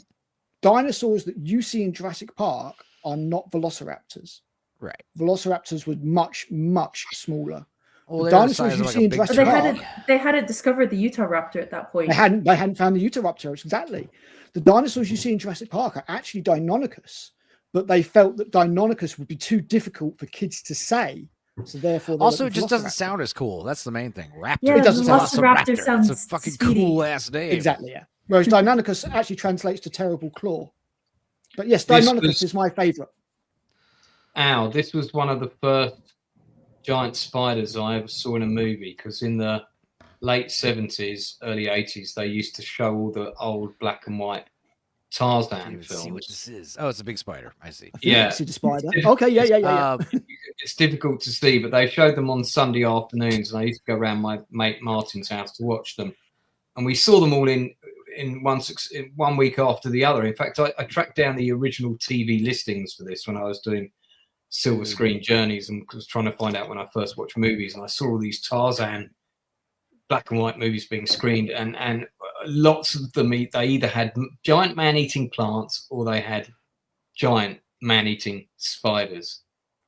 dinosaurs that you see in Jurassic Park are not velociraptors. Right. Velociraptors were much, much smaller. Well, the dinosaurs you see in Jurassic Park, they hadn't discovered the Utahraptor at that point. They hadn't found the Utahraptor, exactly. The dinosaurs you see in Jurassic Park are actually Deinonychus, but they felt that Deinonychus would be too difficult for kids to say. So therefore, also it just doesn't sound as cool. That's the main thing. Raptor. Yeah, it doesn't sound Velociraptor sounds it's a fucking speedy. cool ass name. Exactly, yeah. Whereas Deinonychus actually translates to terrible claw. But yes, Deinonychus is my favorite. Al, this was one of the first giant spiders I ever saw in a movie, because in the late 70s, early 80s, they used to show all the old black and white Tarzan films. See what this is. Oh, it's a big spider. I see. I see the spider. Okay, yeah. It's difficult to see, but they showed them on Sunday afternoons, and I used to go around my mate Martin's house to watch them. And we saw them all in 1 week after the other. In fact, I tracked down the original TV listings for this when I was doing silver screen journeys and was trying to find out when I first watched movies, and I saw all these Tarzan black and white movies being screened, and lots of them, they either had giant man-eating plants or they had giant man-eating spiders.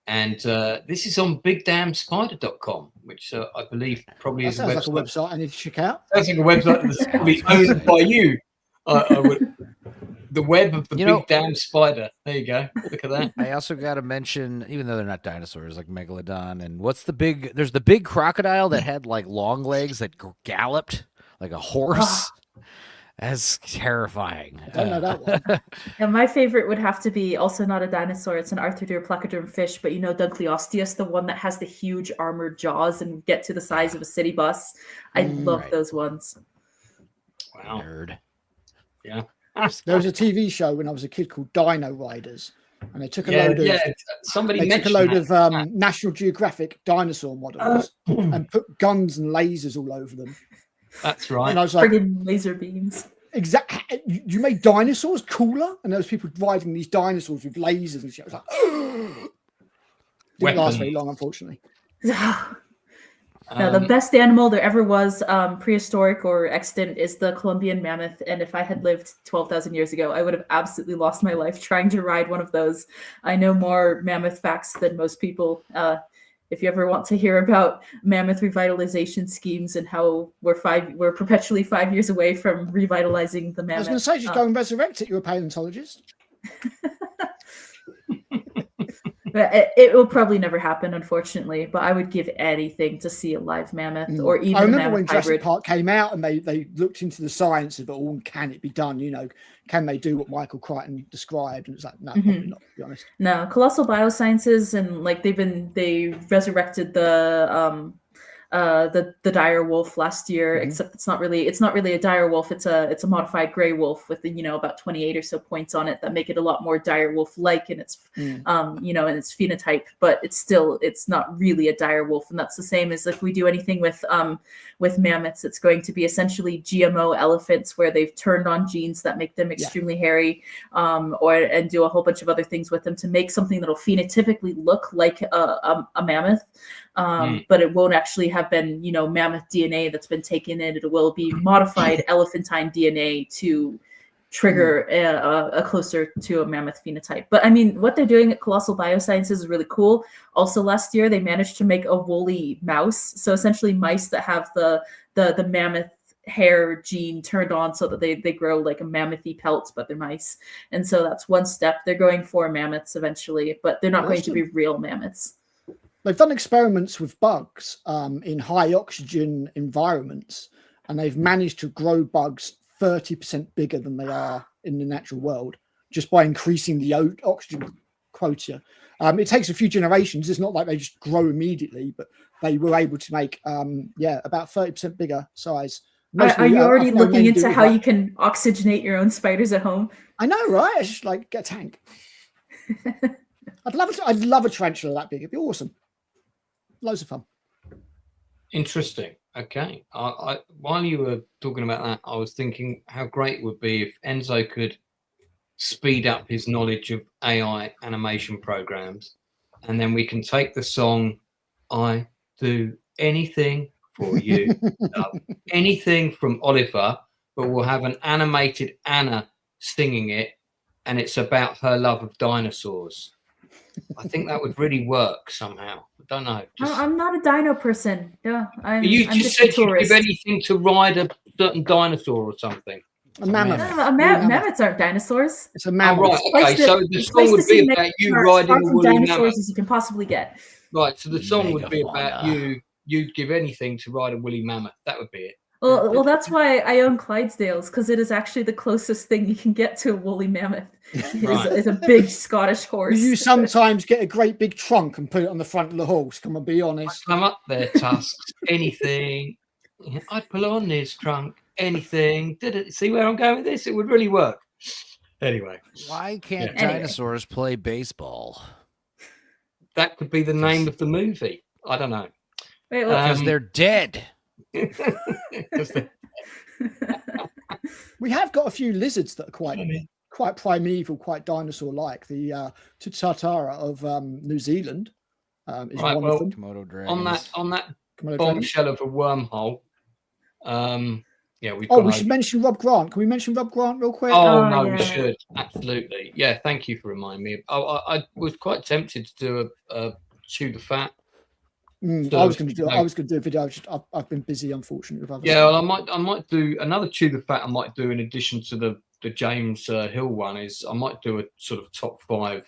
And this is on bigdamnspider.com, which I believe probably is like a website I need to check out. Sounds like a website that's probably owned by you. I would. The web of the big damn spider. There you go. Look at that. I also got to mention, even though they're not dinosaurs, like Megalodon, and there's the big crocodile that had like long legs that galloped like a horse. That's terrifying. I don't know that one. And my favorite would have to be also not a dinosaur. It's an arthrodere placoderm fish, but Dunkleosteus, the one that has the huge armored jaws and get to the size of a city bus. I love those ones. Wow. Nerd. Yeah. There was a TV show when I was a kid called Dino Riders, and they took a load of National Geographic dinosaur models and put guns and lasers all over them. That's right. And I was like, friggin' laser beams. Exactly. You made dinosaurs cooler, and there was people riding these dinosaurs with lasers and shit. I was like, didn't last very long, unfortunately. No, the best animal there ever was, prehistoric or extant, is the Columbian mammoth. And if I had lived 12,000 years ago, I would have absolutely lost my life trying to ride one of those. I know more mammoth facts than most people. If you ever want to hear about mammoth revitalization schemes and how we're perpetually 5 years away from revitalizing the mammoth. I was going to say, just go and resurrect it. You're a paleontologist. It will probably never happen, unfortunately, but I would give anything to see a live mammoth or even I remember a when hybrid. Jurassic Park came out and they looked into the science of it all, and can it be done? Can they do what Michael Crichton described? And it's like, no, probably not, to be honest. No, Colossal Biosciences, and like they resurrected the the dire wolf last year, except it's not really a dire wolf. It's a modified gray wolf with about 28 or so points on it that make it a lot more dire wolf like in its in its phenotype, but it's not really a dire wolf. And that's the same as if we do anything with mammoths, it's going to be essentially GMO elephants where they've turned on genes that make them extremely hairy, and do a whole bunch of other things with them to make something that'll phenotypically look like a mammoth. But it won't actually have been, mammoth DNA that's been taken in. It will be modified elephantine DNA to trigger a closer to a mammoth phenotype. But I mean, what they're doing at Colossal Biosciences is really cool. Also, last year they managed to make a woolly mouse. So essentially, mice that have the mammoth hair gene turned on so that they grow like a mammothy pelt, but they're mice. And so that's one step. They're going for mammoths eventually, but they're not going to be real mammoths. They've done experiments with bugs in high oxygen environments, and they've managed to grow bugs 30% bigger than they are in the natural world just by increasing the oxygen quota. It takes a few generations. It's not like they just grow immediately, but they were able to make, about 30% bigger size. Are you already looking into how you can oxygenate your own spiders at home? I know, right? I just get a tank. I'd love a tarantula that big. It'd be awesome. Loads of fun. Interesting. Okay. I while you were talking about that, I was thinking how great it would be if Enzo could speed up his knowledge of AI animation programs, and then we can take the song "I Do Anything for You," anything from Oliver, but we'll have an animated Anna singing it, and it's about her love of dinosaurs. I think that would really work somehow. I don't know. I'm not a dino person. Yeah, I'm just said you'd give anything to ride a certain dinosaur or something. A mammoth. Mammoths aren't dinosaurs. It's a mammoth. Oh, right. Okay. So the song would be about you riding a woolly dinosaurs as you can possibly get. Right. So the song would be about you. You'd give anything to ride a woolly mammoth. That would be it. Well, that's why I own Clydesdales, because it is actually the closest thing you can get to a woolly mammoth. Is a big Scottish horse. You sometimes get a great big trunk and put it on the front of the horse. Come on, be honest. Come up there, tusks. Anything. I'd pull on this trunk. Anything. Did it? See where I'm going with this? It would really work. Anyway. Why can't dinosaurs play baseball? That could be the name of the movie. I don't know. Because they're dead. We have got a few lizards that are quite primeval, quite dinosaur-like. The Tuatara of New Zealand is one of them. On that bombshell of a wormhole. We should mention Rob Grant. Can we mention Rob Grant real quick? We should absolutely. Yeah, thank you for reminding me. I was quite tempted to do a chew the fat. I was going to do a video. I've been busy, unfortunately. With other stuff. Well, I might do another chew the fat. I might do in addition to the James Hill one. I might do a sort of top 5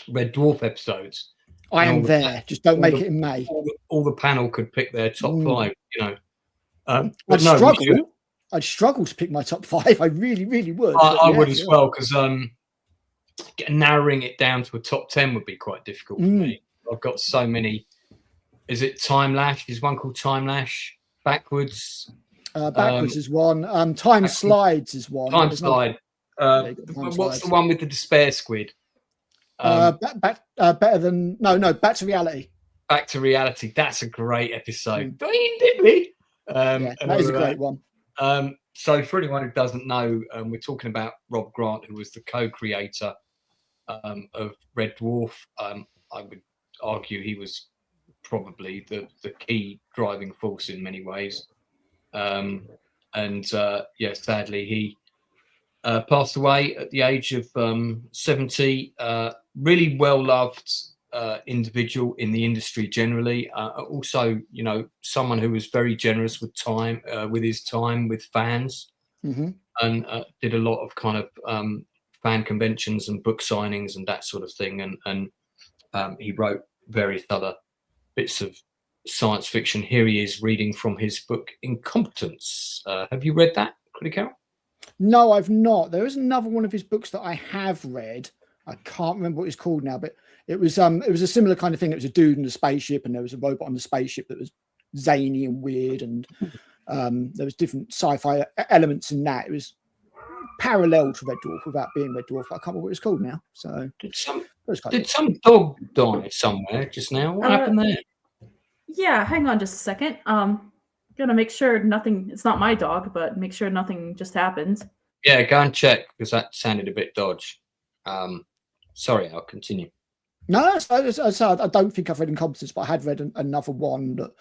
Red Dwarf episodes. I am there. Just don't make it in May. All the panel could pick their top 5. I'd struggle to pick my top 5. I really, really would. I would as well, because narrowing it down to a top 10 would be quite difficult for me. I've got so many. Is it Time Lash? Is one called Time Lash? Backwards. Backwards is one. Time Slides is one. Time Slide. What's the one with the despair squid? Better than Back to Reality. Back to Reality. That's a great episode. That is a great one. So for anyone who doesn't know, we're talking about Rob Grant, who was the co-creator of Red Dwarf. I would argue he was probably the key driving force in many ways. Sadly, he passed away at the age of 70. Really well-loved individual in the industry generally. Also, someone who was very generous with time, with fans, and did a lot of kind of fan conventions and book signings and that sort of thing. And he wrote various other bits of science fiction. Here he is reading from his book Incompetence. Have you read that, Critical? No, I've not. There is another one of his books that I have read. I can't remember what it's called now, but It was a similar kind of thing. It was a dude in a spaceship, and there was a robot on the spaceship that was zany and weird, and there was different sci-fi elements in that. It was parallel to Red Dwarf without being Red Dwarf. I can't remember what it's called now. So did some dog die somewhere just now? What happened there? Yeah, hang on just a second. Gonna make sure nothing. It's not my dog, but make sure nothing just happened. Yeah, go and check because that sounded a bit dodgy. Sorry, I'll continue. No, I don't think I've read Incompetence, but I had read another one that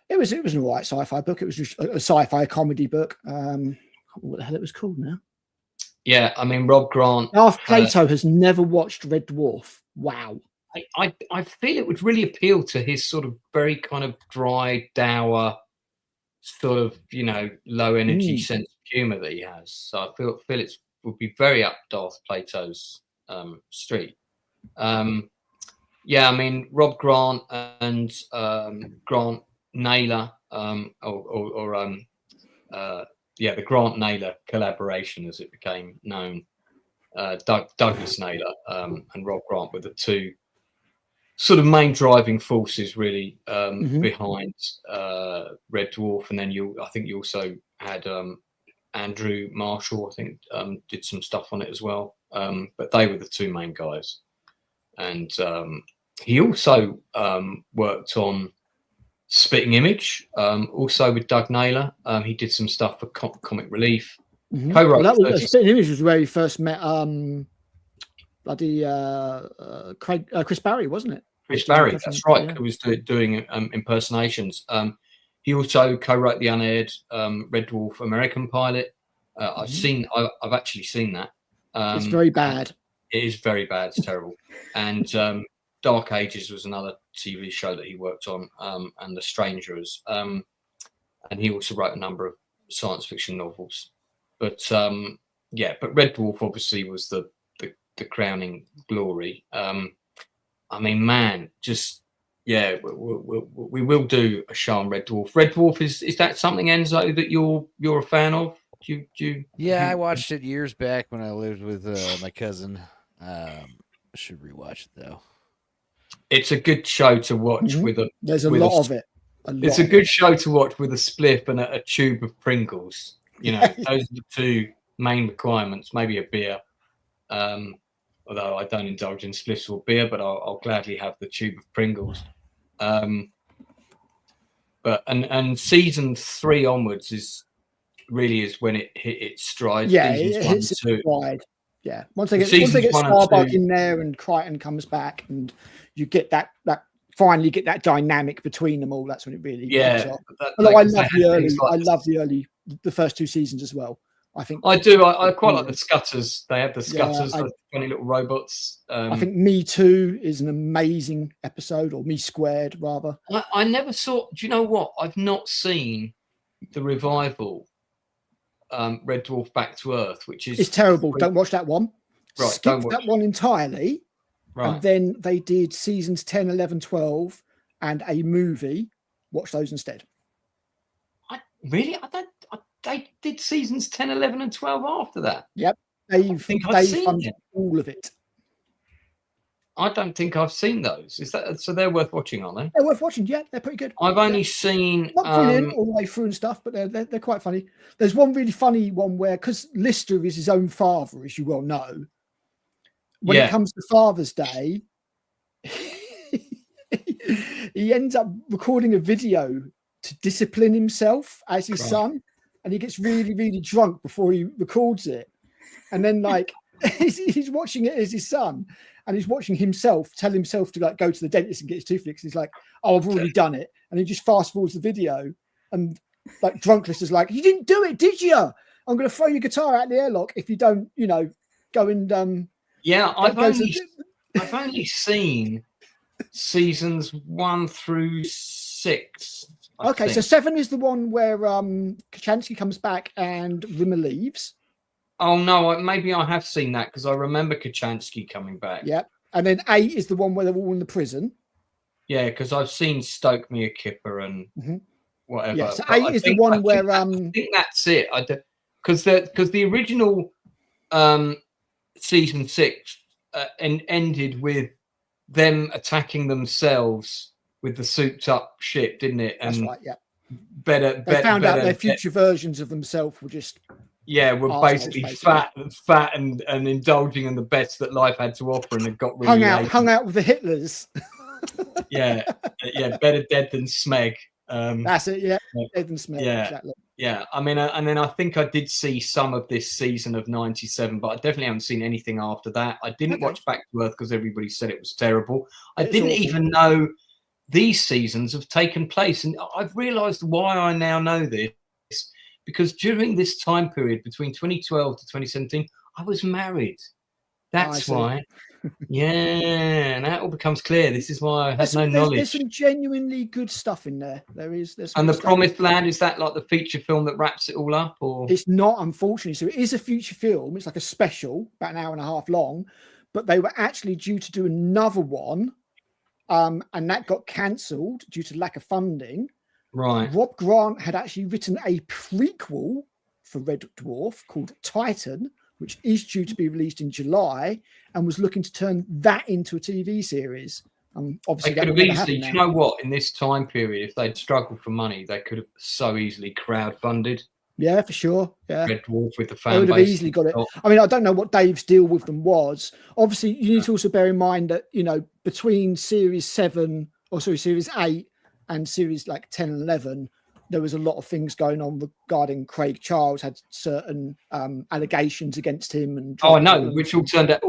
it was an alright sci-fi book. It was just a sci-fi comedy book. I can't remember what the hell it was called now. Yeah, I mean Rob Grant. Ralph Plato has never watched Red Dwarf. Wow. I feel it would really appeal to his sort of very kind of dry, dour, sort of, you know, low energy sense of humour that he has. So I feel it would be very up Darth Plato's street. Yeah, I mean Rob Grant and Grant Naylor, the Grant Naylor collaboration, as it became known. Douglas Naylor and Rob Grant were the two sort of main driving forces really behind Red Dwarf, and then I think you also had Andrew Marshall, I think, did some stuff on it as well. But they were the two main guys, and he also worked on Spitting Image, also with Doug Naylor. He did some stuff for Comic Relief. Co-wrote Spitting Image was where he first met Chris Barry, wasn't it? Chris Barry, that's right. Yeah. Who was doing impersonations. He also co-wrote the unaired Red Dwarf American pilot. I've actually seen that. It's very bad. It is very bad. It's terrible. And Dark Ages was another TV show that he worked on, and The Strangers. And he also wrote a number of science fiction novels. But but Red Dwarf obviously was the crowning glory. I mean, man, just we will do a show on Red Dwarf. Red Dwarf is that something, Enzo, that you're a fan of? I watched it years back when I lived with my cousin. I should rewatch it though. It's a good show to watch There's a lot of it. It's a good show to watch with a spliff and a tube of Pringles. You know, those are the two main requirements. Maybe a beer. Although I don't indulge in spliffs or beer, but I'll gladly have the tube of Pringles. But season 3 onwards is when it hit its stride. Yeah, it hits its stride. Yeah, once they get Starbuck in there and Crichton comes back, and you get that finally get that dynamic between them all. That's when it really I love the first 2 seasons as well. I think I do. I quite like the Scutters. They have the Scutters, the funny little robots. I think Me Too is an amazing episode, or Me Squared rather. I never saw. Do you know what? I've not seen the revival, Red Dwarf Back to Earth, which is it's terrible. Don't watch that one. Right, skip that one entirely. Right. And then they did seasons 10, 11, 12, and a movie. Watch those instead. They did seasons 10, 11, and 12 after that. Yep. They've funded all of it. I don't think I've seen those. Is that so? They're worth watching, aren't they? They're worth watching. Yeah, they're pretty good. I've only seen not brilliant all the way through and stuff, but they're quite funny. There's one really funny one where, because Lister is his own father, as you well know, when it comes to Father's Day, he ends up recording a video to discipline himself as his son, and he gets really, really drunk before he records it. And then, like, he's watching it as his son, and he's watching himself tell himself to like go to the dentist and get his tooth fixed. He's like, "Oh, I've already done it," and he just fast forwards the video, and like drunk Lister's like, "You didn't do it, did you? I'm going to throw your guitar out the airlock if you don't, go and." Yeah, I've only seen seasons 1 through 6. Okay, so 7 is the one where Kachansky comes back and Rimmer leaves. Oh no, maybe I have seen that because I remember Kachansky coming back. Yeah, and then 8 is the one where they're all in the prison. Yeah, because I've seen Stoke Me a Kipper and whatever. Yeah, so 8 is the one where I think that's it. Because the original season 6 ended with them attacking themselves with the souped up ship, didn't it? And That's right. Yeah. They found out their future versions of themselves were just were basically fat and indulging in the best that life had to offer, and it got really hung out with the Hitlers. yeah, better dead than Smeg. That's it. Yeah, dead than Smeg. Yeah, exactly. Yeah. I mean, and then I think I did see some of this season of '97, but I definitely haven't seen anything after that. I didn't watch Back to Earth because everybody said it was terrible. I didn't even know these seasons have taken place, and I've realised why I now know this, because during this time period between 2012 to 2017, I was married. That's why. Yeah, now it all becomes clear. This is why I had no knowledge. There's some genuinely good stuff in there. There's and The Promised Land, is that like the feature film that wraps it all up, or it's not, unfortunately. So it is a feature film. It's like a special, about an hour and a half long, but they were actually due to do another one, and that got cancelled due to lack of funding. Right. Rob Grant had actually written a prequel for Red Dwarf called Titan, which is due to be released in July, and was looking to turn that into a TV series. Obviously, they could have easily, do you know what, in this time period, if they'd struggled for money, they could have so easily crowdfunded. Yeah, for sure. Yeah, Red Dwarf with the fan they would have base easily got it. I mean, I don't know what Dave's deal with them was. Obviously, you need to also bear in mind that, you know, between series 8 and series like 10 and 11, there was a lot of things going on regarding Craig Charles had certain allegations against him, and I know, which all turned out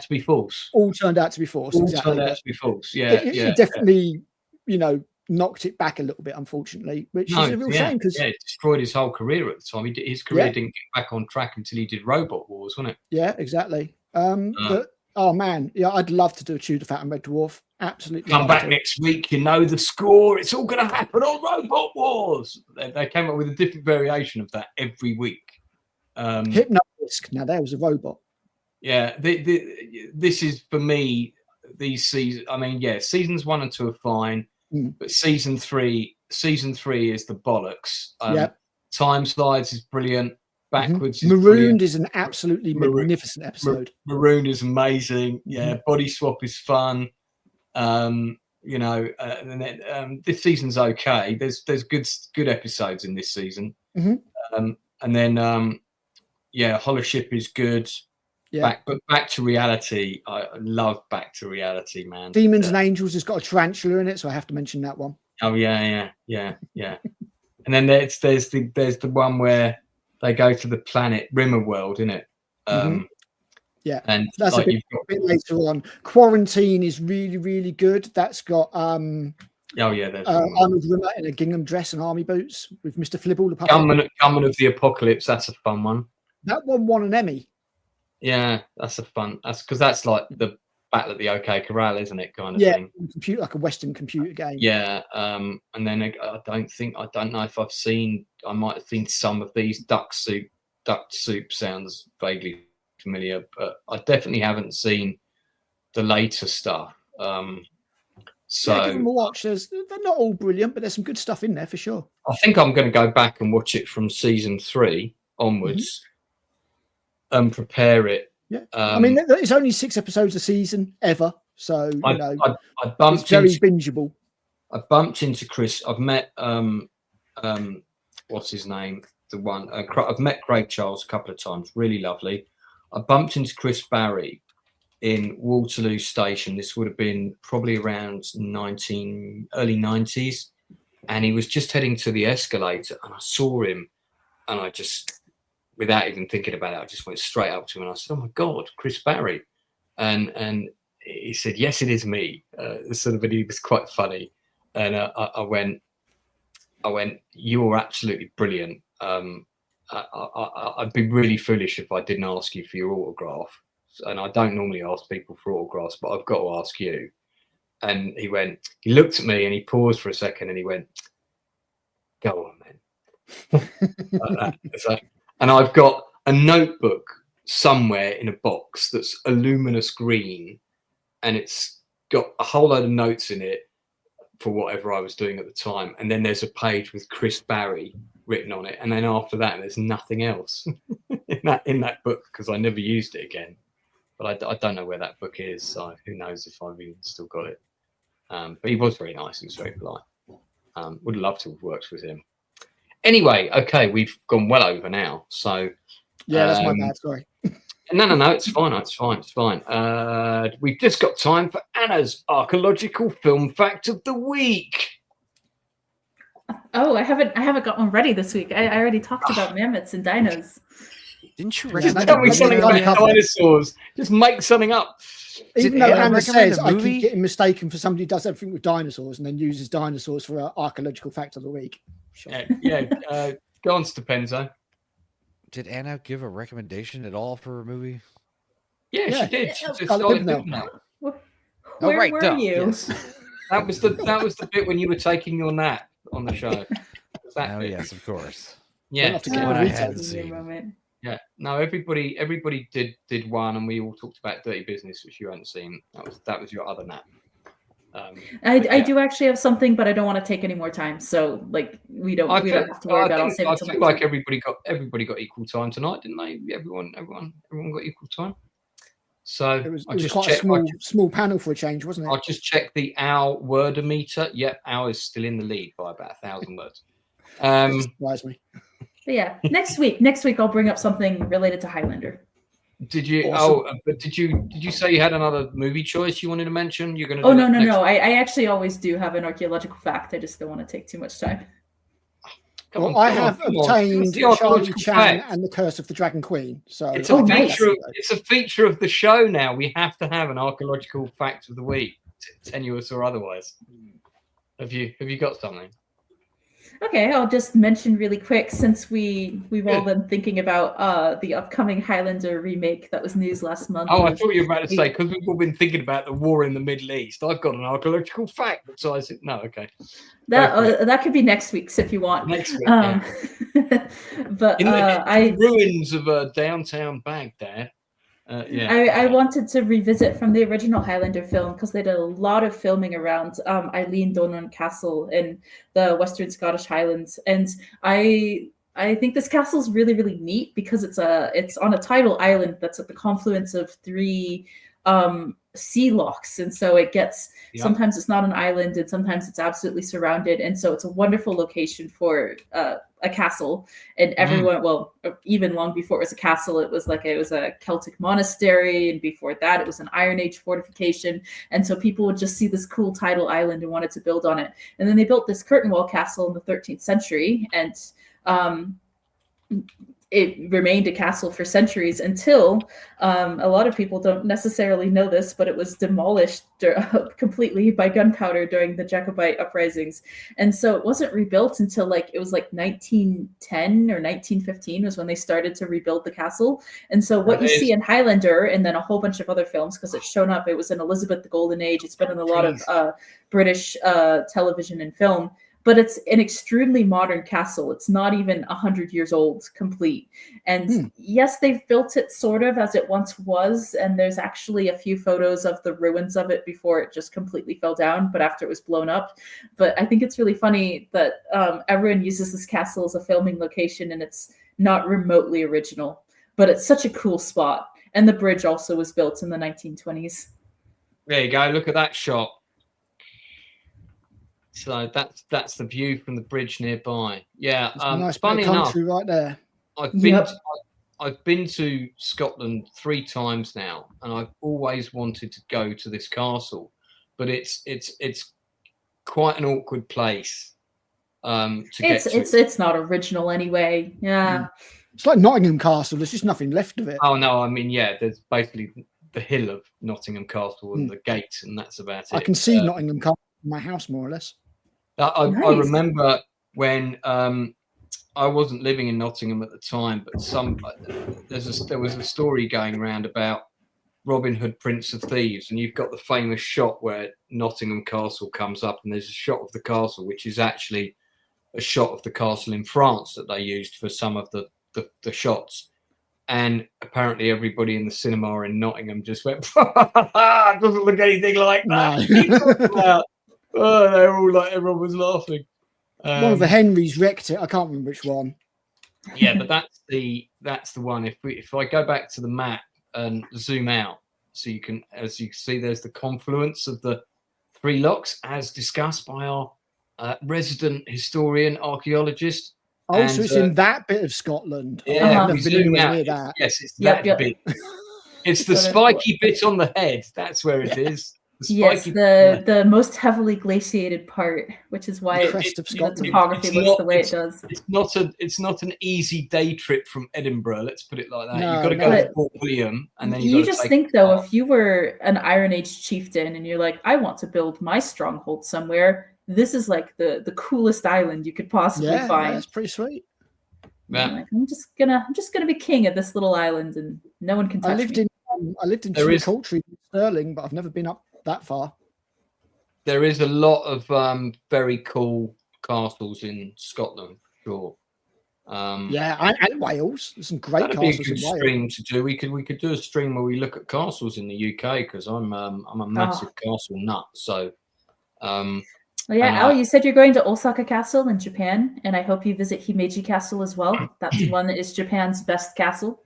to be false. All turned out to be false. Turned out to be false. Yeah, it definitely, you know, knocked it back a little bit, unfortunately, which is a real shame because it destroyed his whole career at the time. His career didn't get back on track until he did Robot Wars, wasn't it? Yeah, exactly. But oh man, yeah, I'd love to do a Tudor Fat and Red Dwarf. Absolutely. Come back next week. You know the score. It's all going to happen on Robot Wars. They came up with a different variation of that every week. Hypnotisk. Now there was a robot. Yeah, this is for me. These seasons. I mean, yeah, seasons 1 and 2 are fine, but season 3 is the bollocks. Time Slides is brilliant. Backwards. Marooned is an absolutely magnificent episode. Marooned is amazing. Yeah, Body Swap is fun. You know, and then, this season's okay. There's good episodes in this season. And then Hollership is good. Yeah, but Back to Reality, I love Back to Reality, man. Demons and Angels has got a tarantula in it, so I have to mention that one. Oh yeah. And then there's the one where they go to the planet Rimmerworld, isn't it? Yeah, and that's like a bit later on. Quarantine is really, really good. That's got Arnold Rimmer in a gingham dress and army boots with Mr. Flibble the puppet. Gunman of the Apocalypse. That's a fun one. That one won an Emmy. Yeah, that's because that's like the Battle at the OK Corral, isn't it? Kind of thing. Computer, like a Western computer game. Yeah, and then I don't know if I've seen. I might have seen some of these. Duck Soup sounds vaguely familiar, but I definitely haven't seen the later stuff. So give them a watch. They're not all brilliant, but there's some good stuff in there for sure. I think I'm going to go back and watch it from season 3 onwards and prepare it. Yeah, I mean, it's only 6 episodes a season ever, so I bumped it's very into, bingeable. I bumped into Chris. I've met what's his name? I've met Craig Charles a couple of times. Really lovely. I bumped into Chris Barry in Waterloo Station. This would have been probably around early 90s, and he was just heading to the escalator, and I saw him, and I just, without even thinking about it, I just went straight up to him and I said, "Oh my God, Chris Barry," and he said, "Yes, it is me." Sort of, he was quite funny, and I went, "You're absolutely brilliant. I'd be really foolish if I didn't ask you for your autograph. And I don't normally ask people for autographs, but I've got to ask you." And he looked at me and he paused for a second and he went, "Go on, then." Like that. And I've got a notebook somewhere in a box that's a luminous green, and it's got a whole load of notes in it for whatever I was doing at the time. And then there's a page with Chris Barry written on it, and then after that there's nothing else in that book because I never used it again. but I don't know where that book is, so who knows if I've even still got it. But he was very nice. He was very polite. Would love to have worked with him. Anyway, okay, we've gone well over now. So yeah, that's my bad. Sorry. No, it's fine. It's fine. We've just got time for Anna's archaeological film fact of the week. Oh, I haven't got one ready this week. I already talked about mammoths and dinos. Didn't you Just tell me something about dinosaurs. Just make something up. Even though Anna says I keep getting mistaken for somebody who does everything with dinosaurs and then uses dinosaurs for an archaeological fact of the week. Sure. Yeah. Go on, Stupenzo. Did Anna give a recommendation at all for a movie? Yeah, she did. She just started Where were you? Yes. That was the bit when you were taking your nap on the show. Yes, of course. Yeah. What I hadn't seen. Yeah. No, everybody did one, and we all talked about Dirty Business, which you hadn't seen. That was your other nap. I do actually have something, but I don't want to take any more time. So we don't have to worry about it. I feel like everybody got equal time tonight, didn't they? Everyone got equal time. So it was quite a small panel for a change, wasn't it? I just checked the OWL wordometer. Yep, OWL is still in the lead by about 1,000 words. Surprised me. But yeah, next week I'll bring up something related to Highlander. Did you? Awesome. Oh, but did you say you had another movie choice you wanted to mention? You're going to? Oh no! I actually always do have an archaeological fact. I just don't want to take too much time. I have obtained Charlie Chan and the Curse of the Dragon Queen. So it's a feature of the show now. We have to have an archaeological fact of the week, tenuous or otherwise. Have you got something? Okay, I'll just mention really quick, since we've all been thinking about the upcoming Highlander remake that was news last month. Oh, I thought you were about to say, because we've all been thinking about the war in the Middle East, I've got an archaeological fact. So I said, no, okay. That could be next week's if you want. Next week, yeah. But in the ruins of downtown Baghdad. I wanted to revisit from the original Highlander film because they did a lot of filming around Eileen Donan Castle in the Western Scottish Highlands, and I think this castle is really, really neat because it's on a tidal island that's at the confluence of 3 sea locks, and so it gets sometimes it's not an island and sometimes it's absolutely surrounded, and so it's a wonderful location for a castle. And everyone, well, even long before it was a castle, it was a Celtic monastery, and before that it was an Iron Age fortification, and so people would just see this cool tidal island and wanted to build on it. And then they built this curtain wall castle in the 13th century, and it remained a castle for centuries until a lot of people don't necessarily know this, but it was demolished completely by gunpowder during the Jacobite uprisings. And so it wasn't rebuilt until it was 1910 or 1915 was when they started to rebuild the castle. And so what you see in Highlander and then a whole bunch of other films, because it's shown up, it was in Elizabeth the Golden Age. It's been in a lot of British television and film. But it's an extremely modern castle. It's not even 100 years old complete. And yes, they've built it sort of as it once was. And there's actually a few photos of the ruins of it before it just completely fell down, but after it was blown up. But I think it's really funny that everyone uses this castle as a filming location, and it's not remotely original. But it's such a cool spot. And the bridge also was built in the 1920s. There you go. Look at that shot. So that's the view from the bridge nearby. Yeah, nice funny enough, right there. I've been to Scotland 3 times now, and I've always wanted to go to this castle, but it's quite an awkward place to get to. It's not original anyway. Yeah, it's like Nottingham Castle. There's just nothing left of it. Oh no, I mean there's basically the hill of Nottingham Castle and the gate, and that's about it. I can see Nottingham Castle in my house more or less. I remember when I wasn't living in Nottingham at the time, but there was a story going around about Robin Hood, Prince of Thieves, and you've got the famous shot where Nottingham Castle comes up, and there's a shot of the castle, which is actually a shot of the castle in France that they used for some of the shots. And apparently everybody in the cinema in Nottingham just went, it doesn't look anything like that. No. Oh, they were all everyone was laughing. One of the Henrys wrecked it. I can't remember which one. Yeah, but that's the one. If I go back to the map and zoom out, So you can, as you can see, there's the confluence of the three locks, as discussed by our resident historian, archaeologist. Oh, so it's in that bit of Scotland. Yeah, I've never been anywhere near that. Yes, it's that bit. It's the spiky bit on the head. That's where it is. Yes, the most heavily glaciated part, which is why the topography looks the way it does. It's not an easy day trip from Edinburgh. Let's put it like that. No, You've got to go to Port William, and then you just think though, if you were an Iron Age chieftain and you're like, I want to build my stronghold somewhere, this is like the coolest island you could possibly find. Yeah, it's pretty sweet. Yeah. Like, I'm just gonna be king of this little island, and no one can touch me. I lived in Coultry, Stirling, but I've never been up that far. There is a lot of very cool castles in Scotland, sure. And Wales. There's some great That'd be a castles good in Wales. stream to do. We could do a stream where we look at castles in the UK, because I'm a massive castle nut. So, well, yeah, Al, you said you're going to Osaka Castle in Japan, and I hope you visit Himeji Castle as well. That's one that is Japan's best castle.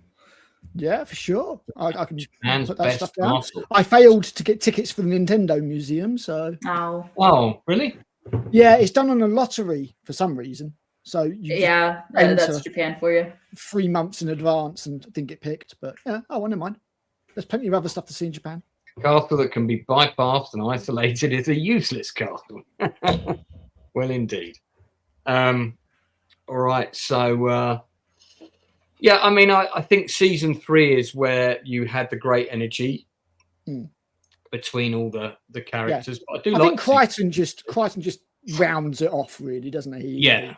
Yeah, for sure. I can Japan's put that best stuff down. castle. I failed to get tickets for the Nintendo Museum, so. Oh, really? Yeah, it's done on a lottery for some reason. So you that's Japan for you. 3 months in advance and didn't get picked, but yeah, never mind. There's plenty of other stuff to see in Japan. Castle that can be bypassed and isolated is a useless castle. Well, indeed. All right, so yeah, I mean, I think season 3 is where you had the great energy between all the characters. Yeah. But I think Crichton just rounds it off, really, doesn't he? Yeah.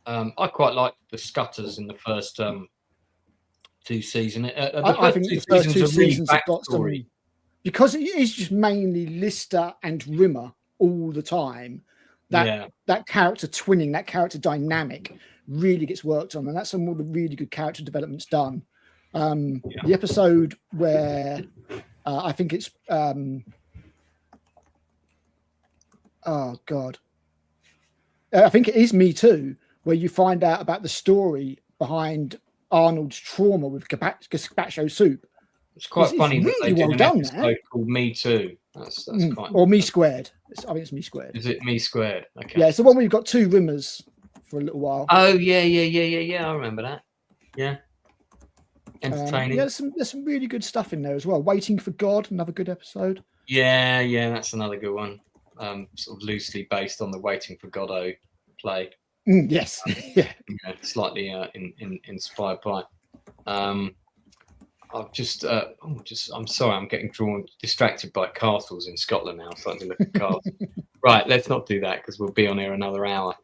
I quite like the Scutters in the first 2 seasons. I think the first 2 seasons have got some, because it is just mainly Lister and Rimmer all the time. That character twinning, that character dynamic really gets worked on, and that's some of the really good character developments done. The episode where I think it's oh god, I think it is Me Too, where you find out about the story behind Arnold's trauma with gazpacho soup. It's quite funny that really they well did done an episode called Me Too. That's quite. Or Me Squared. I think it's Me Squared. Is it Me Squared? Okay. Yeah, it's the one where you've got 2 Rimmers for a little while. Oh yeah. I remember that. Yeah. Entertaining. There's some really good stuff in there as well. Waiting for God, another good episode. Yeah, that's another good one. Sort of loosely based on the Waiting for Godot play. Yes. Yeah. Slightly inspired by. I'm sorry, I'm getting distracted by castles in Scotland now. I'm starting to look at castles. Right, let's not do that because we'll be on here another hour.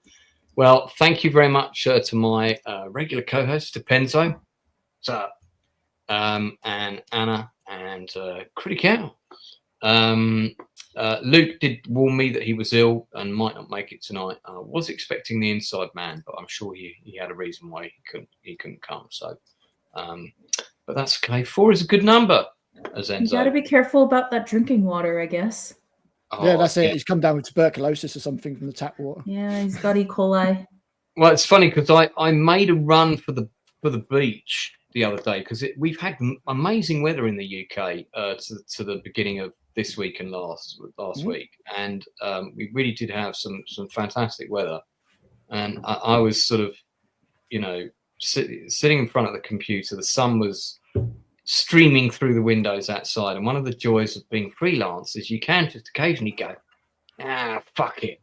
Well, thank you very much to my regular co-host, Stupenzo, and Anna and Critical. Luke did warn me that he was ill and might not make it tonight. I was expecting the Inside Man, but I'm sure he had a reason why he couldn't come. So, but that's okay. 4 is a good number, as Enzo. You got to be careful about that drinking water, I guess. Yeah, that's it. He's come down with tuberculosis or something from the tap water. Yeah, he's got E. coli. Well, it's funny because I made a run for the beach the other day because we've had amazing weather in the UK to the beginning of this week and last week, and we really did have some fantastic weather. And I was sort of, sitting in front of the computer. The sun was streaming through the windows outside, and one of the joys of being freelance is you can just occasionally go, fuck it,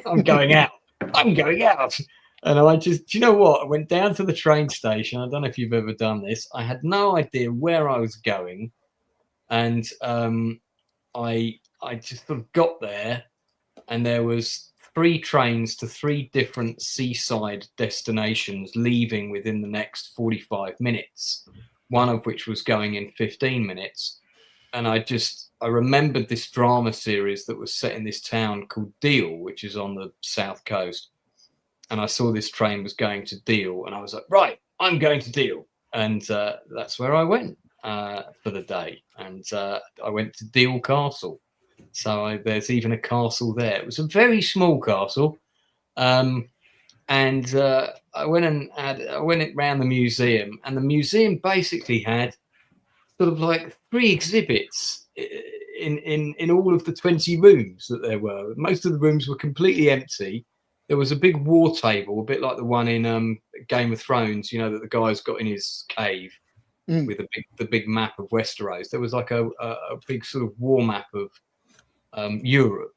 I'm going out. And I just, do you know what? I went down to the train station. I don't know if you've ever done this. I had no idea where I was going, and I just sort of got there, and there was 3 trains to 3 different seaside destinations leaving within the next 45 minutes, one of which was going in 15 minutes. And I remembered this drama series that was set in this town called Deal, which is on the south coast. And I saw this train was going to Deal, and I was like, right, I'm going to Deal. And that's where I went for the day. And I went to Deal Castle. So there's even a castle there. It was a very small castle. And I went around the museum, and the museum basically had sort of like 3 exhibits in all of the 20 rooms that there were. Most of the rooms were completely empty. There was a big war table, a bit like the one in Game of Thrones, you know, that the guy's got in his cave with the big map of Westeros. There was like a big sort of war map of Europe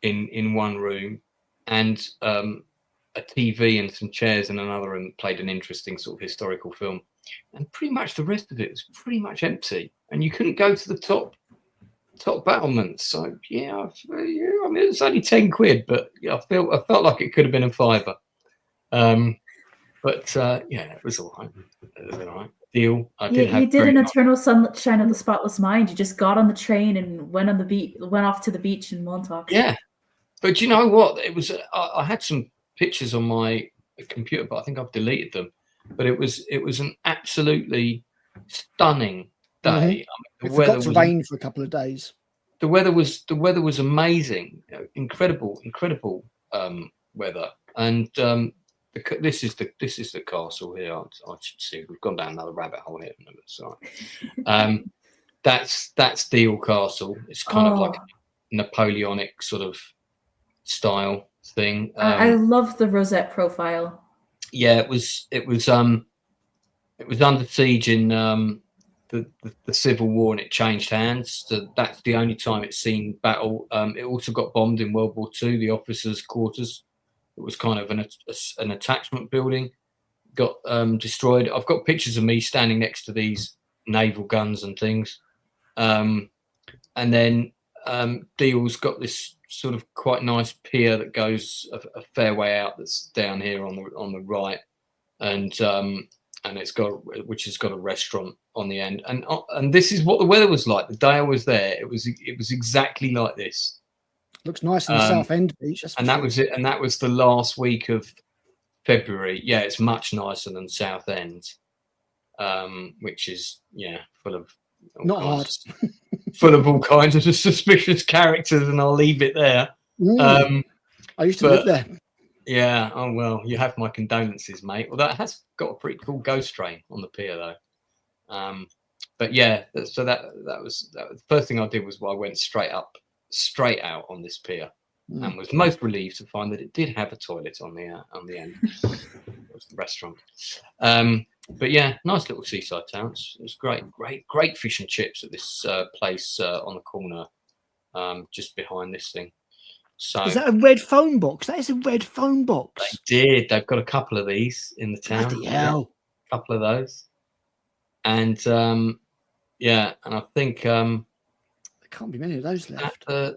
in one room, and a TV and some chairs in another room played an interesting sort of historical film. And pretty much the rest of it was pretty much empty, and you couldn't go to the top battlements. So yeah, I mean, it's only 10 quid, but I felt like it could have been a fiver. But yeah, it was all right. It was all right. Deal. You did an Eternal Sunshine of the Spotless Mind. You just got on the train and went off to the beach in Montauk. Yeah, but you know what? It was. I had some pictures on my computer, but I think I've deleted them. But it was an absolutely stunning day. It forgot to rain for a couple of days. The weather was amazing, incredible weather. And this is the castle here. I should see. We've gone down another rabbit hole here. Sorry. That's Deal Castle. It's kind of like a Napoleonic sort of style thing. I love the rosette profile. Yeah, it was under siege in the Civil War, and it changed hands. So that's the only time it's seen battle. It also got bombed in World War II. The officers' quarters. It was kind of an attachment building. Got destroyed. I've got pictures of me standing next to these naval guns and things. And then Deal's got this sort of quite nice pier that goes a fair way out. That's down here on the right, and it's got a restaurant on the end. And this is what the weather was like the day I was there. It was exactly like this. Looks nice in the South End beach. That was it. And that was the last week of February. Yeah, it's much nicer than South End, which is full of not hard. Full of all kinds of suspicious characters, and I'll leave it there. I used to live there. Yeah. Oh well, you have my condolences, mate. Well, that has got a pretty cool ghost train on the pier, though. But yeah, so that was the first thing I did was I went straight out on this pier, and was most relieved to find that it did have a toilet on the end. It was the restaurant. But yeah, nice little seaside town. It was great fish and chips at this place on the corner, just behind this thing. So is that a red phone box? That is a red phone box. They've got a couple of these in the town. Bloody hell. A couple of those, and and I think there can't be many of those left. I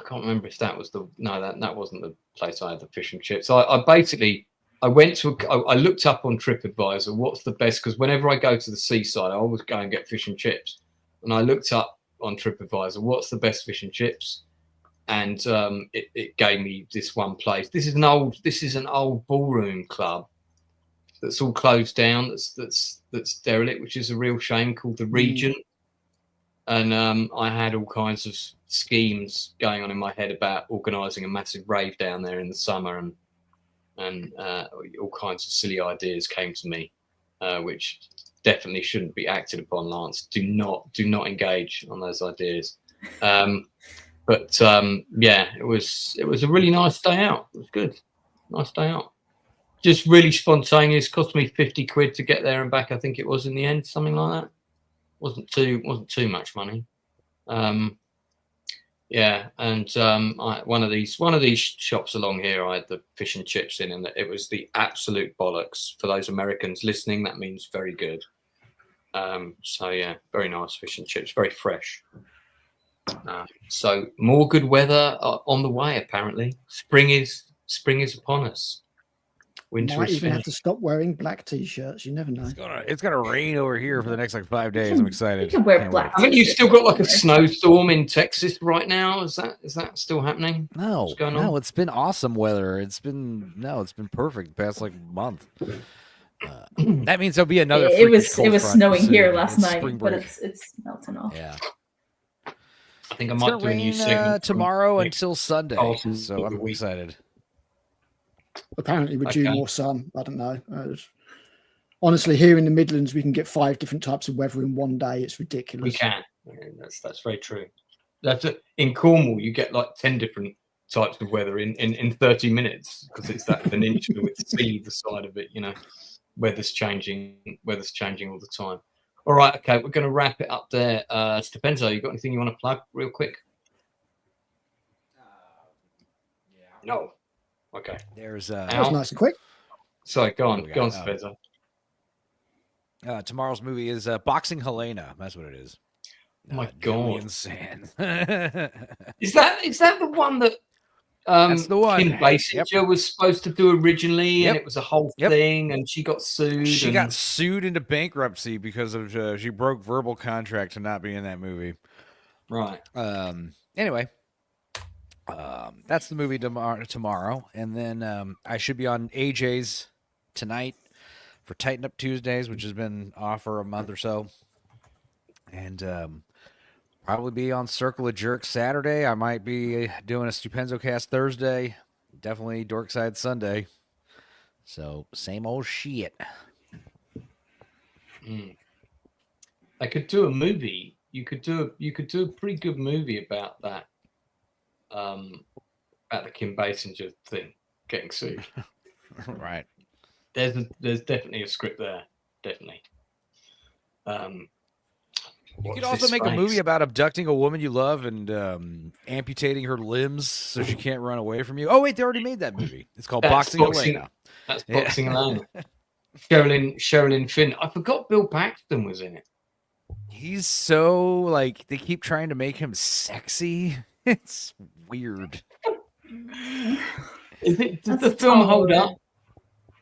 can't remember if that was that wasn't the place I had the fish and chips. I basically. I looked up on TripAdvisor, what's the best, because whenever I go to the seaside, I always go and get fish and chips. And I looked up on TripAdvisor, what's the best fish and chips? And it gave me this one place. This is an old ballroom club that's all closed down, that's derelict, which is a real shame, called the Regent. And I had all kinds of schemes going on in my head about organising a massive rave down there in the summer, and all kinds of silly ideas came to me, which definitely shouldn't be acted upon, Lance. Do not engage on those ideas. But it was a really nice day out. It was good. Nice day out. Just really spontaneous. Cost me 50 quid to get there and back, I think it was in the end, something like that. Wasn't too much money. And one of these shops along here, I had the fish and chips in, and it was the absolute bollocks. For those Americans listening, that means very good. Very nice fish and chips, very fresh. So more good weather on the way. Apparently, spring is upon us. Winter Might is even have finished. to stop wearing black t-shirts. You never know. It's gonna rain over here for the next 5 days. I'm excited. You can wear black. Haven't you still got like a snowstorm in Texas right now? Is that still happening? No, What's going on? it's been awesome weather. It's been perfect the past month. That means there'll be another. It was front snowing soon. here last It's night, spring but break. it's melting off. Yeah. I think I It's might gonna do a new rain segment tomorrow next until Sunday, Awesome. so I'm excited. Apparently, we're due Okay. more sun. I don't know. Honestly, here in the Midlands, we can get 5 different types of weather in one day. It's ridiculous. We can. That's very true. In Cornwall, you get like 10 different types of weather in 30 minutes because it's that peninsula with the sea either side of it. Weather's changing all the time. All right, okay, we're going to wrap it up there. Stupenzo, you got anything you want to plug real quick? No. Okay. There's that was nice and quick. Sorry, go on, Stupenzo. Tomorrow's movie is Boxing Helena. That's what it is. Oh my God. Insane. Is that the one that that's the one. Kim Basinger was supposed to do originally, and it was a whole thing, and she got sued. She got sued into bankruptcy because of she broke verbal contract to not be in that movie. Right. Anyway, that's the movie tomorrow, and then I should be on AJ's tonight for Tighten Up Tuesdays, which has been off for a month or so, and probably be on Circle of Jerks Saturday. I might be doing a Stupenzo Cast Thursday. Definitely Dorkside Sunday. So same old shit. I could do a movie. You could do a pretty good movie about that. About the Kim Basinger thing getting sued. Right. There's definitely a script there. Definitely. You could also make a movie about abducting a woman you love and amputating her limbs so she can't run away from you. Oh, wait, they already made that movie. It's called Boxing Helena. That's Boxing Helena. Sherilyn Finn. I forgot Bill Paxton was in it. He's so, like, they keep trying to make him sexy. It's weird. Does the film hold up?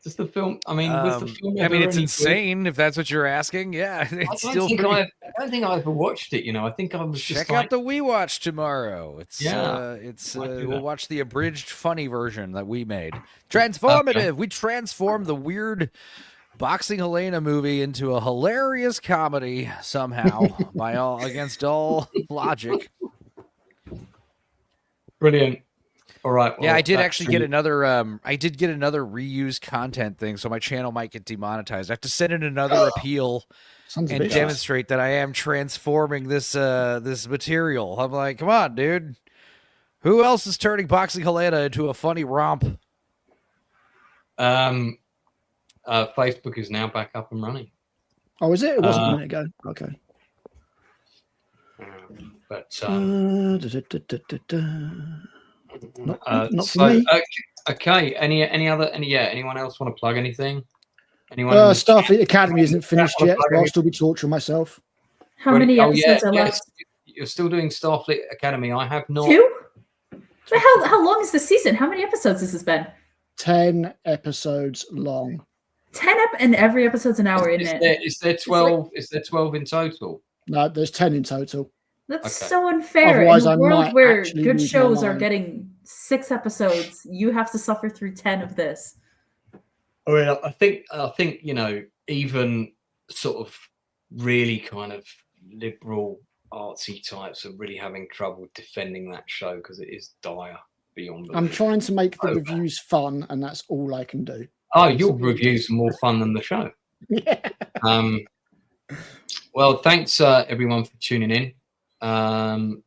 Does the film? I mean, was the film? I mean, it's insane if that's what you're asking. Yeah, it's I don't think I ever watched it. I think I was just check out the We Watch tomorrow. We'll that. watch the abridged, funny version that we made. Transformative. Okay. We transformed the weird Boxing Helena movie into a hilarious comedy somehow against all logic. Brilliant. All right. Well, yeah, I did actually get another. I did get another reused content thing, so my channel might get demonetized. I have to send in another appeal and demonstrate that I am transforming this this material. I'm like, come on, dude. Who else is turning Boxing Helena into a funny romp? Facebook is now back up and running. Oh, is it? It wasn't a minute ago. Okay. But not for me. Okay. Anyone else want to plug anything? Anyone? Starfleet Academy isn't finished yet. So I'll still be torturing myself. How many episodes are left? You're still doing Starfleet Academy. I have not. 2? So how long is the season? How many episodes has this been? 10 episodes long. 10 and every episode's an hour, isn't it? Is there 12? Is there 12 in total? No, there's 10 in total. That's so unfair. Otherwise, in a world where good lose my shows are mind. getting 6 episodes, you have to suffer through 10 of this. I mean, I think even sort of really kind of liberal artsy types are really having trouble defending that show because it is dire beyond belief. I'm trying to make the reviews fun, and that's all I can do. Oh, your reviews are more fun than the show. Yeah. Well, thanks everyone for tuning in. And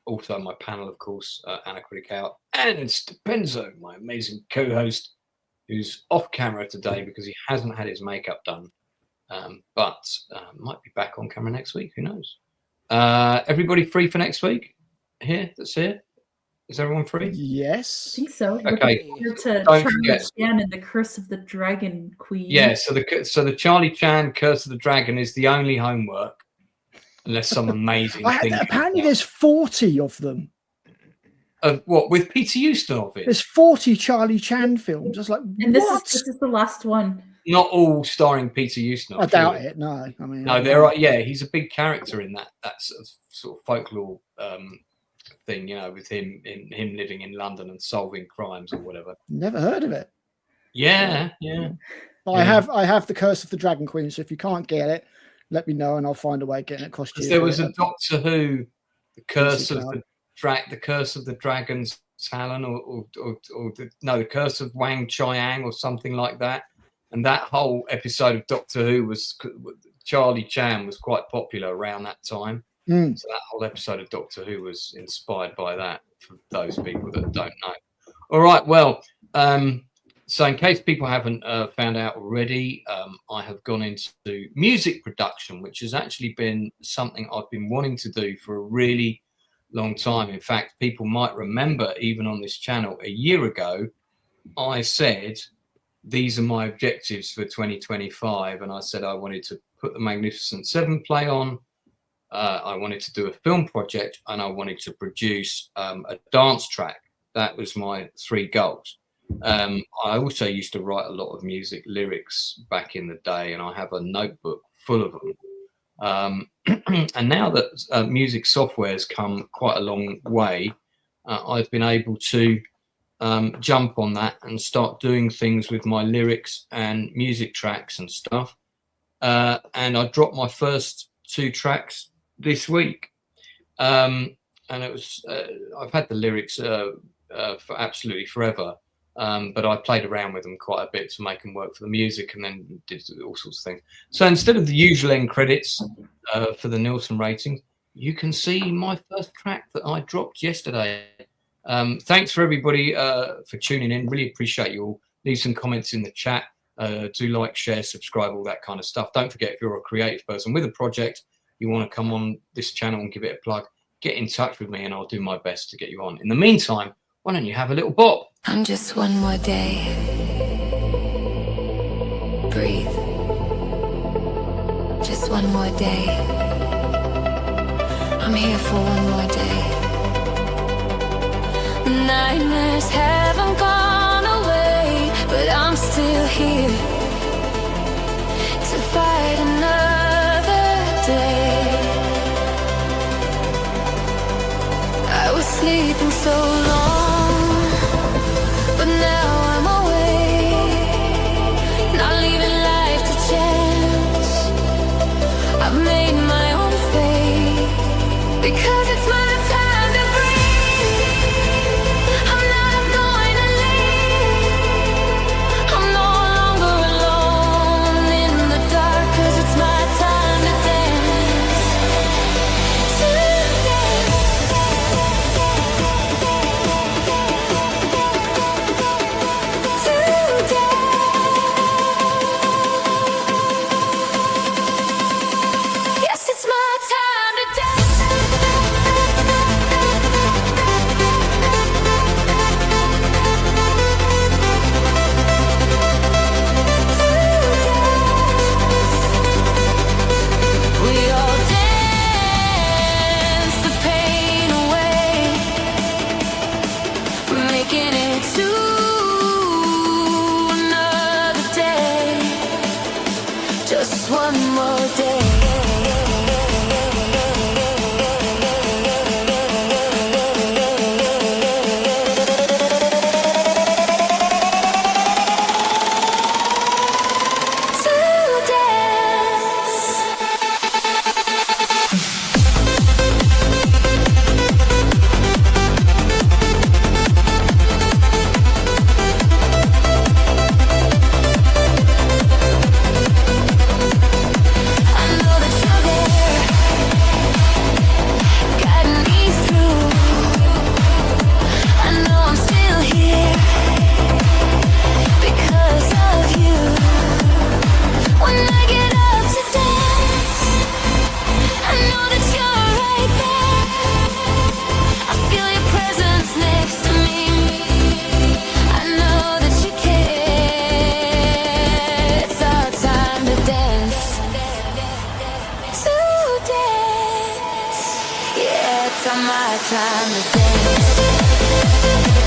also my panel, of course, Anna Critic-Out and Stupenzo, my amazing co-host, who's off camera today because he hasn't had his makeup done, but might be back on camera next week. Who knows? Everybody free for next week? That's here. Is everyone free? Yes. I think so. Okay. To Don't Charlie forget. Chan and the Curse of the Dragon Queen. Yeah. So the Charlie Chan Curse of the Dragon is the only homework, unless some amazing thing. Apparently, there's 40 of them. What with Peter Ustinov? There's 40 Charlie Chan films. I was like, and this what? is the last one. Not all starring Peter Ustinov. I doubt it. No, I mean, no, there are. Yeah, he's a big character in that sort of folklore thing. With him living in London and solving crimes or whatever. Never heard of it. Yeah. But I have the Curse of the Dragon Queen. So if you can't get it, let me know and I'll find a way of getting it across to you. There was a Doctor Who, the Curse of the Dragon's Talon, or the Curse of Wang Chiang or something like that. And that whole episode of Doctor Who was Charlie Chan was quite popular around that time. So that whole episode of Doctor Who was inspired by that, for those people that don't know. All right, well, so in case people haven't found out already, I have gone into music production, which has actually been something I've been wanting to do for a really long time. In fact, people might remember, even on this channel a year ago, I said, these are my objectives for 2025. And I said I wanted to put the Magnificent Seven play on. I wanted to do a film project, and I wanted to produce a dance track. That was my 3 goals. I also used to write a lot of music lyrics back in the day, and I have a notebook full of them. And now that music software has come quite a long way, I've been able to jump on that and start doing things with my lyrics and music tracks and stuff. And I dropped my first 2 tracks this week. And it was, I've had the lyrics for absolutely forever. But I played around with them quite a bit to make them work for the music, and then did all sorts of things. So instead of the usual end credits for the Nielsen ratings, you can see my first track that I dropped yesterday. Thanks for everybody for tuning in. Really appreciate you all. Leave some comments in the chat. Do like, share, subscribe, all that kind of stuff. Don't forget, if you're a creative person with a project, you want to come on this channel and give it a plug, get in touch with me and I'll do my best to get you on. In the meantime, why don't you have a little bop? I'm just one more day. Breathe. Just one more day. I'm here for one more day. Nightmares haven't gone away, but I'm still here to fight another day. I was sleeping so long, but now I'm awake, not leaving life to chance. I've made my own fate, because it's my time to breathe. I'm not going to leave. I'm no longer alone in the dark, 'cause it's my time to dance. Yes, it's my time to dance. We all dance the pain away, making it to another day. Just one more day. To dance. I know that you're there, guiding me through. I know I'm still here because of you. When I get up to dance, I know that you're right there. I feel your presence next to me. I know that you care. It's our time to dance. To dance. Yeah, it's my time to dance.